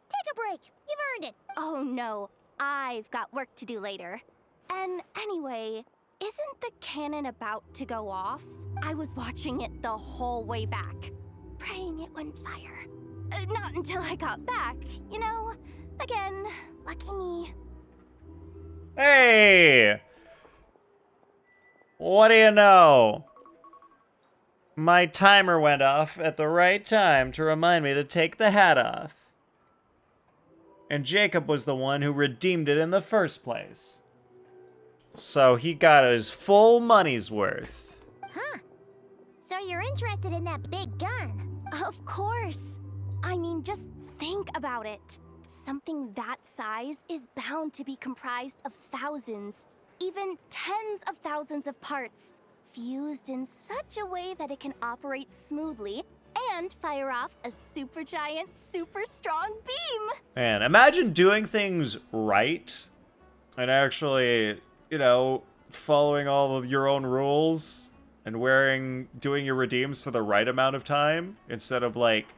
Take a break. You've earned it. Oh no, I've got work to do later. And anyway, isn't the cannon about to go off? I was watching it the whole way back, praying it wouldn't fire. Not until I got back, you know? Again, lucky me. Hey! What do you know? My timer went off at the right time to remind me to take the hat off. And Jacob was the one who redeemed it in the first place. So he got his full money's worth. Huh. So you're interested in that big gun? Of course. I mean, just think about it. Something that size is bound to be comprised of thousands, even tens of thousands of parts, fused in such a way that it can operate smoothly and fire off a supergiant, super strong beam. Man, imagine doing things right and actually, you know, following all of your own rules and doing your redeems for the right amount of time instead of like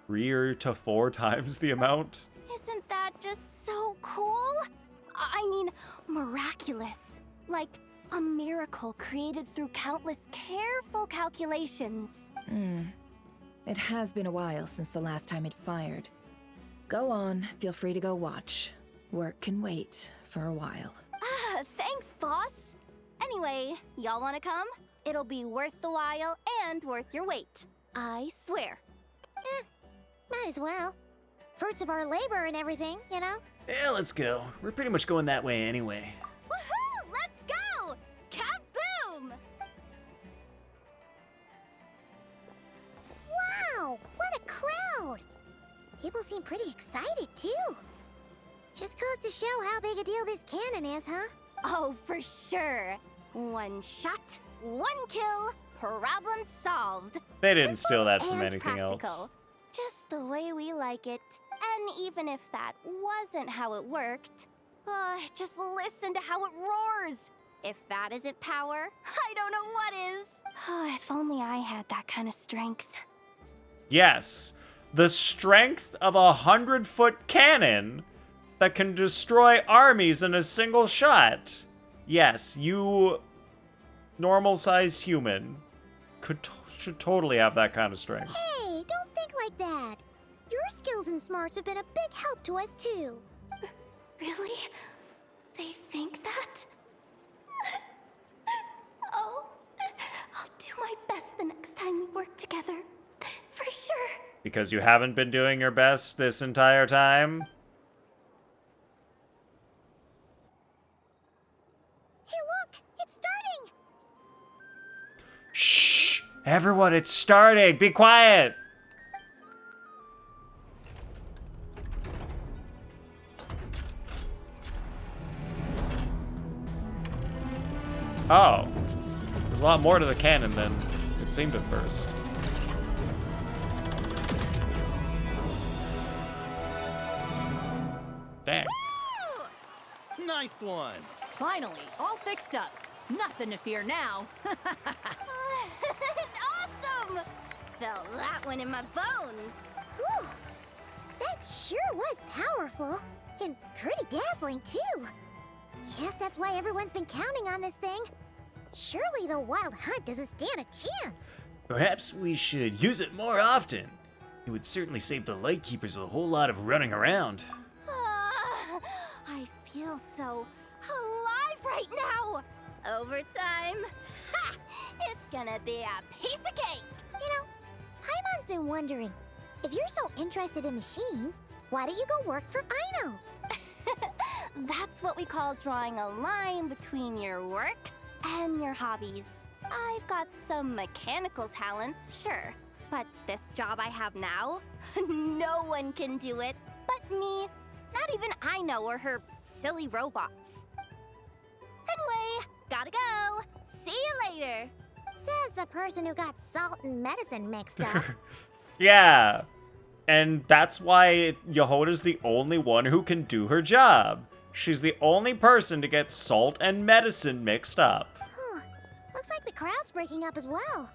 3 to 4 times the amount. Isn't that just so cool? I mean, miraculous. Like a miracle created through countless careful calculations. It has been a while since the last time it fired. Go on, feel free to go watch. Work can wait for a while. Thanks, boss. Anyway, y'all wanna come? It'll be worth the while and worth your wait. I swear. Might as well. Fruits of our labor and everything, you know? Yeah, let's go. We're pretty much going that way anyway. Woohoo! Let's go! Kaboom! Wow! What a crowd! People seem pretty excited, too. Just goes to show how big a deal this cannon is, huh? Oh, for sure. One shot, one kill, problem solved. They didn't steal that Simple from and anything practical. else. Just the way we like it. And even if that wasn't how it worked, just listen to how it roars. If that isn't power, I don't know what is. If only I had that kind of strength. Yes, the strength of a 100-foot cannon that can destroy armies in a single shot. Yes, you normal-sized human should totally have that kind of strength. Hey, don't think like that. Your skills and smarts have been a big help to us, too. Really? They think that? Oh, I'll do my best the next time we work together. For sure. Because you haven't been doing your best this entire time? Hey, look! It's starting! Shh! Everyone, it's starting! Be quiet! Oh. There's a lot more to the cannon than it seemed at first. Dang. Nice one. Finally, all fixed up. Nothing to fear now. Awesome! Felt that one in my bones. Whew. That sure was powerful. And pretty dazzling, too. Guess that's why everyone's been counting on this thing. Surely the Wild Hunt doesn't stand a chance. Perhaps we should use it more often. It would certainly save the Lightkeepers a whole lot of running around. I feel so alive right now. Overtime. Ha! It's gonna be a piece of cake. You know, Paimon's been wondering, if you're so interested in machines, why don't you go work for Aino? That's what we call drawing a line between your work and your hobbies. I've got some mechanical talents, sure. But this job I have now, no one can do it but me. Not even Aino or her silly robots. Anyway, gotta go. See you later. Says the person who got salt and medicine mixed up. Yeah. And that's why Yehoda's the only one who can do her job. She's the only person to get salt and medicine mixed up. Huh. Looks like the crowd's breaking up as well.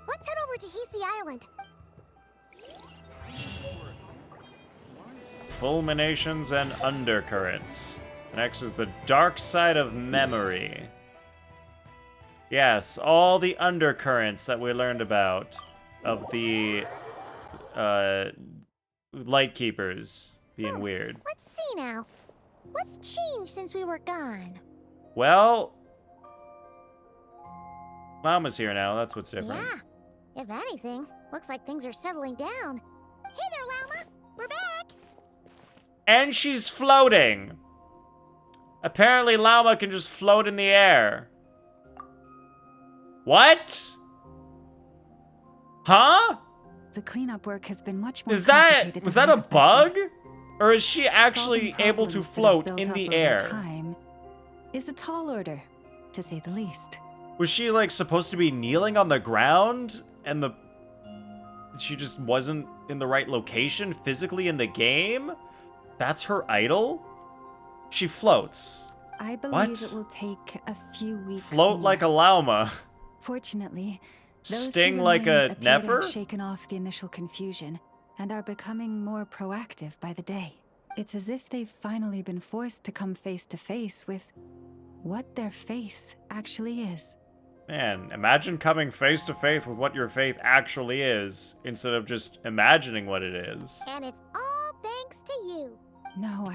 Let's head over to Hisi Island. Fulminations and undercurrents. Next is the dark side of memory. Yes, all the undercurrents that we learned about of the Lightkeepers being weird. Let's see now. What's changed since we were gone? Well, Mama's here now. That's what's different. Yeah. If anything, looks like things are settling down. Hey there, Llama. We're back. And she's floating. Apparently, Llama can just float in the air. What? Huh? The cleanup work has been much more Was that than a expected. bug? Or is she actually Solving able to problems that have float built in up the over air? Time is a tall order, to say the least. Was she like supposed to be kneeling on the ground and she just wasn't in the right location physically in the game? That's her idol? She floats. I believe What? it will take a few weeks. Float more. like a llama. Fortunately, those who Sting like remain a appear to never? have shaken off the initial confusion and are becoming more proactive by the day. It's as if they've finally been forced to come face to face with what their faith actually is. Man, imagine coming face to face with what your faith actually is instead of just imagining what it is. And it's all thanks to you. No,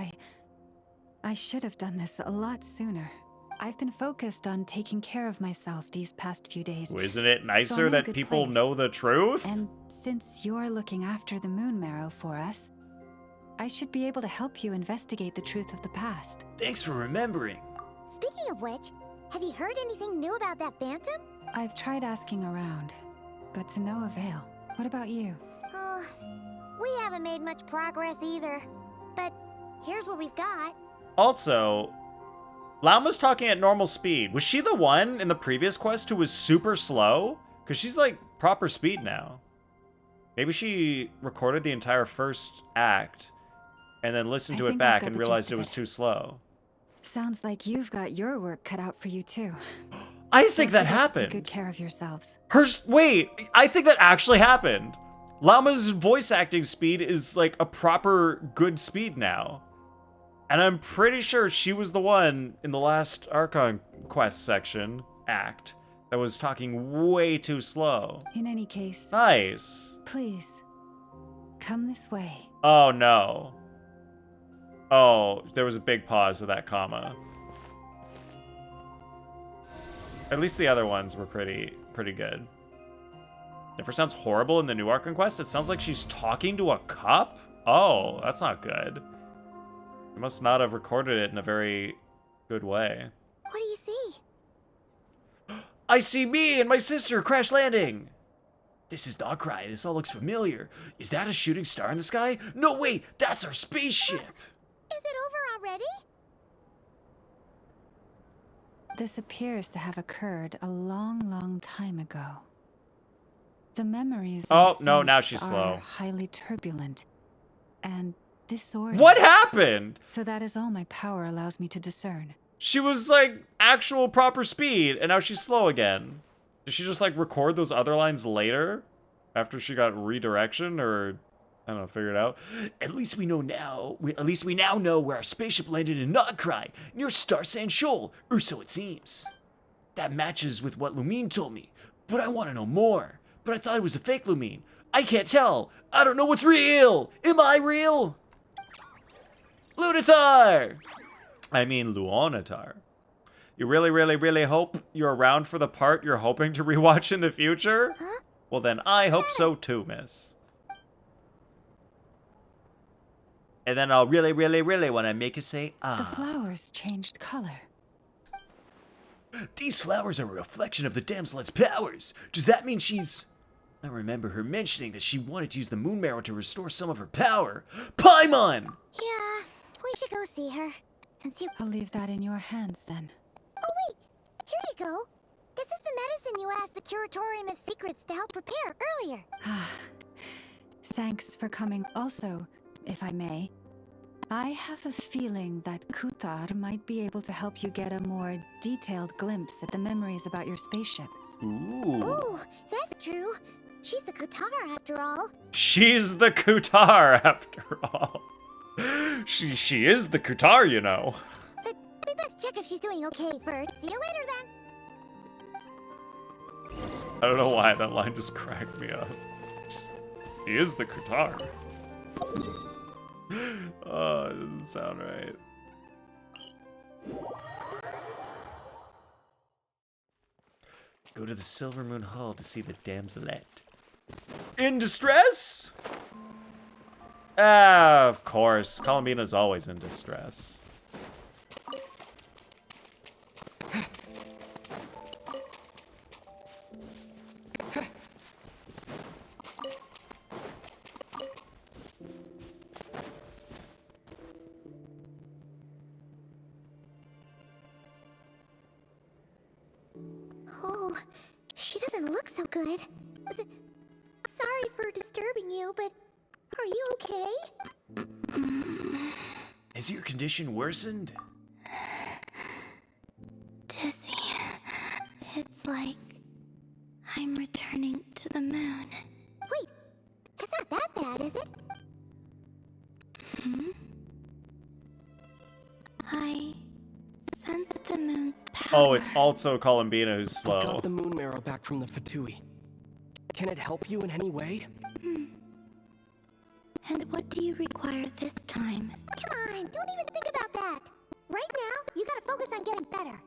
I should have done this a lot sooner. I've been focused on taking care of myself these past few days. Isn't it So I'm nicer in a that good people place. know the truth? And since you're looking after the moon marrow for us, I should be able to help you investigate the truth of the past. Thanks for remembering. Speaking of which, have you heard anything new about that phantom? I've tried asking around, but to no avail. What about you? We haven't made much progress either. But here's what we've got. Also, Llama's talking at normal speed. Was she the one in the previous quest who was super slow? Because she's like proper speed now. Maybe she recorded the entire first act and then listened I to it think I've back got and the realized gist it of was it. too slow. Sounds like you've got your work cut out for you too. I think that Don't forget to happened. Take good care of yourselves. Wait, I think that actually happened. Llama's voice acting speed is like a proper good speed now. And I'm pretty sure she was the one in the last Archon quest section, act, that was talking way too slow. In any case, Nice. please, come this way. Oh no. Oh, there was a big pause of that comma. At least the other ones were pretty good. Never sounds horrible in the new Archon quest. It sounds like she's talking to a cup? Oh, that's not good. You must not have recorded it in a very good way. What do you see? I see me and my sister crash landing. This is Nod-Krai. This all looks familiar. Is that a shooting star in the sky? No, wait, that's our spaceship. Is it over already? This appears to have occurred a long time ago. The memories Oh, no, now she's are slow. highly turbulent and disordered. What happened? So that is all my power allows me to discern. She was like actual proper speed, and now she's slow again. Did she just like record those other lines later? After she got redirection, or I don't know, figure it out? At least we know now. At least we now know where our spaceship landed in Nod-Krai, near Star Sand Shoal, or so it seems. That matches with what Lumine told me, but I want to know more. But I thought it was a fake Lumine. I can't tell. I don't know what's real. Am I real? Lunatar! I mean, Luonatar. You really hope you're around for the part you're hoping to rewatch in the future? Huh? Well, then I hope so too, miss. And then I'll really want to make you say, ah. The flowers changed color. These flowers are a reflection of the damsel's powers. Does that mean she's... I remember her mentioning that she wanted to use the moon marrow to restore some of her power. Paimon! Yeah, we should go see her. And see... I'll leave that in your hands then. Oh wait, here you go. This is the medicine you asked the Curatorium of Secrets to help prepare earlier. Thanks for coming. Also, if I may, I have a feeling that Kuthar might be able to help you get a more detailed glimpse at the memories about your spaceship. Ooh. Oh, that's true. She's the Kutar after all. She's the Kutar after all. She is the Kutar, you know. But we best check if she's doing okay first. See you later then. I don't know why that line just cracked me up. He is the Kutar. Oh, it doesn't sound right. Go to the Silver Moon Hall to see the damselette. In distress? Ah, of course. Columbina's always in distress. Oh, she doesn't look so good. Sorry for disturbing you, but are you okay? Has your condition worsened? Dizzy. It's like I'm returning to the moon. Wait, it's not that bad, is it? I sense the moon's power. Oh, it's also Columbina who's I slow. got the moon marrow back from the Fatui. Can it help you in any way? And what do you require this time? Come on, don't even think about that. Right now, you gotta focus on getting better.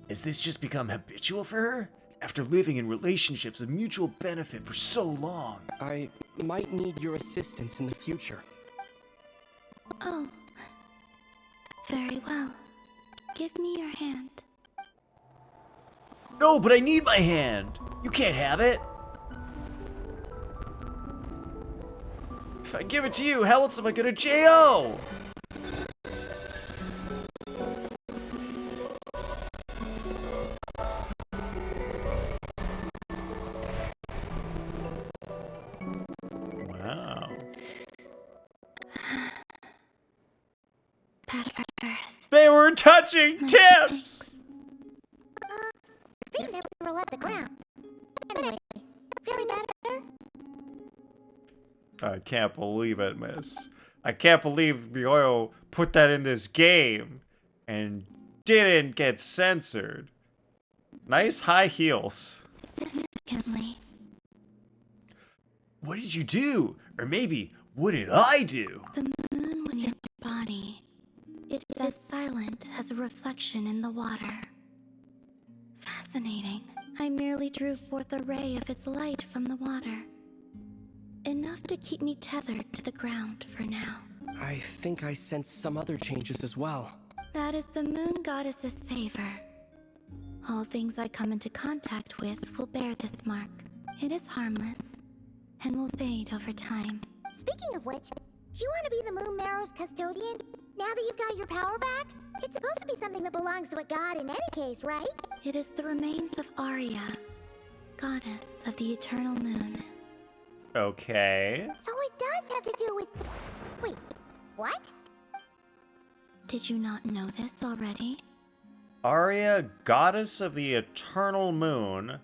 Has this just become habitual for her? After living in relationships of mutual benefit for so long. I might need your assistance in the future. Oh. Very well. Give me your hand. No, but I need my hand. You can't have it. If I give it to you, how else am I gonna JO? Wow. They were touching tips! Feet never left the ground. Anyway, feeling better? I can't believe it, miss. I can't believe the oil put that in this game and didn't get censored. Nice high heels. Significantly. What did you do? Or maybe, what did I do? The moon within your body. It is as silent island has a reflection in the water. Fascinating. I merely drew forth a ray of its light from the water. Enough to keep me tethered to the ground for now. I think I sense some other changes as well. That is the moon goddess's favor. All things I come into contact with will bear this mark. It is harmless, and will fade over time. Speaking of which, do you want to be the Moon Marrow's custodian? Now that you've got your power back? It's supposed to be something that belongs to a god in any case, right? It is the remains of Arya, goddess of the eternal moon. Okay. So it does have to do with... Wait, what? Did you not know this already? Arya, goddess of the eternal moon,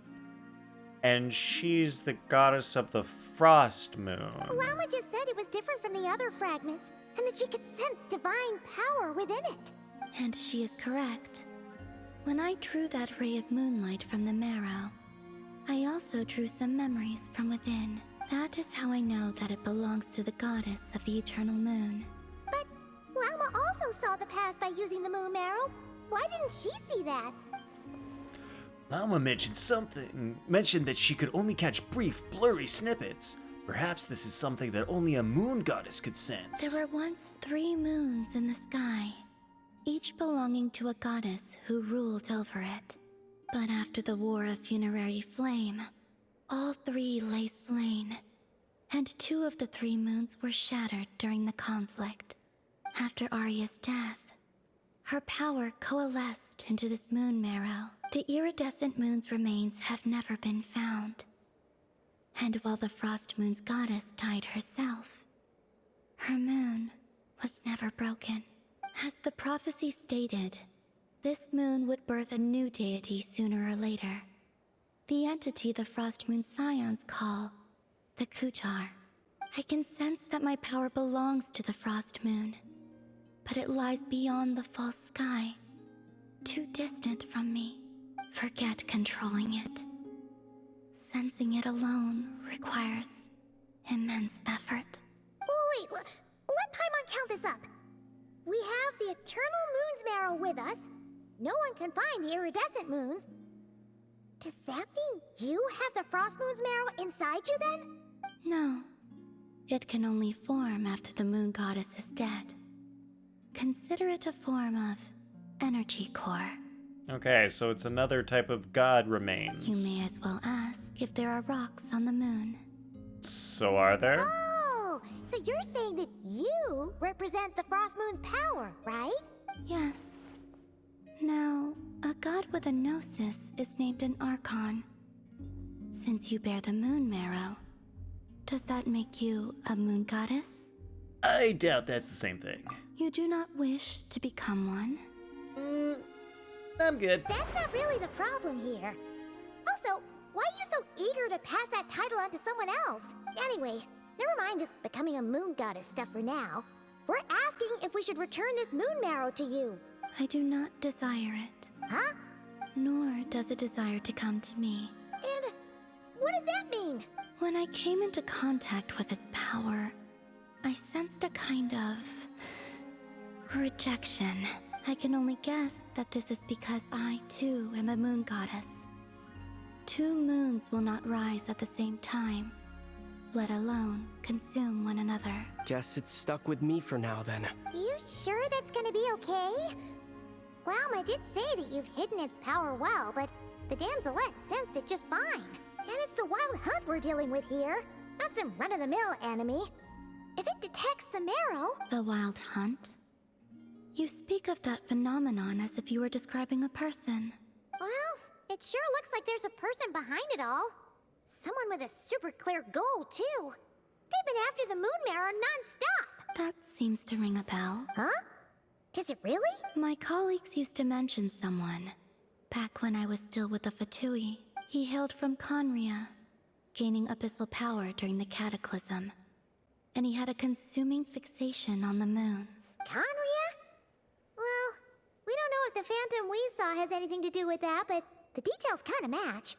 and she's the goddess of the frost moon. Lama just said it was different from the other fragments, and that she could sense divine power within it. And she is correct. When I drew that ray of moonlight from the marrow, I also drew some memories from within. That is how I know that it belongs to the goddess of the eternal moon. But Lama also saw the past by using the moon marrow. Why didn't she see that? Lama mentioned that she could only catch brief, blurry snippets. Perhaps this is something that only a moon goddess could sense. There were once 3 moons in the sky, each belonging to a goddess who ruled over it. But after the War of Funerary Flame, all 3 lay slain, and 2 of the 3 moons were shattered during the conflict. After Arya's death, her power coalesced into this moon marrow. The iridescent moon's remains have never been found. And while the Frost Moon's goddess died herself, her moon was never broken. As the prophecy stated, this moon would birth a new deity sooner or later. The entity the Frost Moon Scions call the Kutar. I can sense that my power belongs to the Frost Moon, but it lies beyond the false sky, too distant from me. Forget controlling it. Sensing it alone requires immense effort. Oh, wait, let Paimon count this up. We have the Eternal Moon's marrow with us. No one can find the iridescent moons. Does that mean you have the Frost Moon's marrow inside you then? No. It can only form after the moon goddess is dead. Consider it a form of energy core. Okay, so it's another type of god remains. You may as well ask if there are rocks on the moon. So are there? Oh, so you're saying that you represent the Frost Moon's power, right? Yes. Now, a god with a gnosis is named an Archon. Since you bear the moon marrow, does that make you a moon goddess? I doubt that's the same thing. You do not wish to become one? I'm good. That's not really the problem here. Also, why are you so eager to pass that title on to someone else? Anyway, never mind this becoming a moon goddess stuff for now. We're asking if we should return this moon marrow to you. I do not desire it. Huh? Nor does it desire to come to me. And what does that mean? When I came into contact with its power, I sensed a kind of rejection. I can only guess that this is because I, too, am a moon goddess. 2 moons will not rise at the same time, let alone consume one another. Guess it's stuck with me for now then. You sure that's gonna be okay? Lama did say that you've hidden its power well, but the damselette sensed it just fine. And it's the wild hunt we're dealing with here, not some run-of-the-mill enemy. If it detects the marrow... The wild hunt? You speak of that phenomenon as if you were describing a person. Well, it sure looks like there's a person behind it all. Someone with a super clear goal, too. They've been after the moon marrow non-stop. That seems to ring a bell. Huh? Does it really? My colleagues used to mention someone, back when I was still with the Fatui. He hailed from Conria, gaining abyssal power during the Cataclysm. And he had a consuming fixation on the moons. Conria? Well, we don't know if the phantom we saw has anything to do with that, but the details kind of match.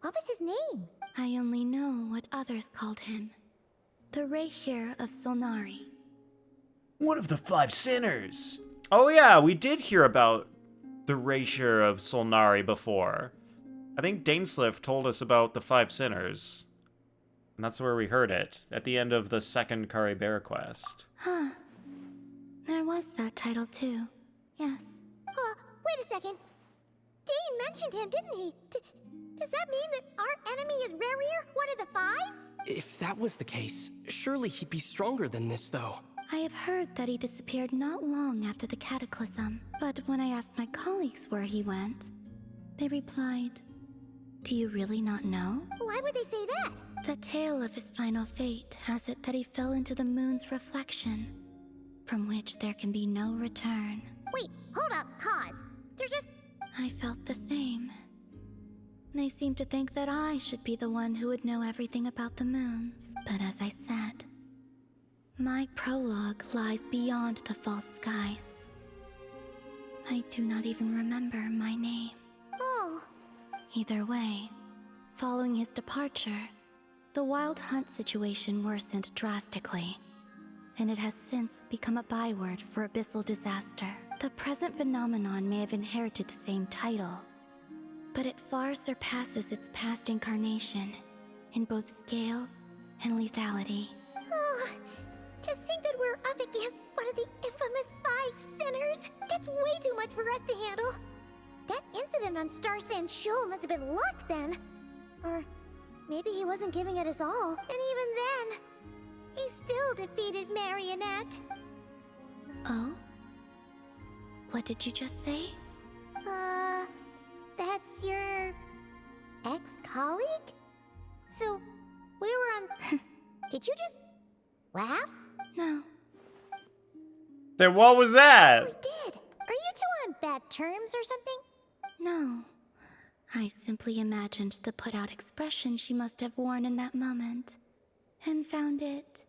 What was his name? I only know what others called him. The Rehir of Solnari. One of the 5 sinners! Oh yeah, we did hear about the Erasure of Solnari before. I think Dainsliff told us about the Five Sinners. And that's where we heard it, at the end of the second Kari Bear quest. Huh. There was that title too. Yes. Wait a second. Dane mentioned him, didn't he? Does that mean that our enemy is Rarier, one of the five? If that was the case, surely he'd be stronger than this, though. I have heard that he disappeared not long after the cataclysm, but when I asked my colleagues where he went, they replied, "Do you really not know?" Why would they say that? The tale of his final fate has it that he fell into the moon's reflection, from which there can be no return. Wait, hold up, pause. There's just... I felt the same. They seemed to think that I should be the one who would know everything about the moons. But as I said, my prologue lies beyond the false skies. I do not even remember my name. Oh. Either way, following his departure, the Wild Hunt situation worsened drastically, and it has since become a byword for abyssal disaster. The present phenomenon may have inherited the same title, but it far surpasses its past incarnation in both scale and lethality. Oh, to think that we're up against one of the infamous Five Sinners, that's way too much for us to handle. That incident on Star Sand Shoal must have been luck then. Or maybe he wasn't giving it his all, and even then, he still defeated Marionette. Oh? What did you just say? That's your... ex-colleague? So, we were on... Did you just... laugh? No. Then what was that? We did. Are you two on bad terms or something? No. I simply imagined the put-out expression she must have worn in that moment, and found it...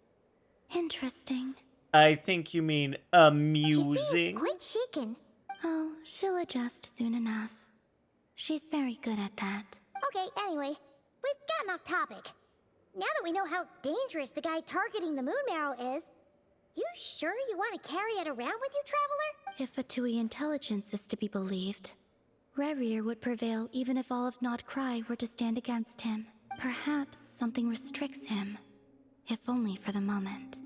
interesting. I think you mean amusing. She seemed quite shaken. Oh, she'll adjust soon enough. She's very good at that. Okay, anyway, we've gotten off topic. Now that we know how dangerous the guy targeting the moon marrow is, you sure you want to carry it around with you, Traveler? If Fatui intelligence is to be believed, Rarier would prevail even if all of Nod-Krai were to stand against him. Perhaps something restricts him, if only for the moment.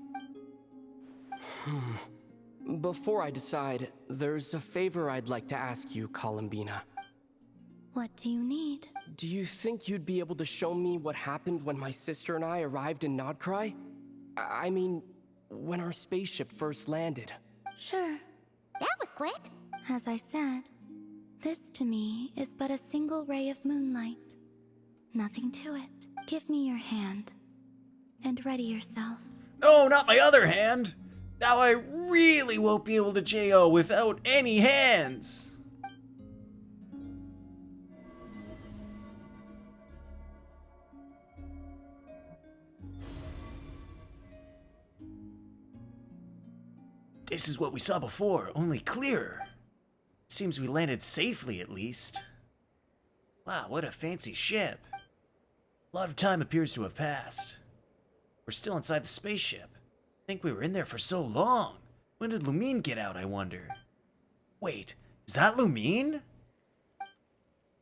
Before I decide, there's a favor I'd like to ask you, Columbina. What do you need? Do you think you'd be able to show me what happened when my sister and I arrived in Nod-Krai? I mean, when our spaceship first landed. Sure. That was quick. As I said, this to me is but a single ray of moonlight. Nothing to it. Give me your hand, and ready yourself. No, not my other hand! Now I really won't be able to JO without any hands! This is what we saw before, only clearer. It seems we landed safely, at least. Wow, what a fancy ship. A lot of time appears to have passed. We're still inside the spaceship. I think we were in there for so long. When did Lumine get out, I wonder? Wait, is that Lumine?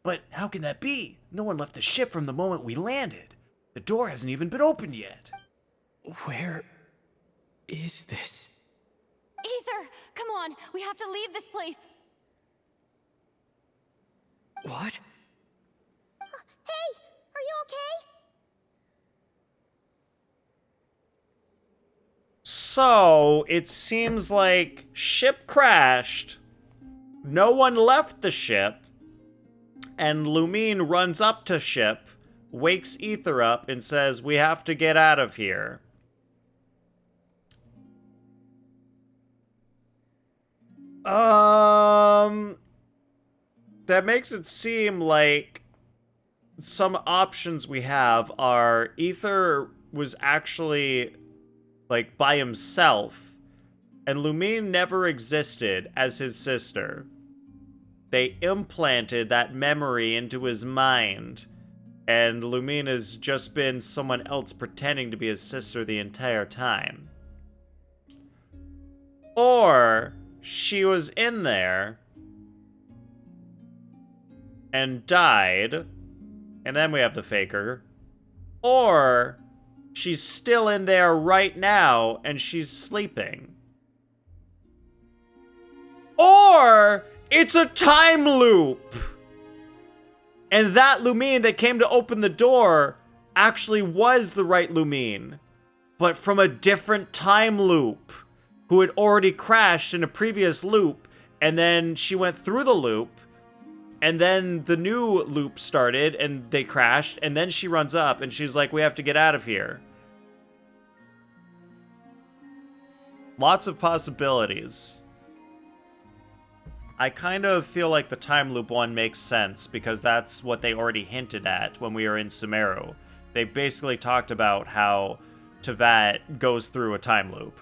But how can that be? No one left the ship from the moment we landed. The door hasn't even been opened yet. Where is this? Aether, come on, we have to leave this place. What? Hey, are you okay? So, it seems like ship crashed, no one left the ship, and Lumine runs up to ship, wakes Aether up, and says, "We have to get out of here." That makes it seem like some options we have are Aether was actually, like, by himself, and Lumine never existed as his sister. They implanted that memory into his mind, and Lumine has just been someone else pretending to be his sister the entire time. Or she was in there and died, and then we have the faker, or she's still in there right now and she's sleeping. Or it's a time loop! And that Lumine that came to open the door actually was the right Lumine, but from a different time loop, who had already crashed in a previous loop, and then she went through the loop, and then the new loop started, and they crashed, and then she runs up, and she's like, we have to get out of here. Lots of possibilities. I kind of feel like the time loop one makes sense, because that's what they already hinted at when we were in Sumeru. They basically talked about how Teyvat goes through a time loop.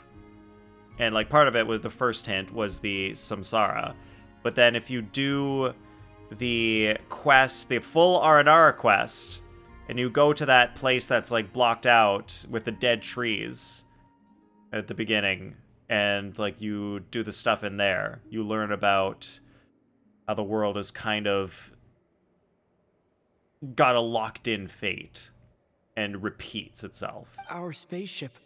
And like part of it was the first hint was the Samsara. But then if you do the quest, the full Aranara quest, and you go to that place that's like blocked out with the dead trees at the beginning, and like you do the stuff in there, you learn about how the world is kind of got a locked-in fate and repeats itself. Our spaceship.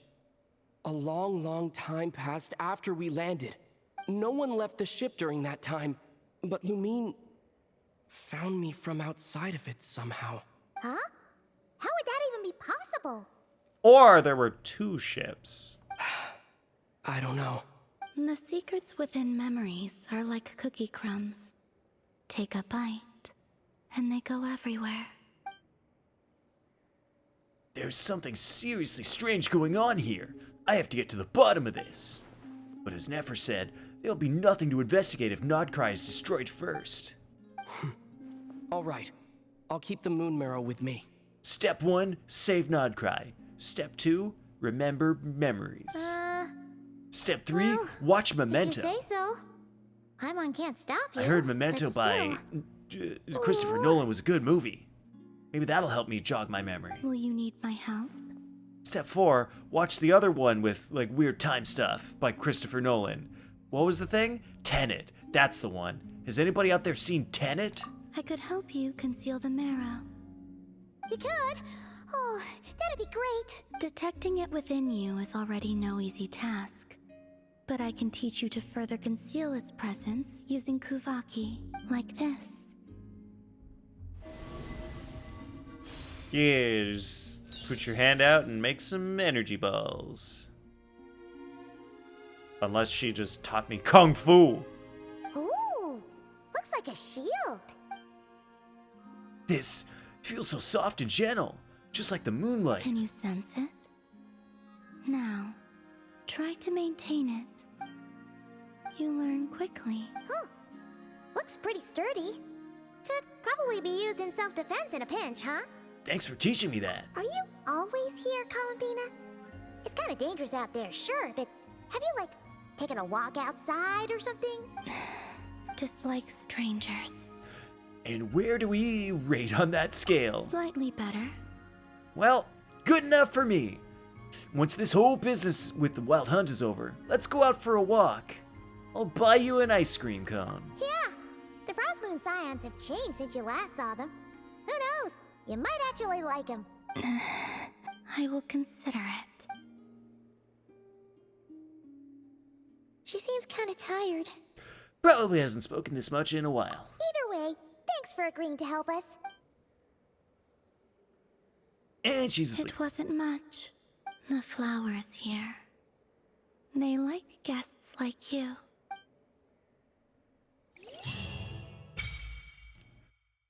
A long, long time passed after we landed. No one left the ship during that time, but Lumine found me from outside of it somehow. Huh? How would that even be possible? Or there were two ships. I don't know. The secrets within memories are like cookie crumbs. Take a bite, and they go everywhere. There's something seriously strange going on here. I have to get to the bottom of this. But as Nefer said, there'll be nothing to investigate if Nod-Krai is destroyed first. All right. I'll keep the moon marrow with me. Step 1, save Nod-Krai. Step 2, remember memories. Step 3, well, watch Memento. If you say so. Paimon can't stop you. I heard Memento but by Christopher Nolan was a good movie. Maybe that'll help me jog my memory. Will you need my help? Step 4, watch the other one with, like, weird time stuff by Christopher Nolan. What was the thing? Tenet. That's the one. Has anybody out there seen Tenet? I could help you conceal the marrow. You could? Oh, that'd be great. Detecting it within you is already no easy task. But I can teach you to further conceal its presence using Kuvaki, like this. Yeah, just put your hand out and make some energy balls. Unless she just taught me Kung Fu. Ooh, looks like a shield. This feels so soft and gentle, just like the moonlight. Can you sense it? Now, try to maintain it. You learn quickly. Huh. Looks pretty sturdy. Could probably be used in self-defense in a pinch, huh? Thanks for teaching me that. Are you always here, Columbina? It's kind of dangerous out there, sure, but have you, like, taken a walk outside or something? Dislike strangers. And where do we rate on that scale? Slightly better. Well, good enough for me. Once this whole business with the Wild Hunt is over, let's go out for a walk. I'll buy you an ice cream cone. Yeah, the Frost Moon Scions have changed since you last saw them. Who knows? You might actually like them. I will consider it. She seems kind of tired. Probably hasn't spoken this much in a while. Either way, thanks for agreeing to help us. And she's asleep. It wasn't much. The flowers here. They like guests like you.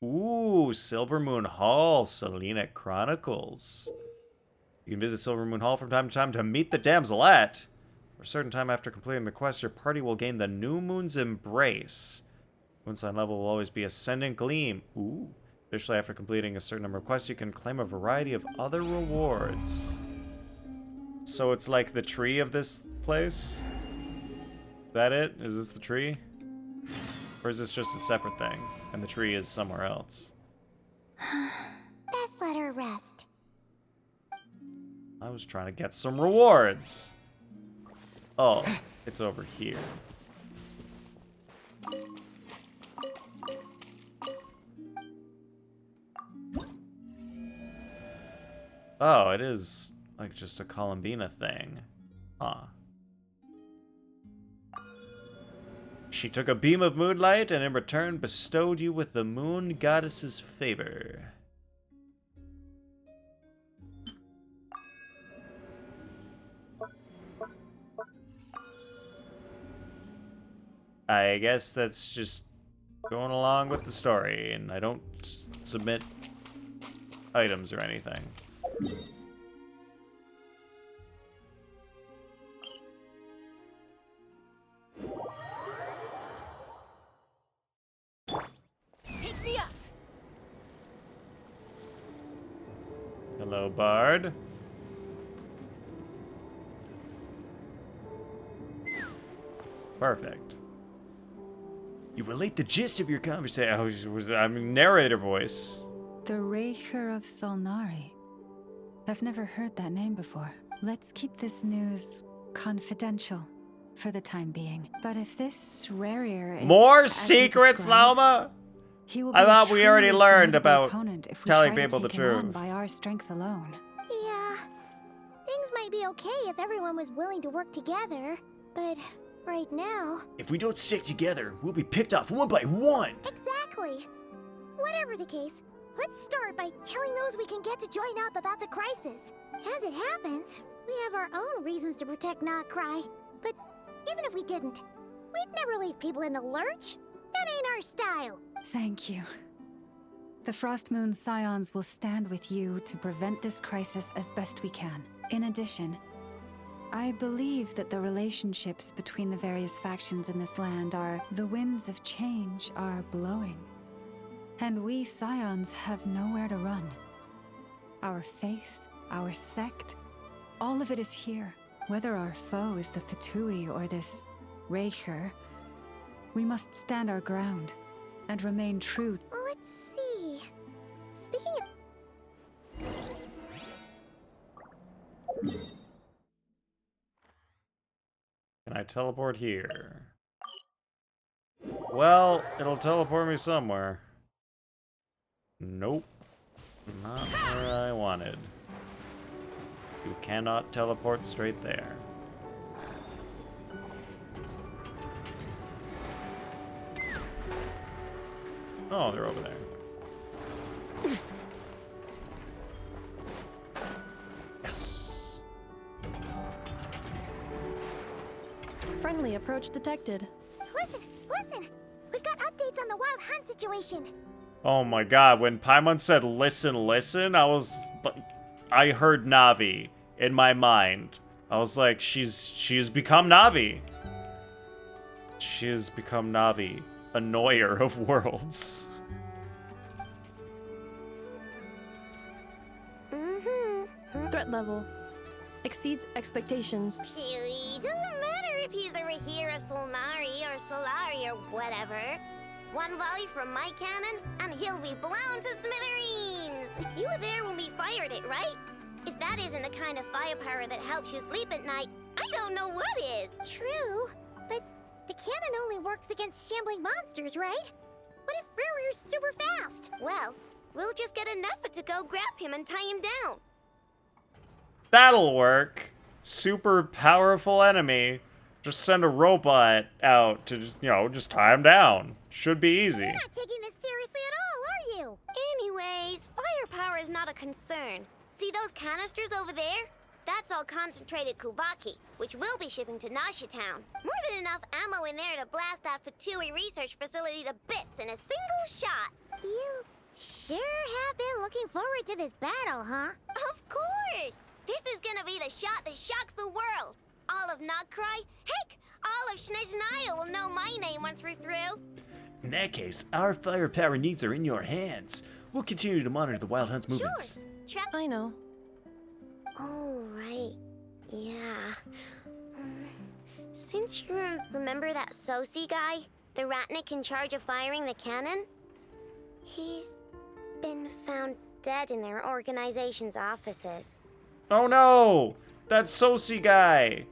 Ooh, Silver Moon Hall, Selena Chronicles. You can visit Silver Moon Hall from time to time to meet the damselette. For a certain time after completing the quest, your party will gain the New Moon's Embrace. Moonsign level will always be Ascendant Gleam. Ooh. Additionally, after completing a certain number of quests, you can claim a variety of other rewards. So it's like the tree of this place? Is that it? Is this the tree? Or is this just a separate thing, and the tree is somewhere else? Best let her rest. I was trying to get some rewards. Oh, it's over here. Oh, it is like just a Columbina thing. Huh. She took a beam of moonlight and in return bestowed you with the moon goddess's favor. I guess that's just going along with the story, and I don't submit items or anything. Take me up. Hello, Bard. Perfect. You relate the gist of your conversation. I mean, narrator voice. The Raker of Solnari. I've never heard that name before. Let's keep this news confidential for the time being. But if this Rarier is More as you secrets, describe, Lama? he will I be a thought we already truly learned formidable about opponent if we telling try to people the take him on truth. by our strength alone. Yeah. Things might be okay if everyone was willing to work together, but right now... If we don't stick together, we'll be picked off one by one. Exactly. Whatever the case, let's start by telling those we can get to join up about the crisis. As it happens, we have our own reasons to protect Nod-Krai. But even if we didn't, we'd never leave people in the lurch. That ain't our style. Thank you. The Frost Moon Scions will stand with you to prevent this crisis as best we can. In addition, I believe that the relationships between the various factions in this land the winds of change are blowing. And we Scions have nowhere to run. Our faith, our sect, all of it is here. Whether our foe is the Fatui or this Raker, we must stand our ground and remain true. Let's see. Speaking of... Can I teleport here? Well, it'll teleport me somewhere. Nope. Not where I wanted. You cannot teleport straight there. Oh, they're over there. Yes. Friendly approach detected. Listen, listen! We've got updates on the Wild Hunt situation. Oh my god, when Paimon said listen, listen, I heard Navi in my mind. I was like, she's become Navi. She has become Navi, annoyer of worlds. Threat level exceeds expectations. Phew, doesn't matter if he's the Rahira Solnari or Solari or whatever. One volley from my cannon, and he'll be blown to smithereens! You were there when we fired it, right? If that isn't the kind of firepower that helps you sleep at night, I don't know what is! True, but the cannon only works against shambling monsters, right? What if Rarier's super fast? Well, we'll just get enough to go grab him and tie him down. That'll work. Super powerful enemy. Just send a robot out to, just tie him down. Should be easy. You're not taking this seriously at all, are you? Anyways, firepower is not a concern. See those canisters over there? That's all concentrated Kuvaki, which we'll be shipping to Nashi Town. More than enough ammo in there to blast that Fatui research facility to bits in a single shot. You sure have been looking forward to this battle, huh? Of course! This is gonna be the shot that shocks the world. All of Nod-Krai, heck, all of Snezhnaya will know my name once we're through. In that case, our firepower needs are in your hands. We'll continue to monitor the Wild Hunt's movements. Sure. I know. Oh, right. Yeah. Since you remember that Sosi guy, the Ratnik in charge of firing the cannon? He's been found dead in their organization's offices. Oh no! That Sosi guy,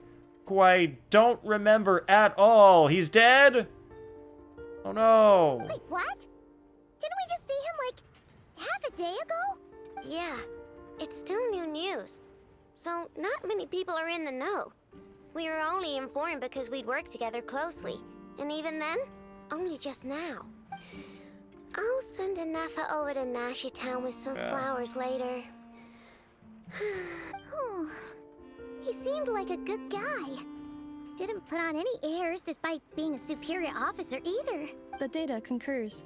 who I don't remember at all. He's dead? Oh no. Wait, what? Didn't we just see him like half a day ago? Yeah, It's still new news, so not many people are in the know. We were only informed because we'd worked together closely, and even then, only just now. I'll send a Nafa over to Nashi Town with some flowers later. Oh, he seemed like a good guy. Didn't put on any airs despite being a superior officer either. The data concurs.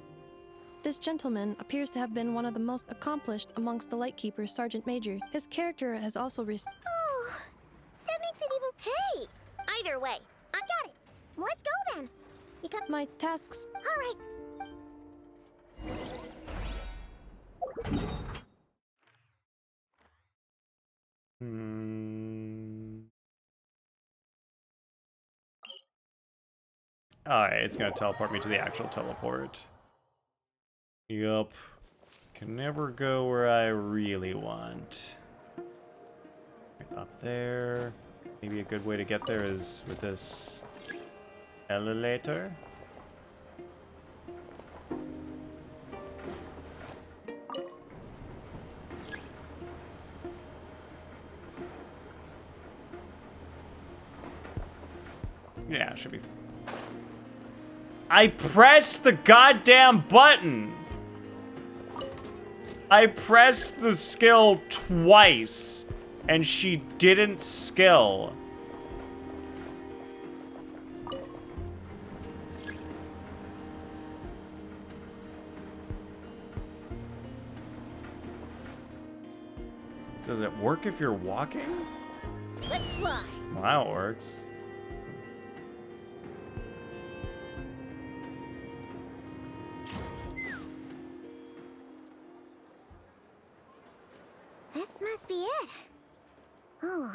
This gentleman appears to have been one of the most accomplished amongst the Lightkeepers, Sergeant Major. His character has also Oh, that makes it even... Hey! Either way, I got it. Let's go then. You got my tasks. All right. Alright, it's gonna teleport me to the actual teleport. Yup. Can never go where I really want. Up there. Maybe a good way to get there is with this elevator. Yeah, should be. I pressed the goddamn button! I pressed the skill twice, and she didn't skill. Does it work if you're walking? Let's fly. Well, that works. This must be it. Oh,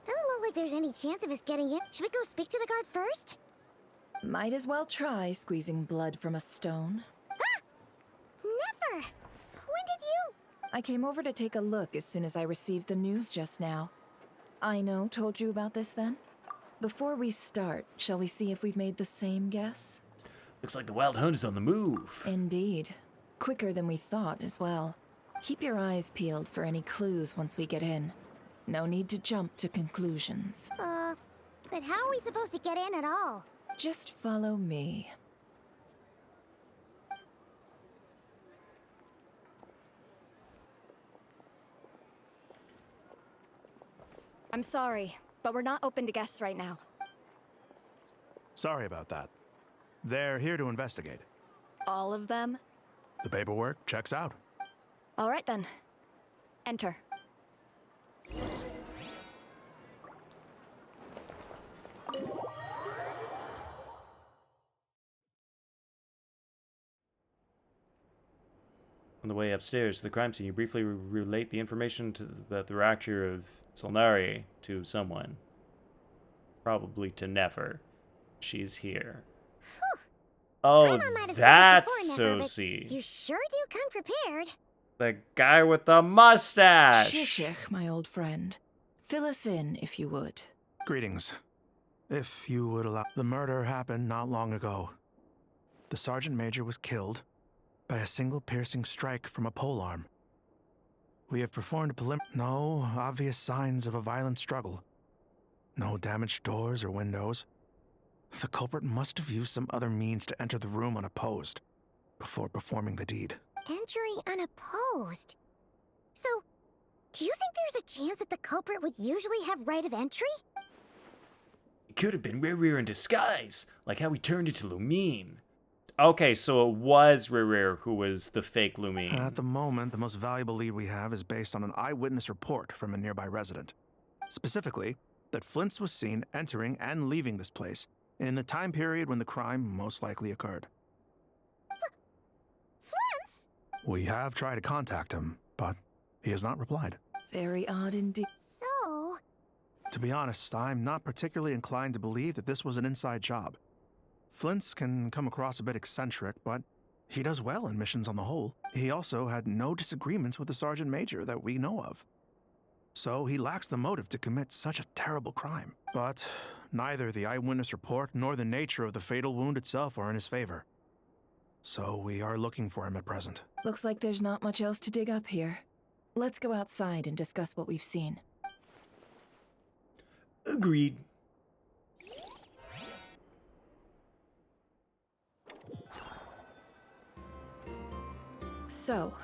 doesn't look like there's any chance of us getting in. Should we go speak to the guard first? Might as well try squeezing blood from a stone. Ah! Never! When did you? I came over to take a look as soon as I received the news just now. Aino told you about this then? Before we start, shall we see if we've made the same guess? Looks like the Wild Hunt is on the move. Indeed. Quicker than we thought as well. Keep your eyes peeled for any clues once we get in. No need to jump to conclusions. But how are we supposed to get in at all? Just follow me. I'm sorry, but we're not open to guests right now. Sorry about that. They're here to investigate. All of them? The paperwork checks out. All right then. Enter. On the way upstairs to the crime scene, you briefly relate the information about the rapture of Solnari to someone. Probably to Nefer. She's here. Oh, that's Sosie. You sure do come prepared. The guy with the mustache! Shishich, my old friend. Fill us in, if you would. Greetings. If you would allow... The murder happened not long ago. The Sergeant Major was killed by a single piercing strike from a polearm. We have performed no obvious signs of a violent struggle. No damaged doors or windows. The culprit must have used some other means to enter the room unopposed before performing the deed. Entering unopposed? So, do you think there's a chance that the culprit would usually have right of entry? It could have been Rerir in disguise, like how he turned into Lumine. Okay, so it was Rerir who was the fake Lumine. At the moment, the most valuable lead we have is based on an eyewitness report from a nearby resident. Specifically, that Flint's was seen entering and leaving this place in the time period when the crime most likely occurred. Flint's? We have tried to contact him, but he has not replied. Very odd indeed. So... To be honest, I'm not particularly inclined to believe that this was an inside job. Flint's can come across a bit eccentric, but he does well in missions on the whole. He also had no disagreements with the Sergeant Major that we know of. So he lacks the motive to commit such a terrible crime. But neither the eyewitness report nor the nature of the fatal wound itself are in his favor. So we are looking for him at present. Looks like there's not much else to dig up here. Let's go outside and discuss what we've seen. Agreed. So,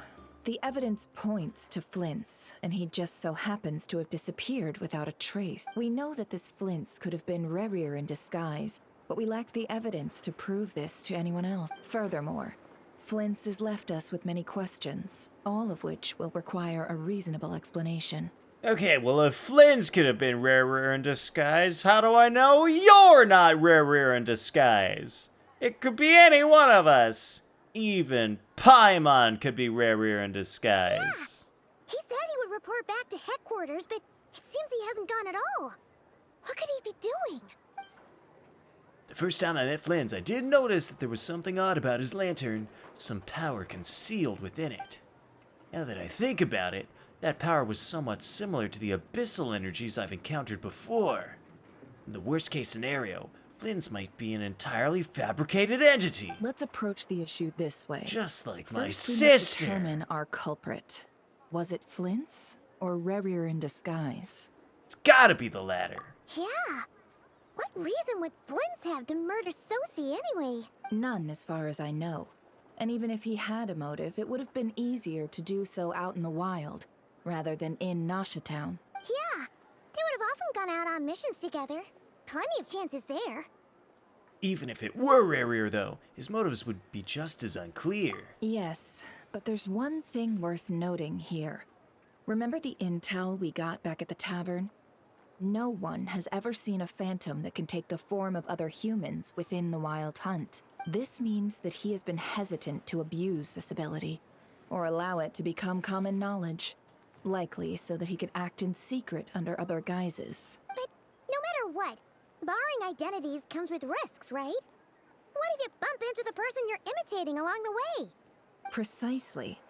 the evidence points to Flint's, and he just so happens to have disappeared without a trace. We know that this Flint's could have been Rerir in disguise, but we lack the evidence to prove this to anyone else. Furthermore, Flint's has left us with many questions, all of which will require a reasonable explanation. Okay, well, if Flynn's could have been Rerir in disguise, how do I know you're not Rerir in disguise? It could be any one of us. Even Paimon could be Rerir in disguise. Yeah. He said he would report back to headquarters, but it seems he hasn't gone at all. What could he be doing? The first time I met Flynn's, I did notice that there was something odd about his lantern, some power concealed within it. Now that I think about it, that power was somewhat similar to the abyssal energies I've encountered before. In the worst case scenario, Flynn's might be an entirely fabricated entity. Let's approach the issue this way. Just like my First, we must sister. determine our culprit. Was it Flint's or Rerir in disguise? It's gotta be the latter. Yeah. What reason would Flint's have to murder Sosie anyway? None, as far as I know. And even if he had a motive, it would have been easier to do so out in the wild, rather than in Nasha Town. Yeah. They would have often gone out on missions together. Plenty of chances there. Even if it were Rerir, though, his motives would be just as unclear. Yes, but there's one thing worth noting here. Remember the intel we got back at the tavern? No one has ever seen a phantom that can take the form of other humans within the Wild Hunt. This means that he has been hesitant to abuse this ability, or allow it to become common knowledge. Likely so that he could act in secret under other guises. But no matter what, borrowing identities comes with risks, right? What if you bump into the person you're imitating along the way? Precisely.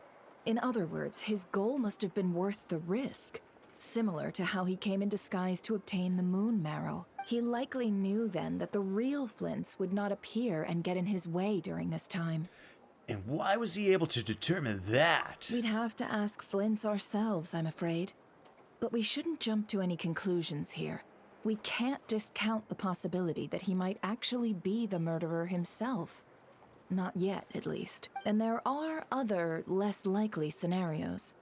In other words, his goal must have been worth the risk. Similar to how he came in disguise to obtain the moon marrow. He likely knew then that the real Flint's would not appear and get in his way during this time. And why was he able to determine that? We'd have to ask Flint's ourselves, I'm afraid. But we shouldn't jump to any conclusions here. We can't discount the possibility that he might actually be the murderer himself. Not yet, at least. And there are other, less likely scenarios.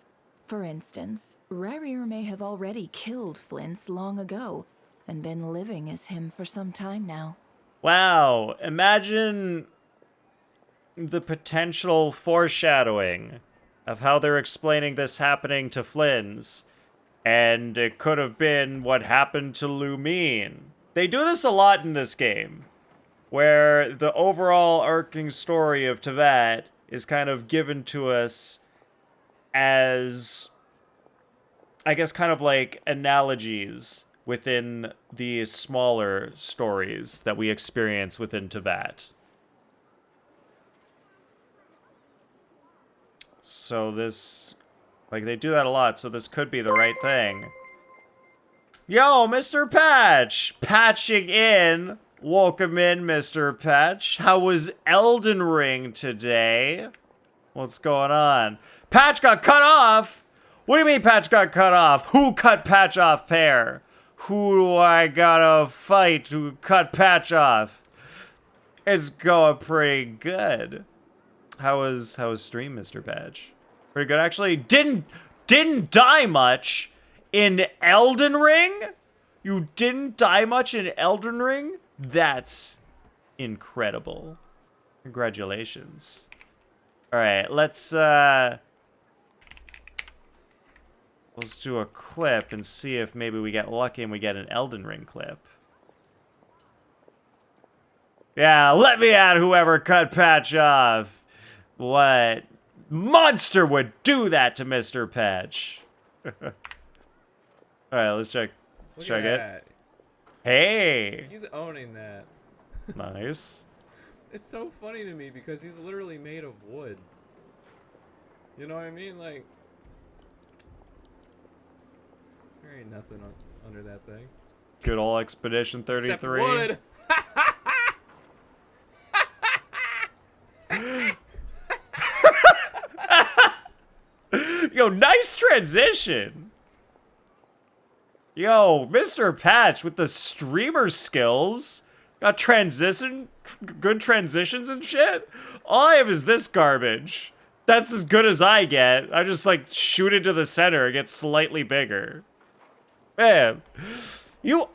For instance, Rerir may have already killed Flint's long ago, and been living as him for some time now. Wow, imagine the potential foreshadowing of how they're explaining this happening to Flynn's. And it could have been what happened to Lumine. They do this a lot in this game, where the overall arcing story of Teyvat is kind of given to us as, I guess, kind of like analogies within the smaller stories that we experience within Teyvat. So this, like, they do that a lot, so this could be the right thing. Yo, Mr. Patch! Patching in. Welcome in, Mr. Patch. How was Elden Ring today? What's going on? Patch got cut off? What do you mean Patch got cut off? Who cut Patch off, Pear? Who do I gotta fight to cut Patch off? It's going pretty good. How was stream, Mr. Patch? Pretty good, actually. Didn't die much in Elden Ring? You didn't die much in Elden Ring? That's incredible. Congratulations. All right, let's do a clip and see if maybe we get lucky and we get an Elden Ring clip. Yeah, let me at whoever cut Patch off. What monster would do that to Mr. Patch? All right, let's check. Let's check it. That. Hey. He's owning that. Nice. It's so funny to me because he's literally made of wood. You know what I mean? Like, there ain't nothing under that thing. Good old Expedition 33. Except wood. Yo, nice transition. Yo, Mr. Patch with the streamer skills. Got good transitions and shit. All I have is this garbage. That's as good as I get. I just like shoot it to the center and get slightly bigger. Man, no,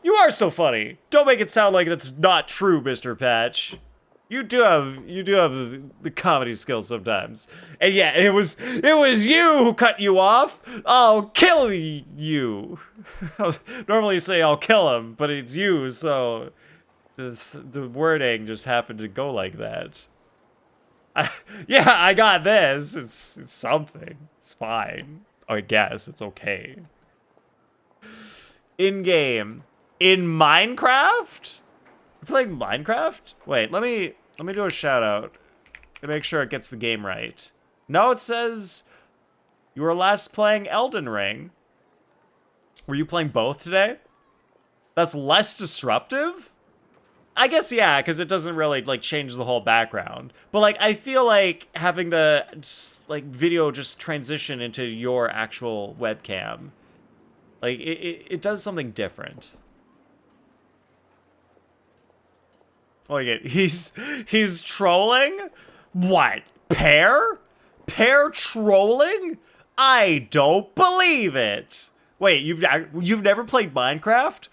you are so funny. Don't make it sound like that's not true, Mr. Patch. You do have the comedy skills sometimes. And yeah, it was you who cut you off. I'll kill you. Normally say I'll kill him, but it's you, so the wording just happened to go like that. Yeah, I got this. It's something. It's fine. I guess it's okay. In game, in Minecraft. You playing Minecraft? Wait, let me do a shout out to make sure it gets the game right. No, it says you were last playing Elden Ring. Were you playing both today? That's less disruptive? I guess, yeah, because it doesn't really, like, change the whole background. But, like, I feel like having the, like, video just transition into your actual webcam, like, it does something different. Look at, he's trolling? What? Pear? Pear trolling? I don't believe it. Wait, you've never played Minecraft?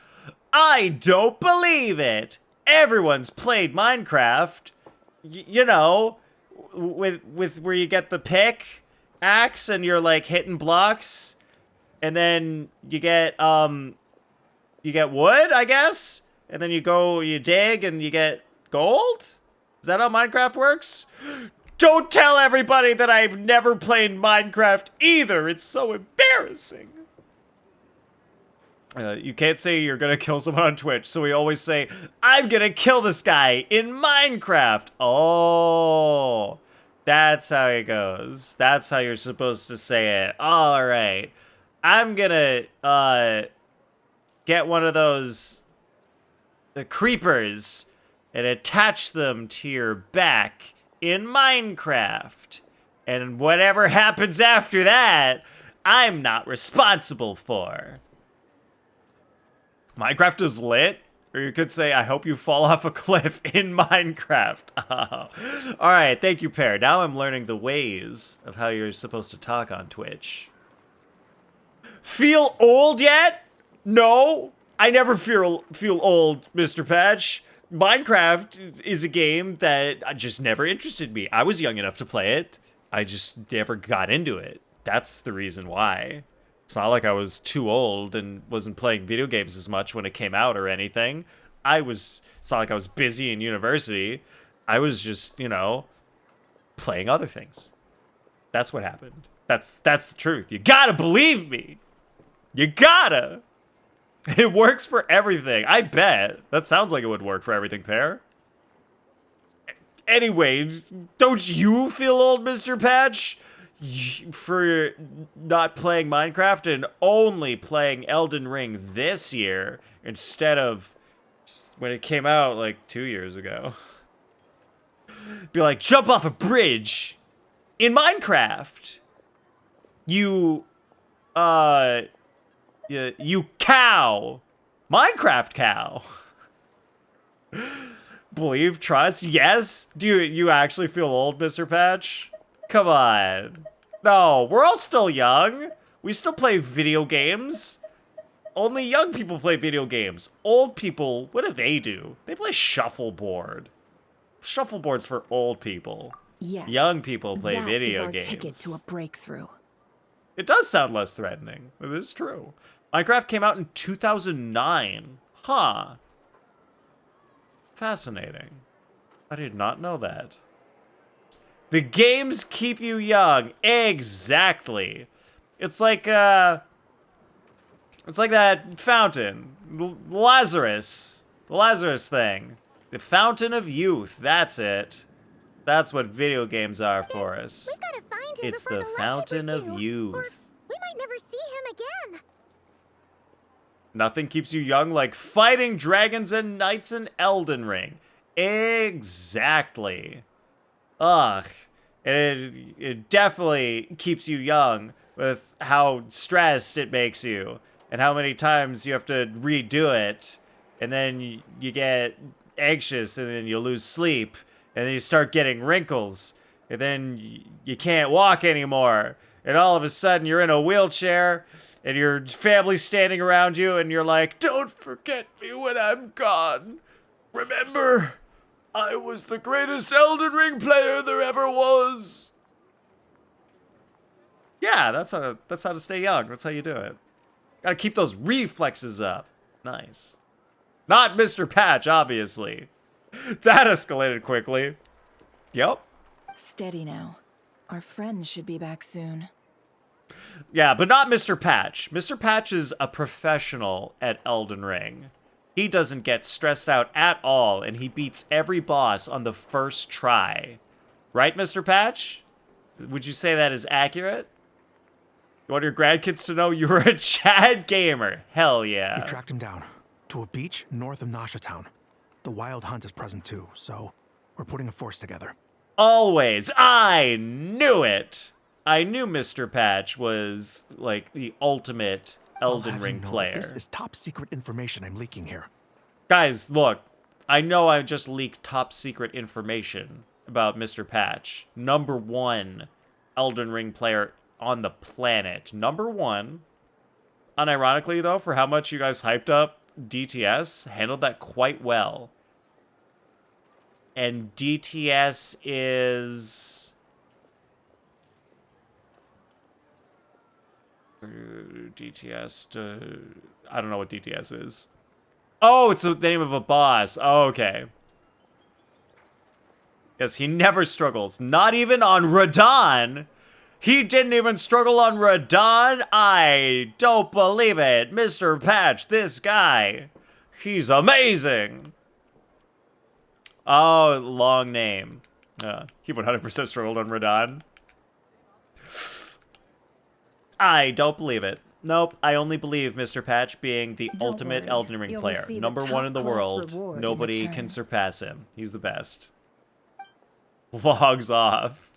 I don't believe it. Everyone's played Minecraft. You know, with where you get the pick axe and you're like hitting blocks, and then you get wood, I guess, and then you dig and you get gold. Is that how Minecraft works? Don't tell everybody that I've never played Minecraft either. It's so embarrassing. You can't say you're gonna kill someone on Twitch, so we always say, I'm gonna kill this guy in Minecraft. Oh, that's how it goes. That's how you're supposed to say it. All right. I'm gonna get one of those creepers and attach them to your back in Minecraft. And whatever happens after that, I'm not responsible for. Minecraft is lit, or you could say, I hope you fall off a cliff in Minecraft. Oh. All right, thank you, Pear. Now I'm learning the ways of how you're supposed to talk on Twitch. Feel old yet? No, I never feel old, Mr. Patch. Minecraft is a game that just never interested me. I was young enough to play it. I just never got into it. That's the reason why. It's not like I was too old and wasn't playing video games as much when it came out or anything. It's not like I was busy in university. I was just, you know, playing other things. That's what happened. That's the truth. You gotta believe me. You gotta. It works for everything. I bet. That sounds like it would work for everything, Pear. Anyway, don't you feel old, Mr. Patch? For not playing Minecraft and only playing Elden Ring this year instead of when it came out like 2 years ago. Be like, jump off a bridge in Minecraft. You cow. Minecraft cow. Believe, trust, yes? Do you actually feel old, Mr. Patch? Come on. No, we're all still young. We still play video games. Only young people play video games. Old people, what do? They play shuffleboard. Shuffleboard's for old people. Yes. Young people play video games. games. That is our ticket to a breakthrough. It does sound less threatening. It is true. Minecraft came out in 2009. Huh. Fascinating. I did not know that. The games keep you young. Exactly. It's like that fountain. Lazarus. The Lazarus thing. The fountain of youth. That's it. That's what video games are for us. We gotta find him It's before the the fountain Lockkeepers of do, youth. or we might never see him again. Nothing keeps you young like fighting dragons and knights in Elden Ring. Exactly. Ugh. And it definitely keeps you young with how stressed it makes you and how many times you have to redo it. And then you get anxious and then you lose sleep and then you start getting wrinkles and then you can't walk anymore. And all of a sudden you're in a wheelchair and your family's standing around you and you're like, don't forget me when I'm gone. Remember, I was the greatest Elden Ring player there ever was. Yeah, that's how to stay young. That's how you do it. Gotta keep those reflexes up. Nice. Not Mr. Patch, obviously. That escalated quickly. Yep. Steady now. Our friend should be back soon. Yeah, but not Mr. Patch. Mr. Patch is a professional at Elden Ring. He doesn't get stressed out at all, and he beats every boss on the first try. Right, Mr. Patch? Would you say that is accurate? You want your grandkids to know you're a Chad gamer? Hell yeah. We tracked him down to a beach north of Nasha Town. The Wild Hunt is present too, so we're putting a force together. Always. I knew it. I knew Mr. Patch was, like, the ultimate Elden Ring player. This is top secret information I'm leaking here. Guys, look. I know I just leaked top secret information about Mr. Patch. #1 Elden Ring player on the planet. #1. Unironically, though, for how much you guys hyped up DTS, handled that quite well. And DTS is... DTS, I don't know what DTS is. Oh, it's the name of a boss. Oh, okay. Yes, he never struggles. Not even on Radahn. He didn't even struggle on Radahn. I don't believe it. Mr. Patch, this guy. He's amazing. Oh, long name. He 100% struggled on Radahn. I don't believe it. Nope, I only believe Mr. Patch being the ultimate Elden Ring player. #1 in the world. Nobody can surpass him. He's the best. Logs off.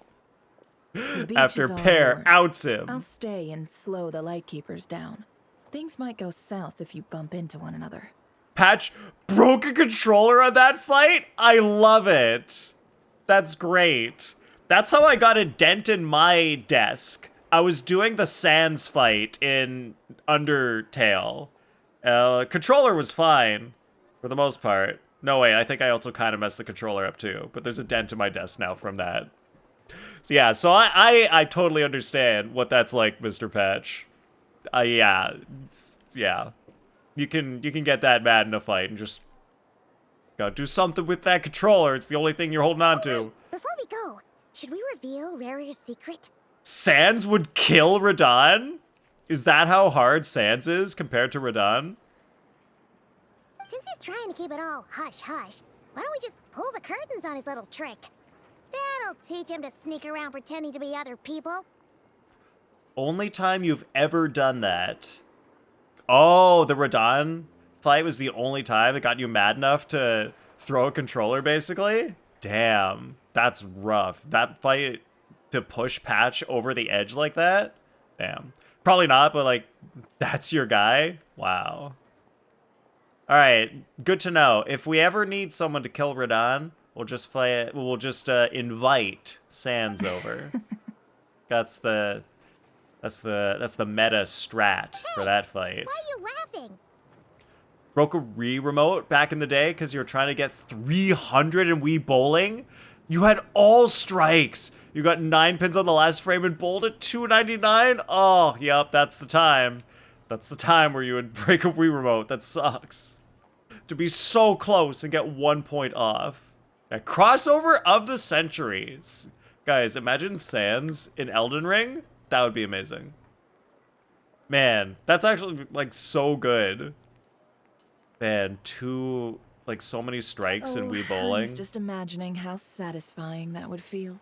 After Pear outs him. I'll stay and slow the Lightkeepers down. Things might go south if you bump into one another. Patch broke a controller on that fight? I love it. That's great. That's how I got a dent in my desk. I was doing the Sans fight in Undertale. Controller was fine, for the most part. No, wait, I think I also kind of messed the controller up too, but there's a dent in my desk now from that. So yeah, so I totally understand what that's like, Mr. Patch. Yeah. You can get that mad in a fight and just gotta do something with that controller. It's the only thing you're holding on to. Before we go, should we reveal Rare's secret? Sans would kill Radahn? Is that how hard Sans is compared to Radahn? Since he's trying to keep it all hush-hush, why don't we just pull the curtains on his little trick? That'll teach him to sneak around pretending to be other people. Only time you've ever done that. Oh, the Radahn fight was the only time it got you mad enough to throw a controller, basically? Damn, that's rough. That fight to push Patch over the edge like that? Damn. Probably not, but like, that's your guy? Wow. Alright, good to know. If we ever need someone to kill Radahn, we'll just invite Sans over. That's the meta strat for that fight. Why are you laughing? Broke a Wii remote back in the day because you were trying to get 300 in Wii bowling? You had all strikes. You got 9 pins on the last frame and bowled at 299? Oh, yep, that's the time. That's the time where you would break a Wii remote. That sucks. To be so close and get 1 point off. A crossover of the centuries. Guys, imagine Sans in Elden Ring. That would be amazing. Man, that's actually, like, so good. Man, so many strikes in Wii bowling. I was just imagining how satisfying that would feel.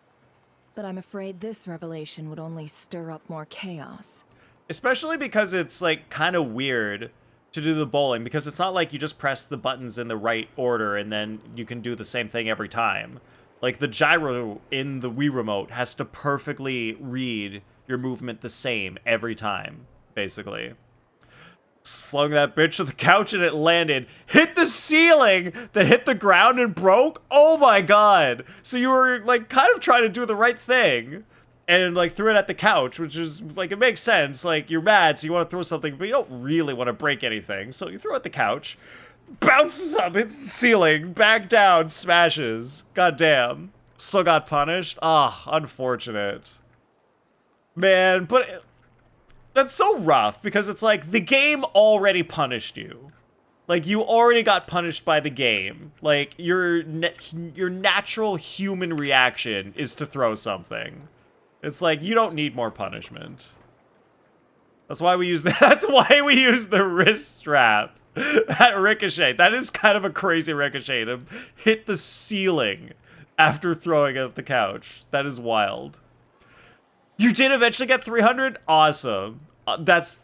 But I'm afraid this revelation would only stir up more chaos. Especially because it's, like, kind of weird to do the bowling, because it's not like you just press the buttons in the right order and then you can do the same thing every time. Like, the gyro in the Wii Remote has to perfectly read your movement the same every time, basically. Slung that bitch to the couch and it landed. Hit the ceiling, that hit the ground and broke? Oh my god. So you were, like, kind of trying to do the right thing. And, like, threw it at the couch, which is, like, it makes sense. Like, you're mad, so you want to throw something, but you don't really want to break anything. So you throw it at the couch. Bounces up, hits the ceiling, back down, smashes. God damn. Still got punished? Ah, unfortunate. Man, but that's so rough because it's like the game already punished you. Like, you already got punished by the game. Like, your natural human reaction is to throw something. It's like, you don't need more punishment. That's why we use that's why we use the wrist strap. That ricochet, that is kind of a crazy ricochet to hit the ceiling after throwing it at the couch. That is wild. You did eventually get 300? Awesome. That's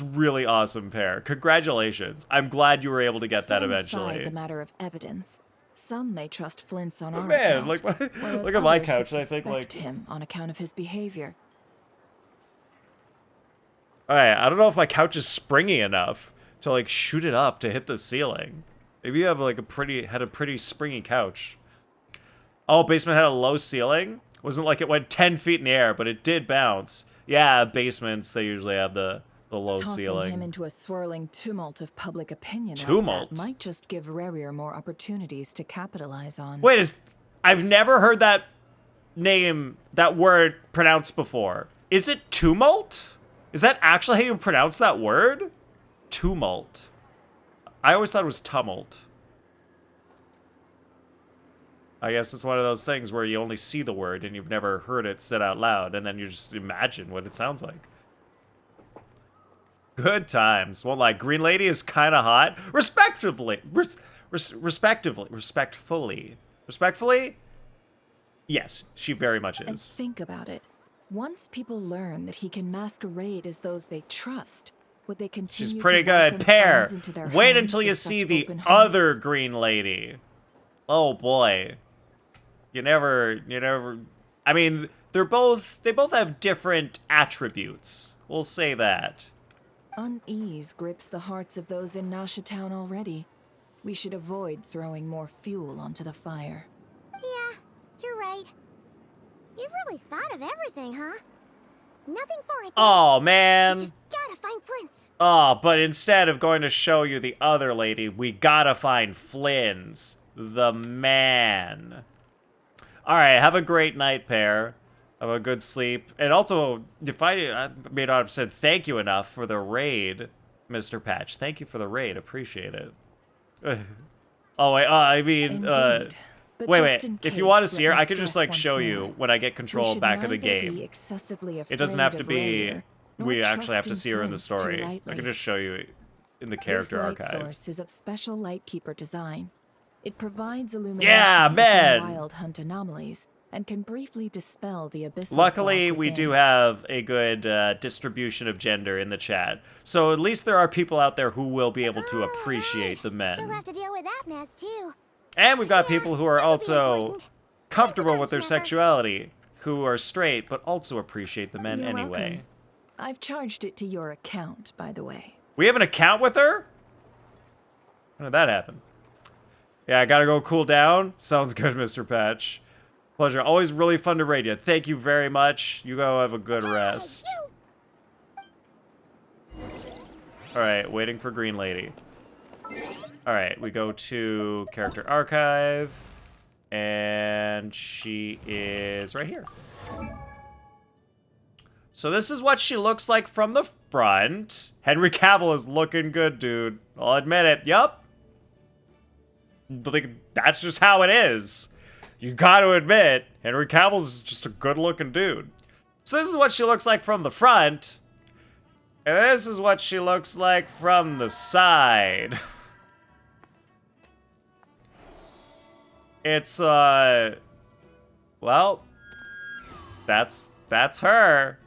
really awesome, Pear. Congratulations. I'm glad you were able to get that eventually. Aside the matter of evidence, some may trust Flint's on our man, account, like, whereas look at my others couch, would I think, like... suspect him on account of his behavior. Alright, I don't know if my couch is springy enough to, like, shoot it up to hit the ceiling. Maybe you have, like, a pretty springy couch. Oh, basement had a low ceiling? Wasn't like it went 10 feet in the air, but it did bounce. Yeah, basements, they usually have the low ceiling. Tossing him into a swirling tumult of public opinion Tumult? like that might just give Rarier more opportunities to capitalize on. Wait, I've never heard that word pronounced before. Is it tumult? Is that actually how you pronounce that word? Tumult. I always thought it was tumult. I guess it's one of those things where you only see the word and you've never heard it said out loud, and then you just imagine what it sounds like. Good times. Won't lie, Green Lady is kind of hot. Respectively. Respectfully? Yes, she very much is. And think about it. Once people learn that he can masquerade as those they trust, would they continue She's pretty to good. welcome Pear, fans into their wait homes until you with see such the open other hearts? Green Lady. Oh boy. You never, I mean, they both have different attributes. We'll say that. Unease grips the hearts of those in Nasha Town already. We should avoid throwing more fuel onto the fire. Yeah, you're right. You really thought of everything, huh? Nothing for it. Oh, man. We just gotta find Flint's. Oh, but instead of going to show you the other lady, we gotta find Flynn's. The man. Alright, have a great night, Pear. Have a good sleep. And also, I may not have said thank you enough for the raid, Mr. Patch. Thank you for the raid. Appreciate it. Oh, wait, I mean, wait. If you want to see her, I could just, like, show you when I get control back of the game. It doesn't have to be... We actually have to see her in the story. I can just show you in the character archive. This light source is of special Lightkeeper design. It provides illumination man! within wild hunt anomalies and can briefly dispel the abyssal. Luckily, fog we within. do have a good distribution of gender in the chat. So at least there are people out there who will be able to appreciate the We'll men. have to deal with that mess, too. And we've got people who are also comfortable with their sexuality, who are straight, but also appreciate the men You're anyway. welcome. I've charged it to your account, by the way. We have an account with her? When did that happen? Yeah, I gotta go cool down. Sounds good, Mr. Patch. Pleasure. Always really fun to raid you. Thank you very much. You go have a good rest. Alright, waiting for Green Lady. Alright, we go to character archive. And she is right here. So this is what she looks like from the front. Henry Cavill is looking good, dude. I'll admit it. Yup. Like, that's just how it is. You gotta admit, Henry Cavill's just a good-looking dude. So this is what she looks like from the front. And this is what she looks like from the side. It's, well, that's her.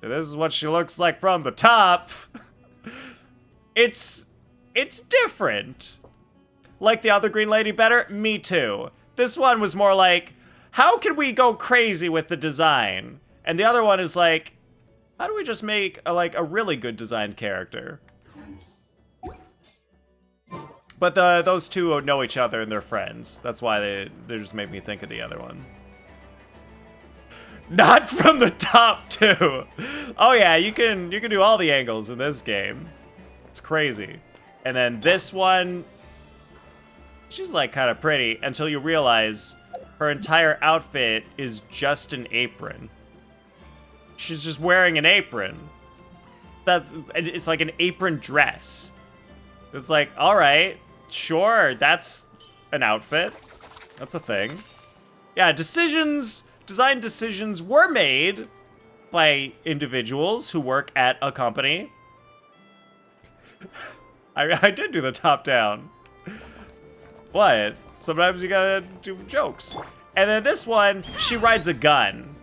And this is what she looks like from the top. It's different. Like the other Green Lady better? Me too. This one was more like, how can we go crazy with the design? And the other one is like, how do we just make a really good designed character? But those two know each other and they're friends. That's why they just made me think of the other one. Not from the top too. Oh yeah, you can do all the angles in this game. It's crazy. And then this one, she's like kind of pretty until you realize her entire outfit is just an apron. She's just wearing an apron. It's like an apron dress. It's like, all right, sure, that's an outfit. That's a thing. Yeah, design decisions were made by individuals who work at a company. I did do the top down. What? Sometimes you gotta do jokes. And then this one, she rides a gun.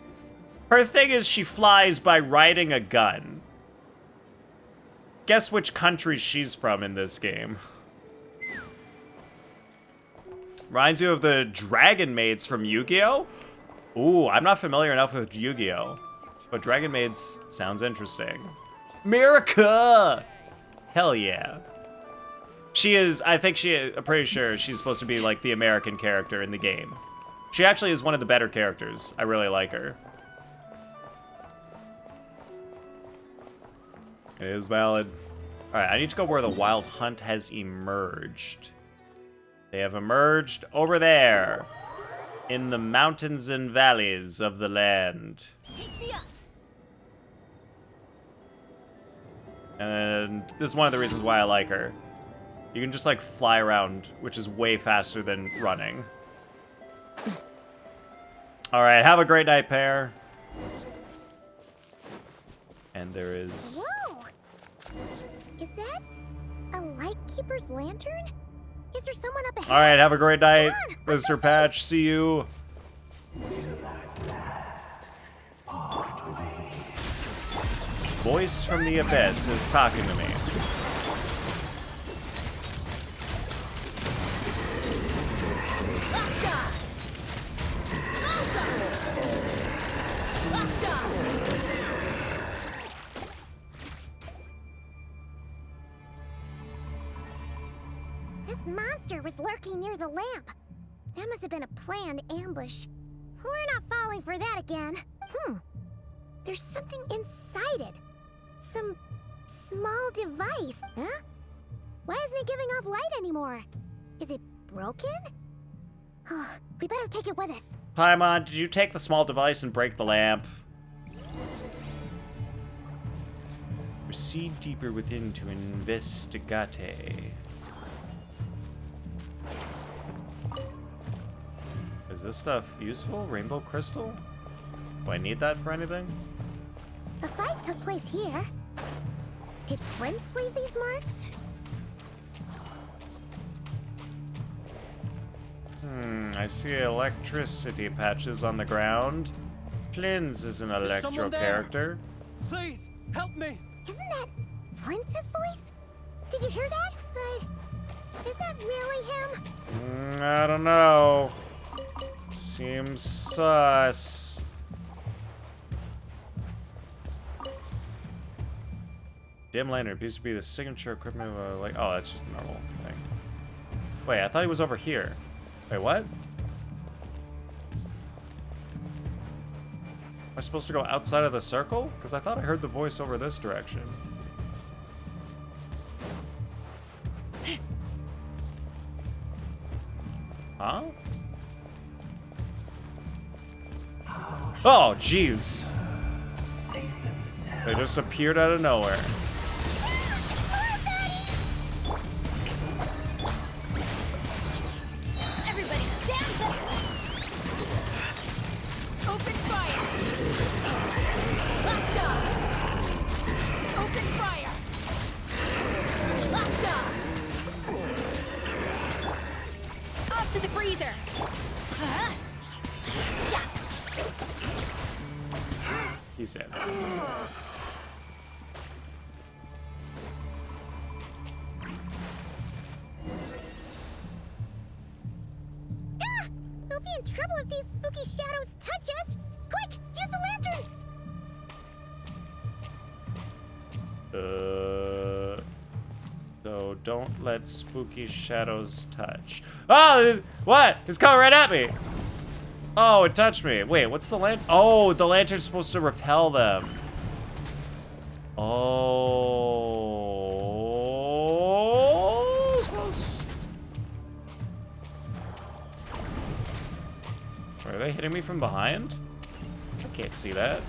Her thing is she flies by riding a gun. Guess which country she's from in this game. Reminds you of the Dragon Maids from Yu-Gi-Oh? Ooh, I'm not familiar enough with Yu-Gi-Oh, but Dragon Maids sounds interesting. America! Hell yeah. She is, I'm pretty sure she's supposed to be like the American character in the game. She actually is one of the better characters. I really like her. It is valid. All right, I need to go where the Wild Hunt has emerged. They have emerged over there in the mountains and valleys of the land. And this is one of the reasons why I like her. You can just like fly around, which is way faster than running. All right, have a great night, pair. And there is... Whoa! Is that a Lightkeeper's lantern? Is there someone up ahead? All right, have a great night, Mr. Patch. See you. Voice from the Abyss is talking to me. This monster was lurking near the lamp. That must have been a planned ambush. We're not falling for that again. There's something inside it. Some small device, huh? Why isn't it giving off light anymore? Is it broken? Oh, we better take it with us. Paimon, did you take the small device and break the lamp? Proceed deeper within to investigate. Is this stuff useful? Rainbow crystal? Do I need that for anything? A fight took place here. Did Flint leave these marks? I see electricity patches on the ground. Plins is an electro character. Please, help me! Isn't that Flint's voice? Did you hear that? But is that really him? I don't know. Seems sus. Dim lantern appears to be the signature equipment of a, like, oh, that's just the normal thing. Wait, I thought he was over here. Wait, what? Am I supposed to go outside of the circle? Because I thought I heard the voice over this direction. Huh? Oh, jeez. They just appeared out of nowhere. Everybody stand back! Open fire! Locked up! Open fire! Locked up! Off to the freezer! He's in. We'll be in trouble if these spooky shadows touch us! Quick, use the lantern! So don't let spooky shadows touch. Oh, what? It's coming right at me. Oh, it touched me. Wait, what's the lantern? Oh, the lantern's supposed to repel them. Oh, it's close. Are they hitting me from behind? I can't see that.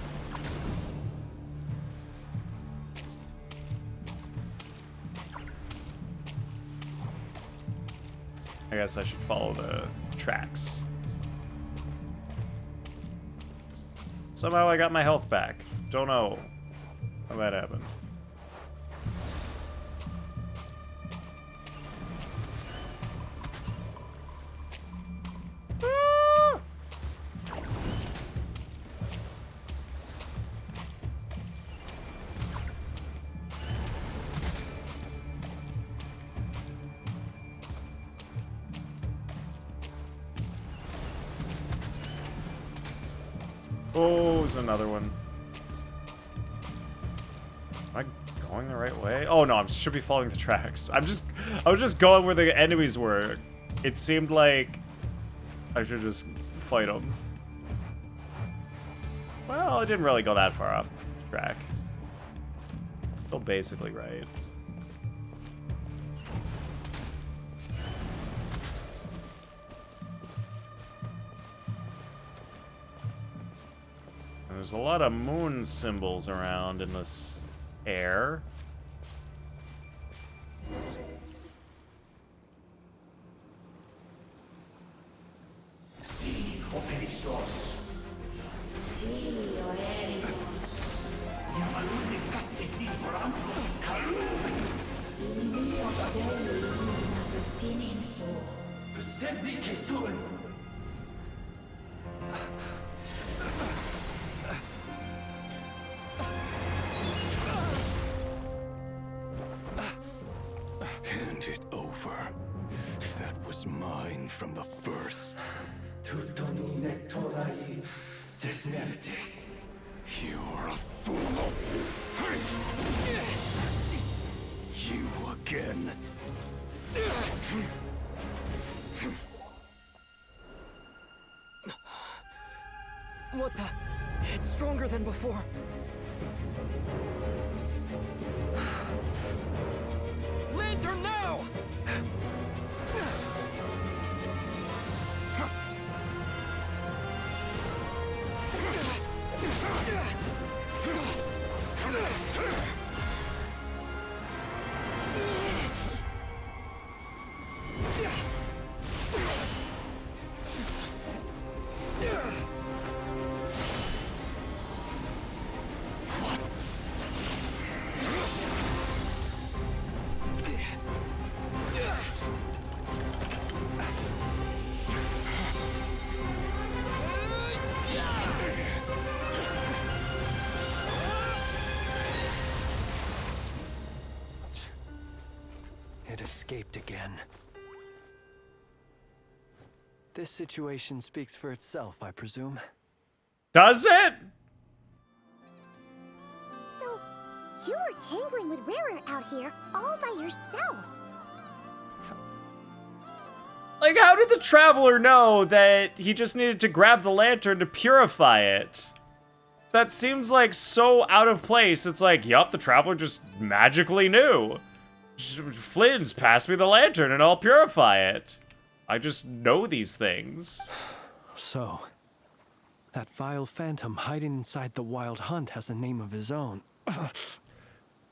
I guess I should follow the tracks. Somehow I got my health back. Don't know how that happened. Oh, there's another one. Am I going the right way? Oh no, I should be following the tracks. I was just going where the enemies were. It seemed like I should just fight them. Well, I didn't really go that far off track. Still basically right. There's a lot of moon symbols around in this air. Hand it over. That was mine from the first. You're a fool. You again. What the? It's stronger than before. Lantern now! It escaped again. This situation speaks for itself, I presume. Does it? So, you were tangling with Rarer out here all by yourself. Like, how did the Traveler know that he just needed to grab the lantern to purify it? That seems like so out of place. It's like, yup, the Traveler just magically knew. Flynn's passed me the lantern and I'll purify it. I just know these things. So, that vile phantom hiding inside the Wild Hunt has a name of his own.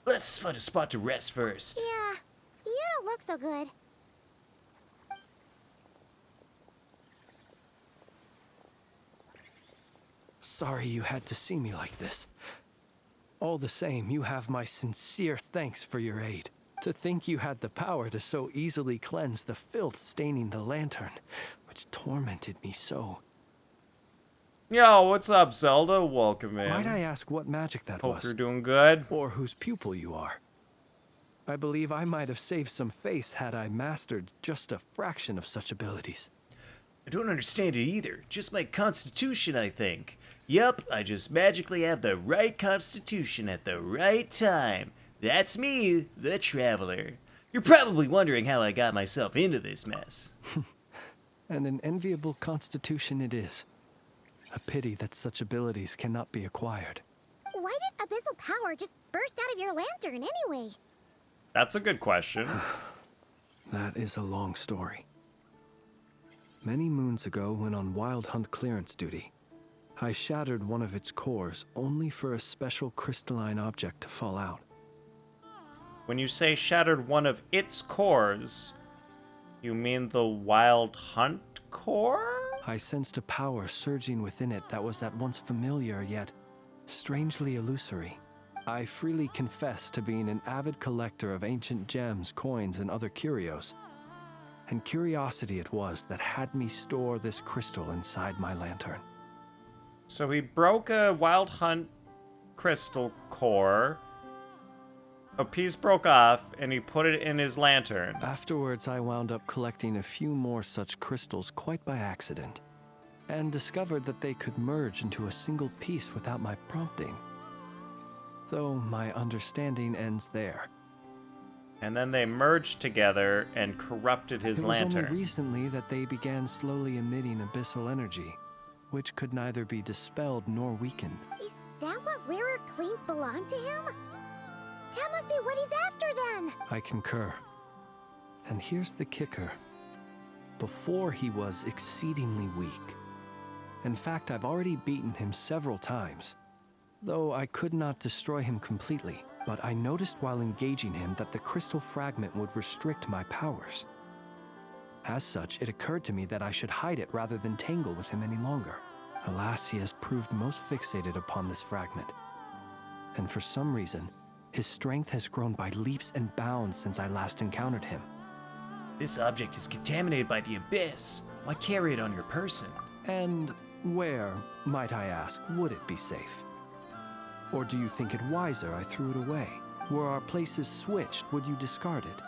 Let's find a spot to rest first. Yeah, you don't look so good. Sorry you had to see me like this. All the same, you have my sincere thanks for your aid. To think you had the power to so easily cleanse the filth staining the lantern, which tormented me so. Yo, what's up, Zelda? Welcome in. Might I ask what magic that was? Hope you're doing good. Or whose pupil you are. I believe I might have saved some face had I mastered just a fraction of such abilities. I don't understand it either. Just my constitution, I think. Yup, I just magically have the right constitution at the right time. That's me, the Traveler. You're probably wondering how I got myself into this mess. And an enviable constitution it is. A pity that such abilities cannot be acquired. Why did abyssal power just burst out of your lantern anyway? That's a good question. That is a long story. Many moons ago, when on Wild Hunt clearance duty, I shattered one of its cores only for a special crystalline object to fall out. When you say shattered one of its cores, you mean the Wild Hunt core? I sensed a power surging within it that was at once familiar yet strangely illusory. I freely confess to being an avid collector of ancient gems, coins, and other curios. And curiosity it was that had me store this crystal inside my lantern. So he broke a Wild Hunt crystal core. A piece broke off, and he put it in his lantern. Afterwards, I wound up collecting a few more such crystals quite by accident, and discovered that they could merge into a single piece without my prompting. Though my understanding ends there. And then they merged together and corrupted his lantern. It was only recently that they began slowly emitting abyssal energy, which could neither be dispelled nor weakened. Is that what Rarer claimed belonged to him? That must be what he's after then! I concur. And here's the kicker. Before he was exceedingly weak. In fact, I've already beaten him several times. Though I could not destroy him completely, but I noticed while engaging him that the crystal fragment would restrict my powers. As such, it occurred to me that I should hide it rather than tangle with him any longer. Alas, he has proved most fixated upon this fragment. And for some reason, his strength has grown by leaps and bounds since I last encountered him. This object is contaminated by the abyss. Why carry it on your person? And where, might I ask, would it be safe? Or do you think it wiser I threw it away? Were our places switched, would you discard it?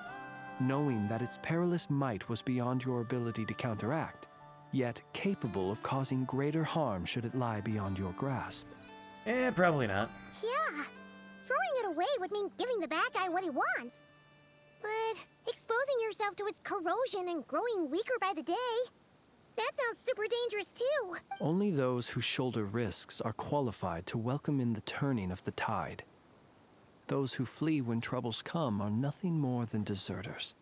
Knowing that its perilous might was beyond your ability to counteract, yet capable of causing greater harm should it lie beyond your grasp. Probably not. Yeah. Throwing it away would mean giving the bad guy what he wants. But exposing yourself to its corrosion and growing weaker by the day, that sounds super dangerous too. Only those who shoulder risks are qualified to welcome in the turning of the tide. Those who flee when troubles come are nothing more than deserters.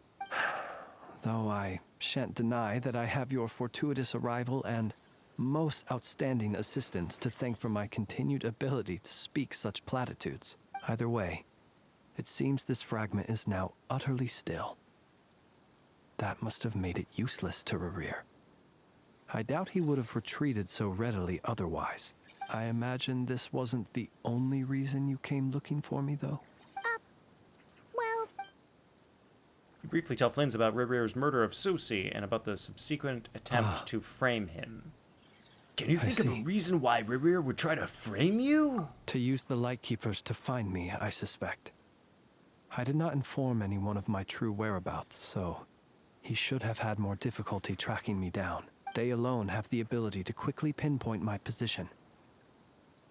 Though I shan't deny that I have your fortuitous arrival and most outstanding assistance to thank for my continued ability to speak such platitudes. Either way, it seems this fragment is now utterly still. That must have made it useless to Rerir. I doubt he would have retreated so readily otherwise. I imagine this wasn't the only reason you came looking for me, though? Well... You briefly tell Flins about Rerir's murder of Susie and about the subsequent attempt to frame him. Can you think of a reason why Rerir would try to frame you? To use the Lightkeepers to find me, I suspect. I did not inform anyone of my true whereabouts, so he should have had more difficulty tracking me down. They alone have the ability to quickly pinpoint my position.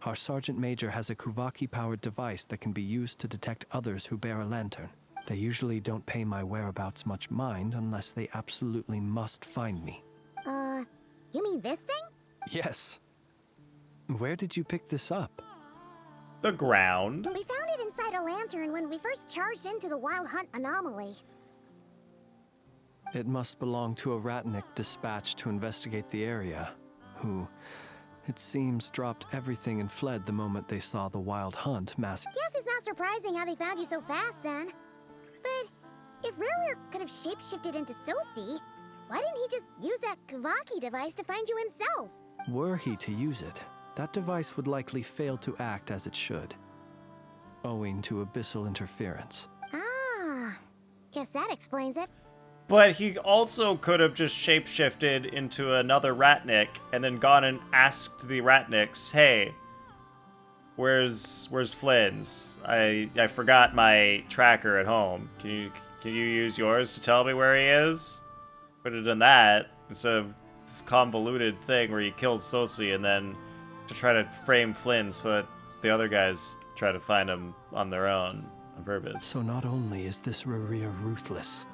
Our Sergeant Major has a Kuvaki-powered device that can be used to detect others who bear a lantern. They usually don't pay my whereabouts much mind unless they absolutely must find me. You mean this thing? Yes. Where did you pick this up? The ground. We found it inside a lantern when we first charged into the Wild Hunt anomaly. It must belong to a Ratnik dispatched to investigate the area, who, it seems, dropped everything and fled the moment they saw the Wild Hunt mass. Guess it's not surprising how they found you so fast then. But if Rerir could have shapeshifted into Sosi, why didn't he just use that Kuvaki device to find you himself? Were he to use it, that device would likely fail to act as it should, owing to abyssal interference. Ah, guess that explains it. But he also could have just shapeshifted into another Ratnik and then gone and asked the Ratniks, hey, where's Flynn's? I forgot my tracker at home. Can you use yours to tell me where he is? Could have done that instead of this convoluted thing where you kill Sosi and then to try to frame Flynn so that the other guys try to find him on their own on purpose. So not only is this Rerir ruthless,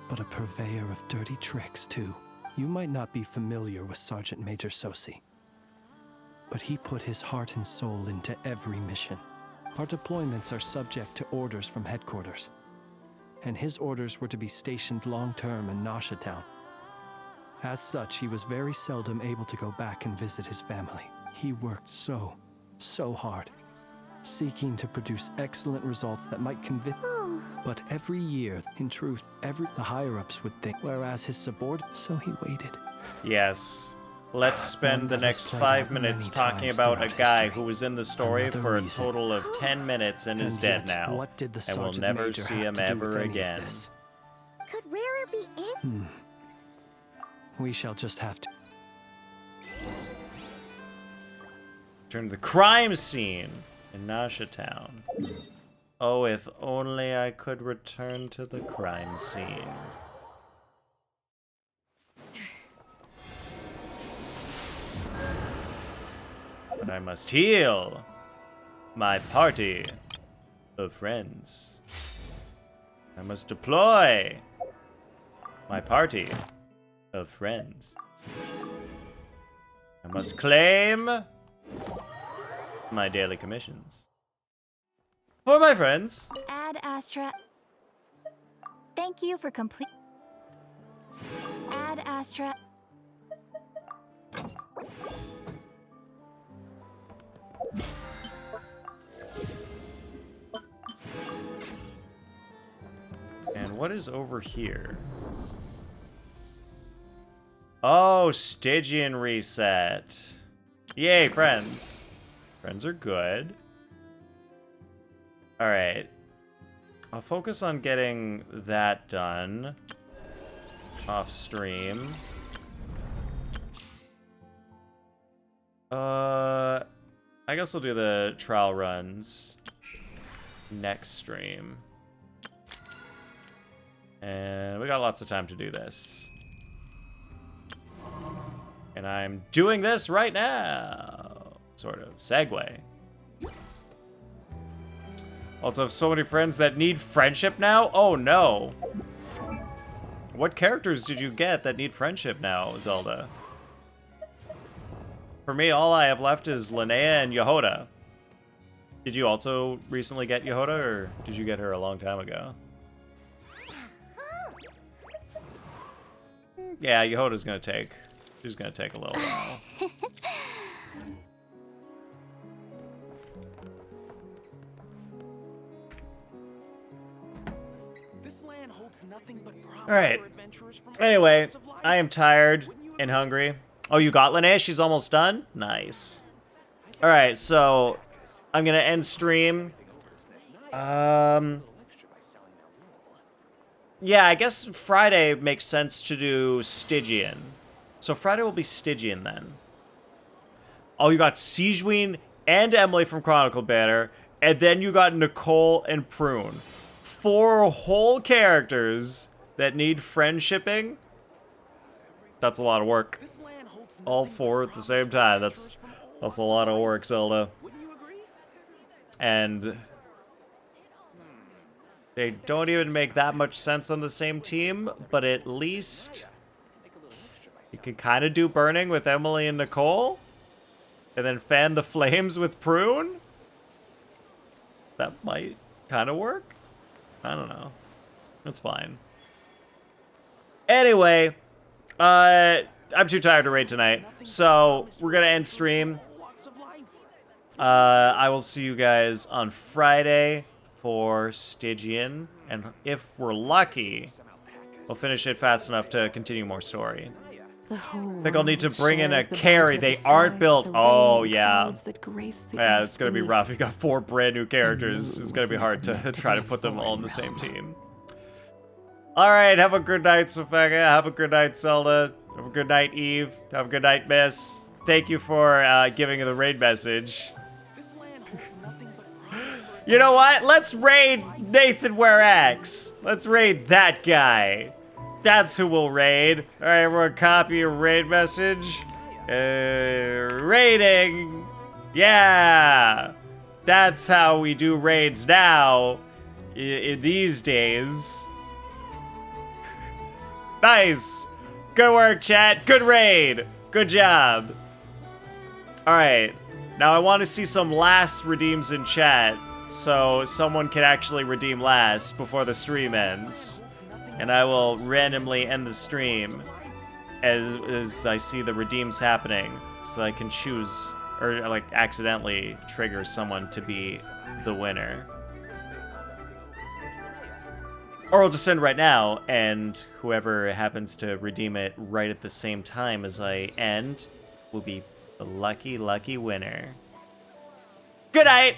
but a purveyor of dirty tricks too. You might not be familiar with Sergeant Major Sosi, but he put his heart and soul into every mission. Our deployments are subject to orders from headquarters, and his orders were to be stationed long-term in Nasha Town. As such, he was very seldom able to go back and visit his family. He worked so hard, seeking to produce excellent results that might convince. But every year, in truth, the higher-ups would think, whereas his so he waited. Yes. Let's spend the next 5 minutes talking about a guy who was in the story for a total of 10 minutes and is dead now. What did the and we'll Sergeant never Major see have him to do ever with any of again. this? Could Rarer be in? We shall just have to. Turn to the crime scene in Nasha Town. Oh, if only I could return to the crime scene. But I must heal my party of friends. I must deploy my party of friends. I must claim my daily commissions. For my friends. Ad Astra. Thank you for complete. Ad Astra. And what is over here? Oh, Stygian reset. Yay, friends. Friends are good. Alright. I'll focus on getting that done. Off stream. I guess we'll do the trial runs next stream. And we got lots of time to do this. And I'm doing this right now. Sort of. Segue. Also have so many friends that need friendship now? Oh no. What characters did you get that need friendship now, Zelda? For me, all I have left is Linnea and Yehoda. Did you also recently get Yehoda, or did you get her a long time ago? Yeah, Yehoda's gonna take. She's gonna take a little while. Alright. Anyway, I am tired and hungry. Oh, you got Linnea? She's almost done? Nice. Alright, so I'm gonna end stream. Yeah, I guess Friday makes sense to do Stygian. So Friday will be Stygian then. Oh, you got Sigewinne and Emily from Chronicle Banner, and then you got Nicole and Prune. 4 whole characters that need friendshipping. That's a lot of work. All 4 at the same time. That's a lot of work, Zelda. And they don't even make that much sense on the same team, but at least you can kind of do Burning with Emily and Nicole, and then fan the flames with Prune. That might kind of work. I don't know. That's fine. Anyway, I'm too tired to raid tonight, so we're gonna end stream. I will see you guys on Friday for Stygian, and if we're lucky, we'll finish it fast enough to continue more story. I think I'll need to bring in a carry. They aren't built. Oh, yeah. Yeah, it's going to be rough. You got 4 brand new characters. It's going to be hard to try to put them all on the same team. All right, have a good night, Sophia. Have a good night, Zelda. Have a good night, Eve. Have a good night, Miss. Thank you for giving the raid message. You know what? Let's raid Nathan Wear Axe. Let's raid that guy. That's who will raid. All right, we're gonna copy a raid message. Raiding. Yeah. That's how we do raids now. In these days. Nice. Good work, chat. Good raid. Good job. All right. Now I want to see some last redeems in chat, so someone can actually redeem last before the stream ends. And I will randomly end the stream as I see the redeems happening, so that I can choose, or like accidentally trigger someone to be the winner. Or I'll just end right now, and whoever happens to redeem it right at the same time as I end will be the lucky, lucky winner. Good night!